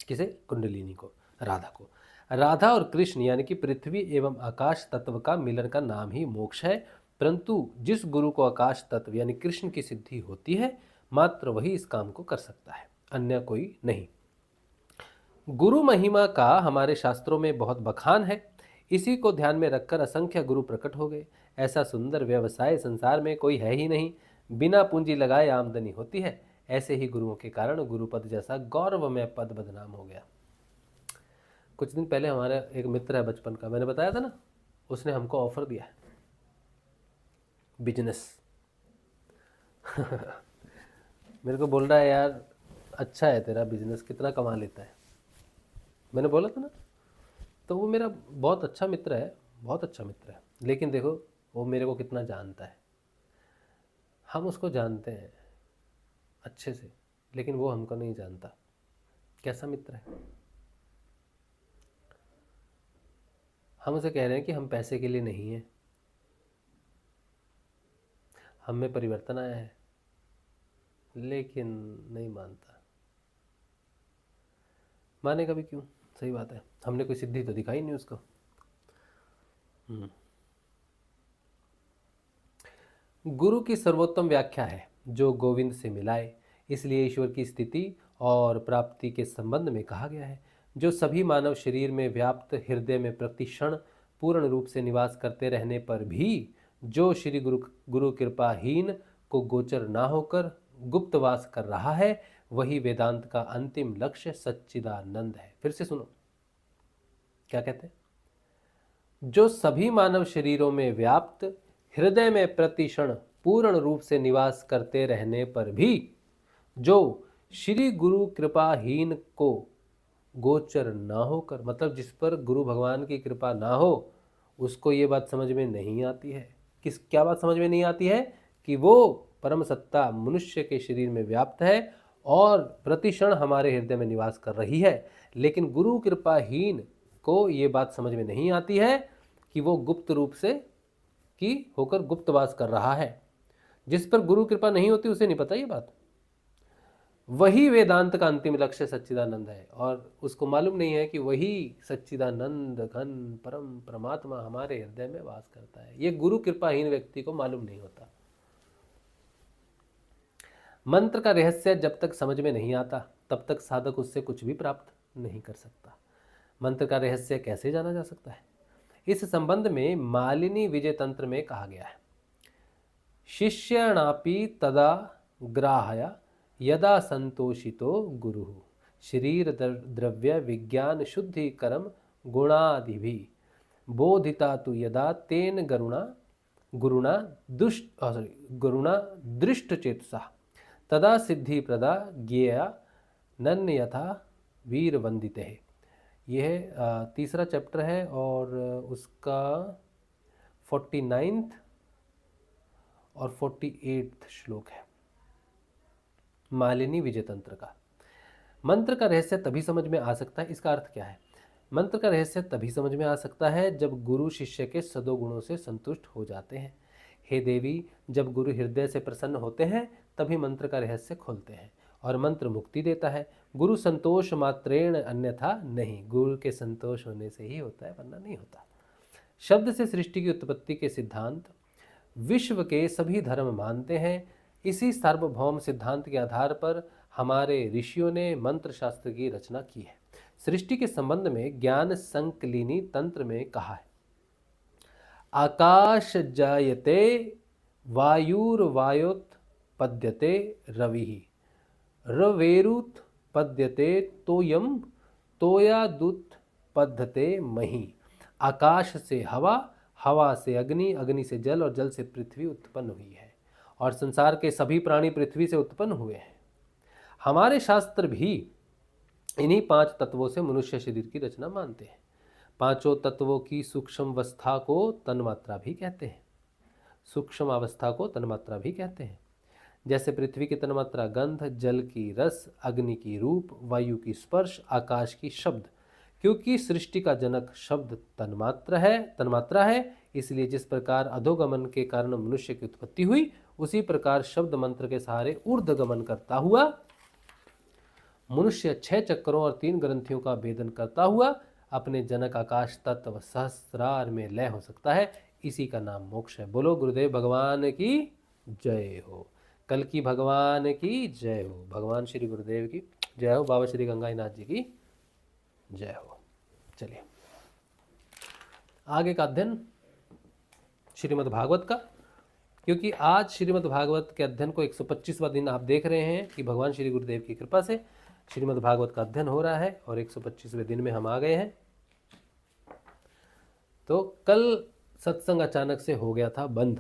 किसे? कुंडलिनी को, राधा को। राधा और कृष्ण यानी कि पृथ्वी एवं आकाश तत्व का मिलन का नाम ही मोक्ष है। परंतु जिस गुरु को आकाश तत्व यानी कृष्ण की सिद्धि होती है, मात्र वही इस काम को कर सकता है, अन्य कोई नहीं। गुरु महिमा का हमारे शास्त्रों में बहुत बखान है। इसी को ध्यान में रखकर असंख्य गुरु प्रकट हो गए। ऐसा सुंदर व्यवसाय संसार में कोई है ही नहीं। बिना पूंजी लगाए आमदनी होती है। ऐसे ही गुरुओं के कारण गुरुपद जैसा गौरवमय पद बदनाम हो गया। कुछ दिन पहले हमारा एक मित्र है बचपन का, मैंने बताया था ना, उसने हमको ऑफर दिया है बिजनेस। मेरे को बोल रहा है, यार अच्छा है तेरा बिजनेस, कितना कमा लेता है। मैंने बोला था ना, तो वो मेरा बहुत अच्छा मित्र है, बहुत अच्छा मित्र है। लेकिन देखो वो मेरे को कितना जानता है। हम उसको जानते हैं अच्छे से, लेकिन वो हमको नहीं जानता। कैसा मित्र है। हम उसे कह रहे हैं कि हम पैसे के लिए नहीं हैं, हम में परिवर्तन आया है, लेकिन नहीं मानता। मानेगा भी क्यों? सही बात है, हमने कोई सिद्धि तो दिखाई नहीं उसको। गुरु की सर्वोत्तम व्याख्या है, जो गोविंद से मिलाए। इसलिए ईश्वर की स्थिति और प्राप्ति के संबंध में कहा गया है, जो सभी मानव शरीर में व्याप्त, हृदय में प्रतिक्षण पूर्ण रूप से निवास करते रहने पर भी जो श्री गुरु कृपाहीन को गोचर ना होकर गुप्तवास कर रहा है, वही वेदांत का अंतिम लक्ष्य सच्चिदानंद है। फिर से सुनो क्या कहते हैं, जो सभी मानव शरीरों में व्याप्त, हृदय में प्रतिक्षण पूर्ण रूप से निवास करते रहने पर भी जो श्री गुरु कृपाहीन को गोचर ना होकर, मतलब जिस पर गुरु भगवान की कृपा ना हो, उसको ये बात समझ में नहीं आती है। क्या बात समझ में नहीं आती है? कि वो परम सत्ता मनुष्य के शरीर में व्याप्त है और प्रतिक्षण हमारे हृदय में निवास कर रही है। लेकिन गुरु कृपाहीन को ये बात समझ में नहीं आती है कि वो गुप्त रूप से की होकर गुप्तवास कर रहा है। जिस पर गुरु कृपा नहीं होती उसे नहीं पता ये बात। वही वेदांत का अंतिम लक्ष्य सच्चिदानंद है, और उसको मालूम नहीं है कि वही सच्चिदानंद घन परम परमात्मा हमारे हृदय में वास करता है। ये गुरु कृपाहीन व्यक्ति को मालूम नहीं होता। मंत्र का रहस्य जब तक समझ में नहीं आता, तब तक साधक उससे कुछ भी प्राप्त नहीं कर सकता। मंत्र का रहस्य कैसे जाना जा सकता है? इस संबंध में मालिनी विजय तंत्र में कहा गया है, शिष्यणापि तदा ग्राह्य यदा संतोषितो गुरु शरीर द्रव्य विज्ञान शुद्धिकरम गुणादिभि बोधिता तु यदा तेन गुरुणा दृष्ट चेतसा तदा सिद्धि प्रदा ज्ञेया नन्य यथा वीर वंदिते। ये है तीसरा चैप्टर है और उसका 49th और 48th श्लोक है, मालिनी विजय तंत्र का। मंत्र का रहस्य तभी समझ में आ सकता है, इसका अर्थ क्या है? मंत्र का रहस्य तभी समझ में आ सकता है जब गुरु शिष्य के सदोगुणों से संतुष्ट हो जाते हैं। हे देवी, जब गुरु हृदय से प्रसन्न होते हैं तभी मंत्र का रहस्य खोलते हैं और मंत्र मुक्ति देता है। गुरु संतोष मात्रेण अन्यथा नहीं, गुरु के संतोष होने से ही होता है, वरना नहीं होता। शब्द से सृष्टि की उत्पत्ति के सिद्धांत विश्व के सभी धर्म मानते हैं। इसी सार्वभौम सिद्धांत के आधार पर हमारे ऋषियों ने मंत्र शास्त्र की रचना की है। सृष्टि के संबंध में ज्ञान संकलिनी तंत्र में कहा है, आकाश जायते वायुर्वायोत्पद्यते रविः, रवेरुत्पद्यते तोयम तोयादुत्पद्यते मही। आकाश से हवा, हवा से अग्नि, अग्नि से जल और जल से पृथ्वी उत्पन्न हुई है और संसार के सभी प्राणी पृथ्वी से उत्पन्न हुए हैं। हमारे शास्त्र भी इन्हीं 5 तत्वों से मनुष्य शरीर की रचना मानते हैं। पांचों तत्वों की सूक्ष्म अवस्था को तन्मात्रा भी कहते हैं। सूक्ष्म अवस्था को तन्मात्रा भी कहते हैं। जैसे पृथ्वी की तन्मात्रा गंध, जल की रस, अग्नि की रूप, वायु की स्पर्श, आकाश की शब्द। क्योंकि सृष्टि का जनक शब्द तन्मात्रा है, इसलिए जिस प्रकार अधोगमन के कारण मनुष्य की उत्पत्ति हुई, उसी प्रकार शब्द मंत्र के सहारे ऊर्ध्वगमन करता हुआ मनुष्य 6 चक्रों और 3 ग्रंथियों का भेदन करता हुआ अपने जनक आकाश तत्व सहस्रार में लय हो सकता है। इसी का नाम मोक्ष है। बोलो गुरुदेव भगवान की जय हो, कल की भगवान की जय हो, भगवान श्री गुरुदेव की जय हो, बाबा श्री गंगाईनाथ जी की जय हो। चलिए आगे का अध्ययन श्रीमद् भागवत का, क्योंकि आज श्रीमद् भागवत के अध्ययन को 125वां दिन आप देख रहे हैं कि भगवान श्री गुरुदेव की कृपा से श्रीमद् भागवत का अध्ययन हो रहा है और 125वें दिन में हम आ गए हैं। तो कल सत्संग अचानक से हो गया था बंद,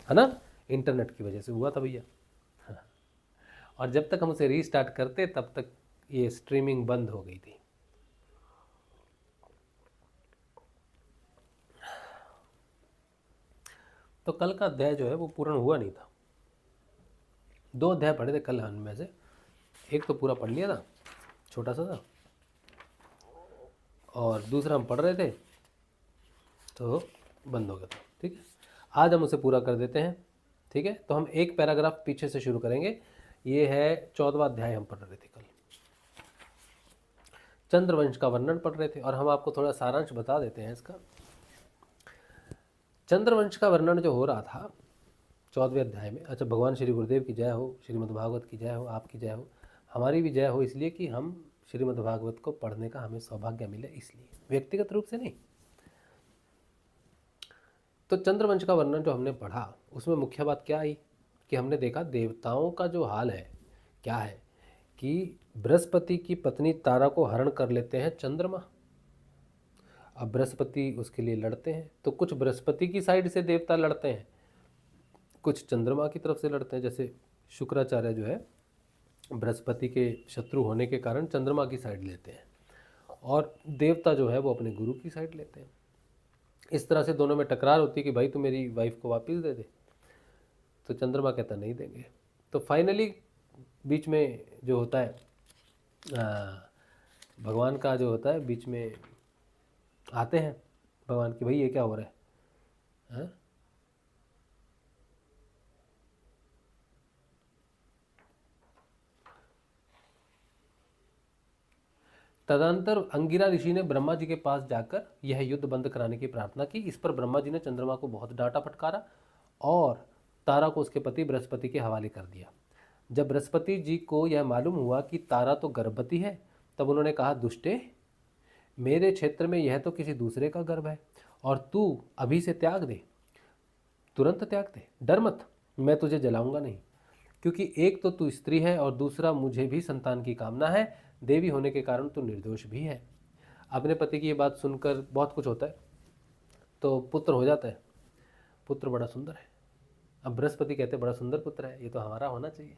है ना, इंटरनेट की वजह से हुआ था भैया। हाँ। और जब तक हम उसे रीस्टार्ट करते तब तक ये स्ट्रीमिंग बंद हो गई थी। तो कल का अध्याय जो है वो पूर्ण हुआ नहीं था। 2 अध्याय पढ़े थे कल हम में से, एक तो पूरा पढ़ लिया था, छोटा सा था, और दूसरा हम पढ़ रहे थे तो बंद हो गया था। ठीक है, आज हम उसे पूरा कर देते हैं। ठीक है, तो हम एक पैराग्राफ पीछे से शुरू करेंगे। ये है 14वां अध्याय हम पढ़ रहे थे कल, चंद्रवंश का वर्णन पढ़ रहे थे, और हम आपको थोड़ा सारांश बता देते हैं इसका। चंद्रवंश का वर्णन जो हो रहा था 14वें अध्याय में। अच्छा, भगवान श्री गुरुदेव की जय हो, श्रीमद् भागवत की जय हो, आपकी जय हो, हमारी भी जय हो, इसलिए कि हम श्रीमद् भागवत को पढ़ने का हमें सौभाग्य मिले, इसलिए, व्यक्तिगत रूप से नहीं। तो चंद्रवंश का वर्णन जो हमने पढ़ा उसमें मुख्य बात क्या आई कि हमने देखा देवताओं का जो हाल है क्या है कि बृहस्पति की पत्नी तारा को हरण कर लेते हैं चंद्रमा। अब बृहस्पति उसके लिए लड़ते हैं, तो कुछ बृहस्पति की साइड से देवता लड़ते हैं, कुछ चंद्रमा की तरफ से लड़ते हैं। जैसे शुक्राचार्य जो है बृहस्पति के शत्रु होने के कारण चंद्रमा की साइड लेते हैं, और देवता जो है वो अपने गुरु की साइड लेते हैं। इस तरह से दोनों में टकरार होती है कि भाई तू मेरी वाइफ को वापस दे दे, तो चंद्रमा कहता नहीं देंगे। तो फाइनली बीच में जो होता है भगवान का जो होता है बीच में आते हैं भगवान की, भाई ये क्या हो रहा है? तदंतर अंगिरा ऋषि ने ब्रह्मा जी के पास जाकर यह युद्ध बंद कराने की प्रार्थना की। इस पर ब्रह्मा जी ने चंद्रमा को बहुत डांटा फटकारा और तारा को उसके पति बृहस्पति के हवाले कर दिया। जब बृहस्पति जी को यह मालूम हुआ कि तारा तो गर्भवती है, तब उन्होंने कहा, दुष्टे, मेरे क्षेत्र में यह तो किसी दूसरे का गर्भ है और तू अभी से त्याग दे, तुरंत त्याग दे, डर मत, मैं तुझे जलाऊंगा नहीं, क्योंकि एक तो तू स्त्री है और दूसरा मुझे भी संतान की कामना है, देवी होने के कारण तू निर्दोष भी है। अपने पति की ये बात सुनकर बहुत कुछ होता है, तो पुत्र हो जाता है, पुत्र बड़ा सुंदर है। अब बृहस्पति कहते बड़ा सुंदर पुत्र है, ये तो हमारा होना चाहिए।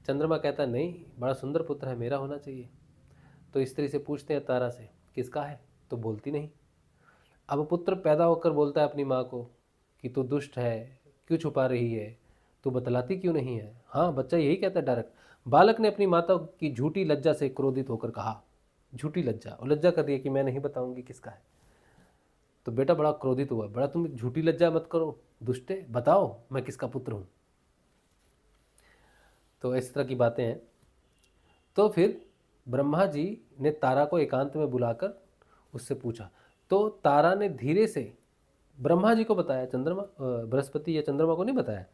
चंद्रमा कहता नहीं, बड़ा सुंदर पुत्र है, मेरा होना चाहिए। तो स्त्री से पूछते हैं तारा से किसका है, तो बोलती नहीं। अब पुत्र पैदा होकर बोलता है अपनी माँ को कि तू दुष्ट है, क्यों छुपा रही है, तू बतलाती क्यों नहीं है। हाँ, बच्चा यही कहता है डायरेक्ट। बालक ने अपनी माता की झूठी लज्जा से क्रोधित होकर कहा, झूठी लज्जा, और लज्जा कर रही है कि मैं नहीं बताऊंगी किसका है। तो बेटा बड़ा क्रोधित हुआ, बड़ा तुम झूठी लज्जा मत करो दुष्टे, बताओ मैं किसका पुत्र हूँ। तो इस तरह की बातें हैं। तो फिर ब्रह्मा जी ने तारा को एकांत में बुलाकर उससे पूछा। तो तारा ने धीरे से ब्रह्मा जी को बताया, चंद्रमा बृहस्पति या चंद्रमा को नहीं बताया,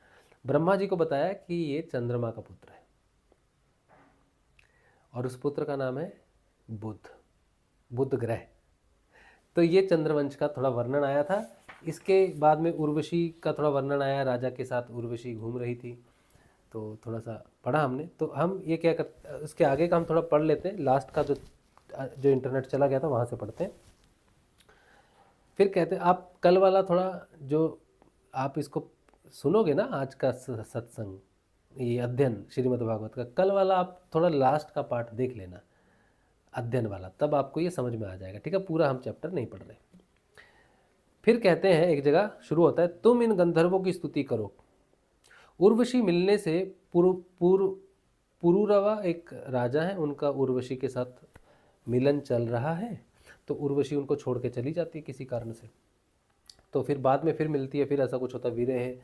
ब्रह्मा जी को बताया कि ये चंद्रमा का पुत्र है और उस पुत्र का नाम है बुध, बुध ग्रह। तो ये चंद्रवंश का थोड़ा वर्णन आया था। इसके बाद में उर्वशी का थोड़ा वर्णन आया, राजा के साथ उर्वशी घूम रही थी, तो थोड़ा सा पढ़ा हमने। तो हम ये क्या कर, उसके आगे का हम थोड़ा पढ़ लेते हैं, लास्ट का जो इंटरनेट चला गया था वहाँ से पढ़ते हैं। फिर कहते हैं आप कल वाला थोड़ा जो आप इसको सुनोगे ना, आज का सत्संग, ये अध्ययन श्रीमद् भागवत का, कल वाला आप थोड़ा लास्ट का पार्ट देख लेना, अध्ययन वाला, तब आपको ये समझ में आ जाएगा। ठीक है, पूरा हम चैप्टर नहीं पढ़ रहे। फिर कहते हैं, एक जगह शुरू होता है, तुम इन गंधर्वों की स्तुति करो। उर्वशी मिलने से पुरुरवा एक राजा है, उनका उर्वशी के साथ मिलन चल रहा है, तो उर्वशी उनको छोड़ के चली जाती है किसी कारण से। तो फिर बाद में फिर मिलती है, फिर ऐसा कुछ होता है, विरह है,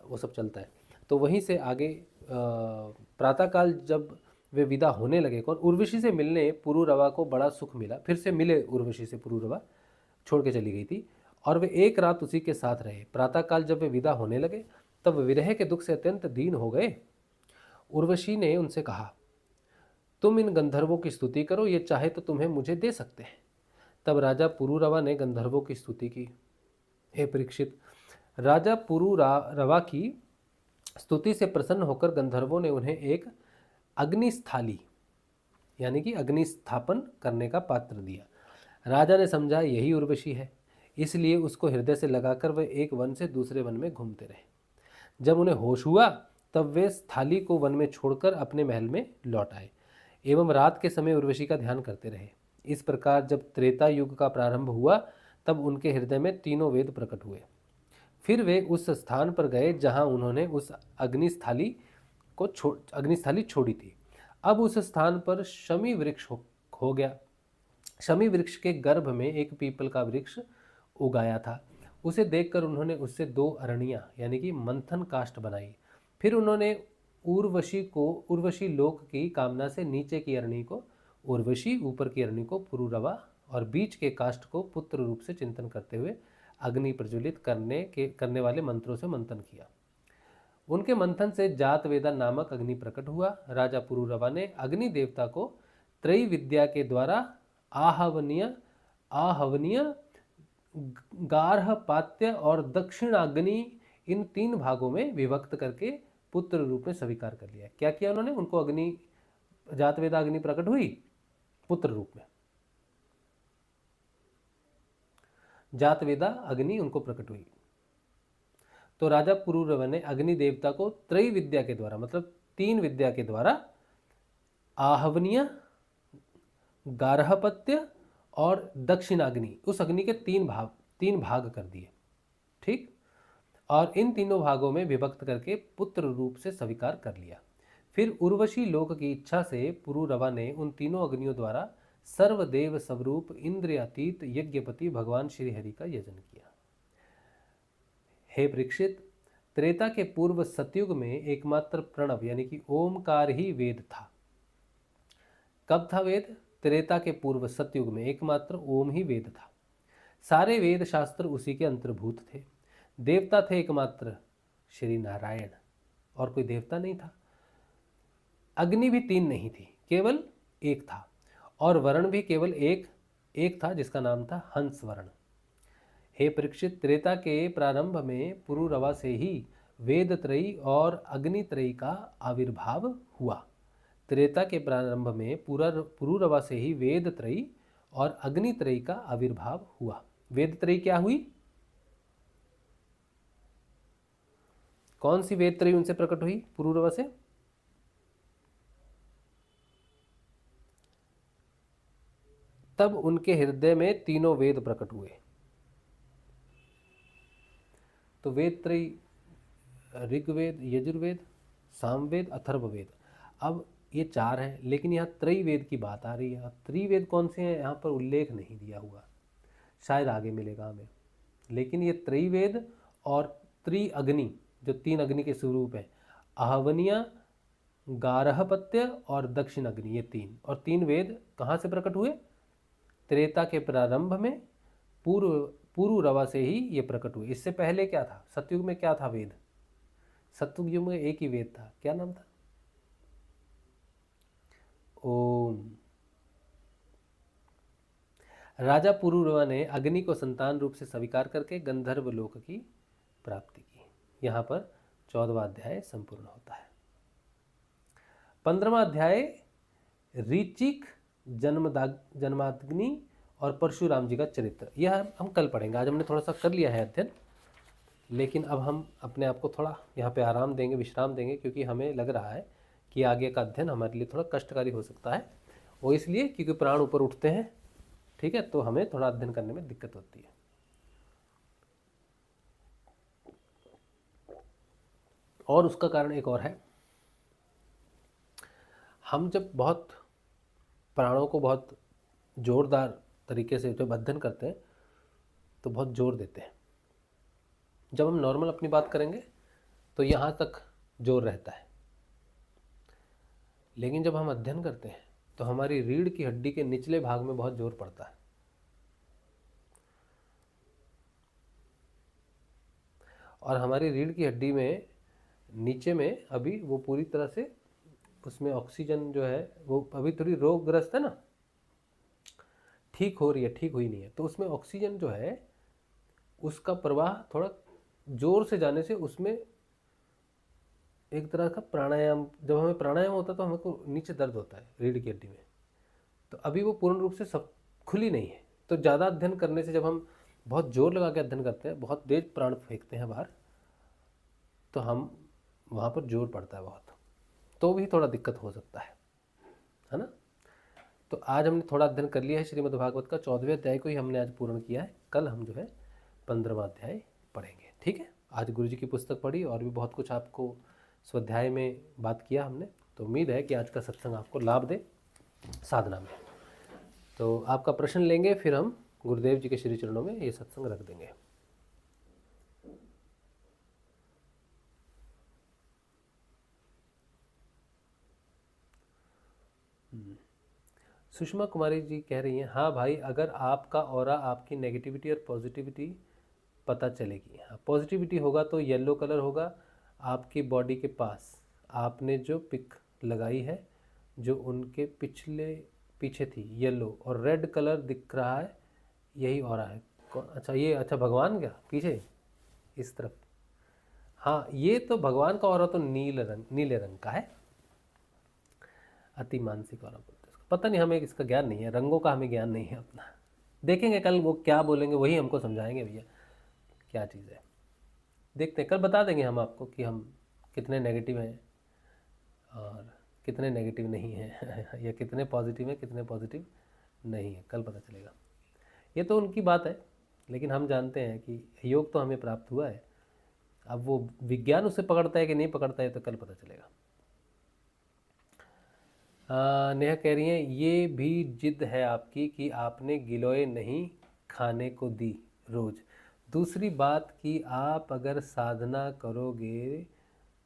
वो सब चलता है। तो वहीं से आगे प्रातःकाल जब वे विदा होने लगे, कौन, उर्वशी से मिलने पुरुरवा को बड़ा सुख मिला। फिर से मिले उर्वशी से, पुरुरवा छोड़ के चली गई थी, और वे एक रात उसी के साथ रहे। प्रातःकाल जब वे विदा होने लगे तब विरह के दुख से अत्यंत दीन हो गए। उर्वशी ने उनसे कहा, तुम इन गंधर्वों की स्तुति करो, ये चाहे तो तुम्हें मुझे दे सकते हैं। तब राजा पुरुरवा ने गंधर्वों की स्तुति की। हे परीक्षित, राजा पुरुरवा की स्तुति से प्रसन्न होकर गंधर्वों ने उन्हें एक अग्निस्थाली यानी कि अग्निस्थापन करने का पात्र दिया। राजा ने समझा यही उर्वशी है, इसलिए उसको हृदय से लगाकर वे एक वन से दूसरे वन में घूमते रहे। जब उन्हें होश हुआ तब वे थाली को वन में छोड़कर अपने महल में लौट आए एवं रात के समय उर्वशी का ध्यान करते रहे। इस प्रकार जब त्रेता युग का प्रारंभ हुआ तब उनके हृदय में तीनों वेद प्रकट हुए। फिर वे उस स्थान पर गए जहां उन्होंने उस अग्निस्थाली छोड़ी थी। अब उस स्थान पर शमी वृक्ष हो गया। शमी वृक्ष के गर्भ में एक पीपल का वृक्ष उगाया था। उसे देखकर उन्होंने उससे 2 अरणियां यानी कि मंथन काष्ठ बनाई। फिर उन्होंने उर्वशी लोक की कामना से नीचे की अरणी को उर्वशी, ऊपर की अरणी को पुरुरवा और बीच के काष्ठ को पुत्र रूप से चिंतन करते हुए अग्नि प्रज्वलित करने वाले मंत्रों से मंथन किया। उनके मंथन से जात वेदा नामक अग्नि प्रकट हुआ। राजा पुरुरवा ने अग्नि देवता को त्रयी विद्या के द्वारा आहवनीय, गार्हपात्य और दक्षिणाग्नि इन 3 भागों में विभक्त करके पुत्र रूप में स्वीकार कर लिया। क्या किया उन्होंने, उनको अग्नि, जात वेदा अग्नि प्रकट हुई पुत्र रूप में, जात वेदा अग्नि उनको प्रकट हुई। तो राजा पुरुरवा ने अग्नि देवता को त्रयी विद्या के द्वारा, मतलब 3 विद्या के द्वारा, आहवनीय, गार्हपत्य और दक्षिणाग्नि, उस अग्नि के 3 भाग कर दिए। ठीक, और इन तीनों भागों में विभक्त करके पुत्र रूप से स्वीकार कर लिया। फिर उर्वशी लोक की इच्छा से पुरुरवा ने उन तीनों अग्नियों द्वारा सर्वदेव स्वरूप इंद्रियातीत यज्ञपति भगवान श्री हरि का यजन किया। हे परीक्षित, त्रेता के पूर्व सतयुग में एकमात्र प्रणव यानी कि ओमकार ही वेद था। कब था वेद? त्रेता के पूर्व सतयुग में एकमात्र ओम ही वेद था। सारे वेद शास्त्र उसी के अंतर्भूत थे। देवता थे एकमात्र श्री नारायण, और कोई देवता नहीं था। अग्नि भी 3 नहीं थी, केवल एक था, और वर्ण भी केवल एक था जिसका नाम था हंस वर्ण। हे परीक्षित, त्रेता के प्रारंभ में पुरुरवा से ही वेद त्रयी और अग्नि त्रयी का आविर्भाव हुआ। त्रेता के प्रारंभ में पुरुरवा से ही वेद त्रयी और अग्नि त्रयी का आविर्भाव हुआ। वेद त्रयी क्या हुई? कौन सी वेद त्रयी उनसे प्रकट हुई पुरुरवा से? तब उनके हृदय में तीनों वेद प्रकट हुए। तो वेद त्रयी, ऋग्वेद, यजुर्वेद, सामवेद, अथर्ववेद। अब ये चार हैं, लेकिन यहाँ त्रैवेद की बात आ रही है। त्रिवेद कौन से हैं यहाँ पर उल्लेख नहीं दिया हुआ, शायद आगे मिलेगा हमें। लेकिन ये त्रैवेद और त्रि अग्नि, जो तीन अग्नि के स्वरूप हैं, आहवनिया, गारहपत्य और दक्षिण अग्नि, ये तीन। और तीन वेद कहाँ से प्रकट हुए? त्रेता के प्रारंभ में पूर्व रवा से ही ये प्रकट हुए। इससे पहले क्या था? सतयुग में क्या था वेद? सतयुग में एक ही वेद था, क्या नाम था? ओम। राजा पुरुरवा ने अग्नि को संतान रूप से स्वीकार करके गंधर्व लोक की प्राप्ति की। यहाँ पर 14वां अध्याय संपूर्ण होता है। 15वां अध्याय ऋचिक, जन्माग्नि और परशुराम जी का चरित्र, यह हम कल पढ़ेंगे। आज हमने थोड़ा सा कर लिया है अध्ययन, लेकिन अब हम अपने आप को थोड़ा यहाँ पे आराम देंगे, विश्राम देंगे, क्योंकि हमें लग रहा है कि आगे का अध्ययन हमारे लिए थोड़ा कष्टकारी हो सकता है। वो इसलिए क्योंकि प्राण ऊपर उठते हैं, ठीक है, तो हमें थोड़ा अध्ययन करने में दिक्कत होती है। और उसका कारण एक और है, हम जब बहुत प्राणों को बहुत जोरदार तरीके से जब अध्ययन करते हैं तो बहुत जोर देते हैं। जब हम नॉर्मल अपनी बात करेंगे तो यहाँ तक जोर रहता है, लेकिन जब हम अध्ययन करते हैं तो हमारी रीढ़ की हड्डी के निचले भाग में बहुत जोर पड़ता है। और हमारी रीढ़ की हड्डी में नीचे में अभी वो पूरी तरह से उसमें ऑक्सीजन जो है वो अभी थोड़ी रोगग्रस्त है ना, ठीक हो रही है, ठीक हुई नहीं है। तो उसमें ऑक्सीजन जो है उसका प्रवाह थोड़ा जोर से जाने से उसमें एक तरह का प्राणायाम, जब हमें प्राणायाम होता है तो हमको नीचे दर्द होता है रीढ़ की हड्डी में, तो अभी वो पूर्ण रूप से सब खुली नहीं है। तो ज़्यादा अध्ययन करने से, जब हम बहुत जोर लगा के अध्ययन करते हैं, बहुत तेज प्राण फेंकते हैं बाहर, तो हम वहाँ पर जोर पड़ता है बहुत, तो भी थोड़ा दिक्कत हो सकता है ना। तो आज हमने थोड़ा अध्ययन कर लिया है श्रीमद् भागवत का। 14वें अध्याय को ही हमने आज पूर्ण किया है। कल हम जो है 15वां अध्याय पढ़ेंगे, ठीक है। आज गुरु जी की पुस्तक पढ़ी और भी बहुत कुछ आपको स्वाध्याय में बात किया हमने। तो उम्मीद है कि आज का सत्संग आपको लाभ दे साधना में। तो आपका प्रश्न लेंगे, फिर हम गुरुदेव जी के श्री चरणों में ये सत्संग रख देंगे। सुषमा कुमारी जी कह रही हैं, हाँ भाई, अगर आपका ऑरा, आपकी नेगेटिविटी और पॉजिटिविटी पता चलेगी। हाँ, पॉजिटिविटी होगा तो येलो कलर होगा आपकी बॉडी के पास। आपने जो पिक लगाई है, जो उनके पीछे थी, येलो और रेड कलर दिख रहा है, यही ऑरा है। अच्छा, ये अच्छा भगवान क्या पीछे इस तरफ? हाँ, ये तो भगवान का ऑरा तो नीले रंग का है, अति मानसिक ऑरा बोलते हैं। पता नहीं, हमें इसका ज्ञान नहीं है, रंगों का हमें ज्ञान नहीं है अपना। देखेंगे कल वो क्या बोलेंगे, वही हमको समझाएंगे भैया क्या चीज़ है। देखते हैं, कल बता देंगे हम आपको कि हम कितने नेगेटिव हैं और कितने नेगेटिव नहीं हैं या कितने पॉजिटिव हैं, कितने पॉजिटिव नहीं है, कल पता चलेगा। ये तो उनकी बात है, लेकिन हम जानते हैं कि योग तो हमें प्राप्त हुआ है। अब वो विज्ञान उसे पकड़ता है कि नहीं पकड़ता है, तो कल पता चलेगा। नेहा कह रही हैं, ये भी जिद है आपकी कि आपने गिलोय नहीं खाने को दी रोज़। दूसरी बात कि आप अगर साधना करोगे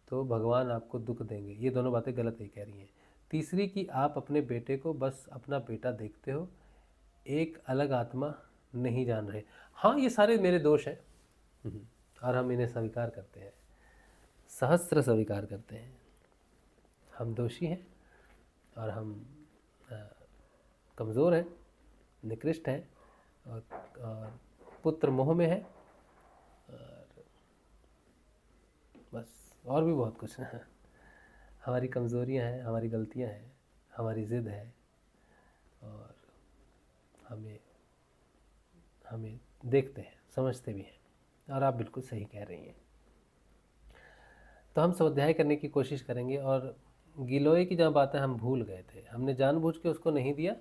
तो भगवान आपको दुख देंगे। ये दोनों बातें गलत ही कह रही हैं। तीसरी कि आप अपने बेटे को बस अपना बेटा देखते हो, एक अलग आत्मा नहीं जान रहे। हाँ, ये सारे मेरे दोष हैं और हम इन्हें स्वीकार करते हैं, सहस्त्र स्वीकार करते हैं। हम दोषी हैं और हम कमज़ोर हैं, निकृष्ट हैं और पुत्र मोह में है, और बस और भी बहुत कुछ है। हमारी कमज़ोरियां हैं, हमारी गलतियां हैं, हमारी ज़िद है, और हमें देखते हैं, समझते भी हैं। और आप बिल्कुल सही कह रही हैं। तो हम स्वाध्याय करने की कोशिश करेंगे। और गिलोय की जहाँ बात है, हम भूल गए थे, हमने जानबूझ के उसको नहीं दिया,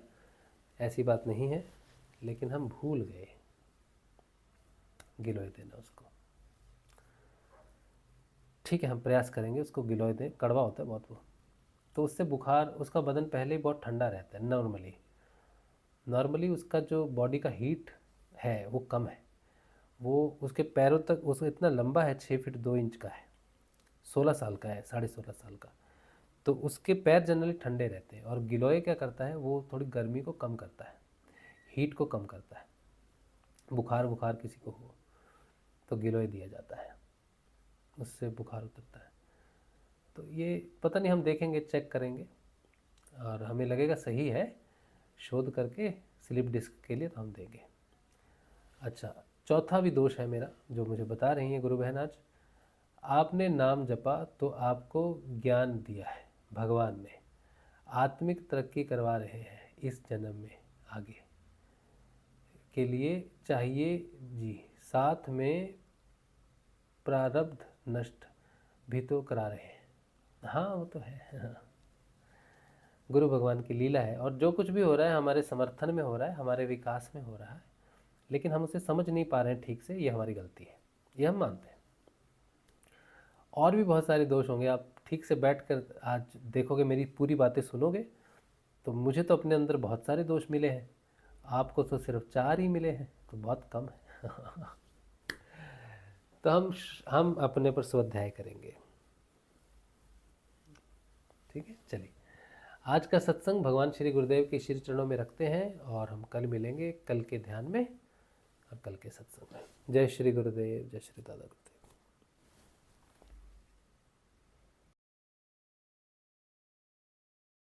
ऐसी बात नहीं है, लेकिन हम भूल गए गिलोय देना उसको। ठीक है, हम प्रयास करेंगे उसको गिलोय दें, कड़वा होता है बहुत वो, तो उससे बुखार, उसका बदन पहले ही बहुत ठंडा रहता है नॉर्मली उसका जो बॉडी का हीट है वो कम है। वो उसके पैरों तक, उसको इतना लंबा है, 6 फीट 2 इंच का है, 16 साल का है, 16.5 साल का, तो उसके पैर जनरली ठंडे रहते हैं। और गिलोय क्या करता है, वो थोड़ी गर्मी को कम करता है, हीट को कम करता है। बुखार किसी को हो तो गिलोय दिया जाता है, उससे बुखार उतरता है। तो ये पता नहीं, हम देखेंगे, चेक करेंगे, और हमें लगेगा सही है, शोध करके स्लिप डिस्क के लिए तो हम देंगे। अच्छा, चौथा भी दोष है मेरा जो मुझे बता रही है गुरु बहन आज। आपने नाम जपा तो आपको ज्ञान दिया है भगवान ने, आत्मिक तरक्की करवा रहे हैं इस जन्म में, आगे के लिए चाहिए जी, साथ में प्रारब्ध नष्ट भी तो करा रहे हैं। हाँ वो तो है, हाँ। गुरु भगवान की लीला है, और जो कुछ भी हो रहा है हमारे समर्थन में हो रहा है, हमारे विकास में हो रहा है, लेकिन हम उसे समझ नहीं पा रहे हैं ठीक से, ये हमारी गलती है, ये हम मानते हैं। और भी बहुत सारे दोष होंगे, आप ठीक से बैठकर आज देखोगे, मेरी पूरी बातें सुनोगे, तो मुझे तो अपने अंदर बहुत सारे दोष मिले हैं, आपको तो सिर्फ 4 ही मिले हैं, तो बहुत कम है। तो हम अपने पर स्वाध्याय करेंगे। ठीक है, चलिए आज का सत्संग भगवान श्री गुरुदेव के श्री चरणों में रखते हैं, और हम कल मिलेंगे, कल के ध्यान में और कल के सत्संग में। जय श्री गुरुदेव, जय श्री दादा गुरुदेव।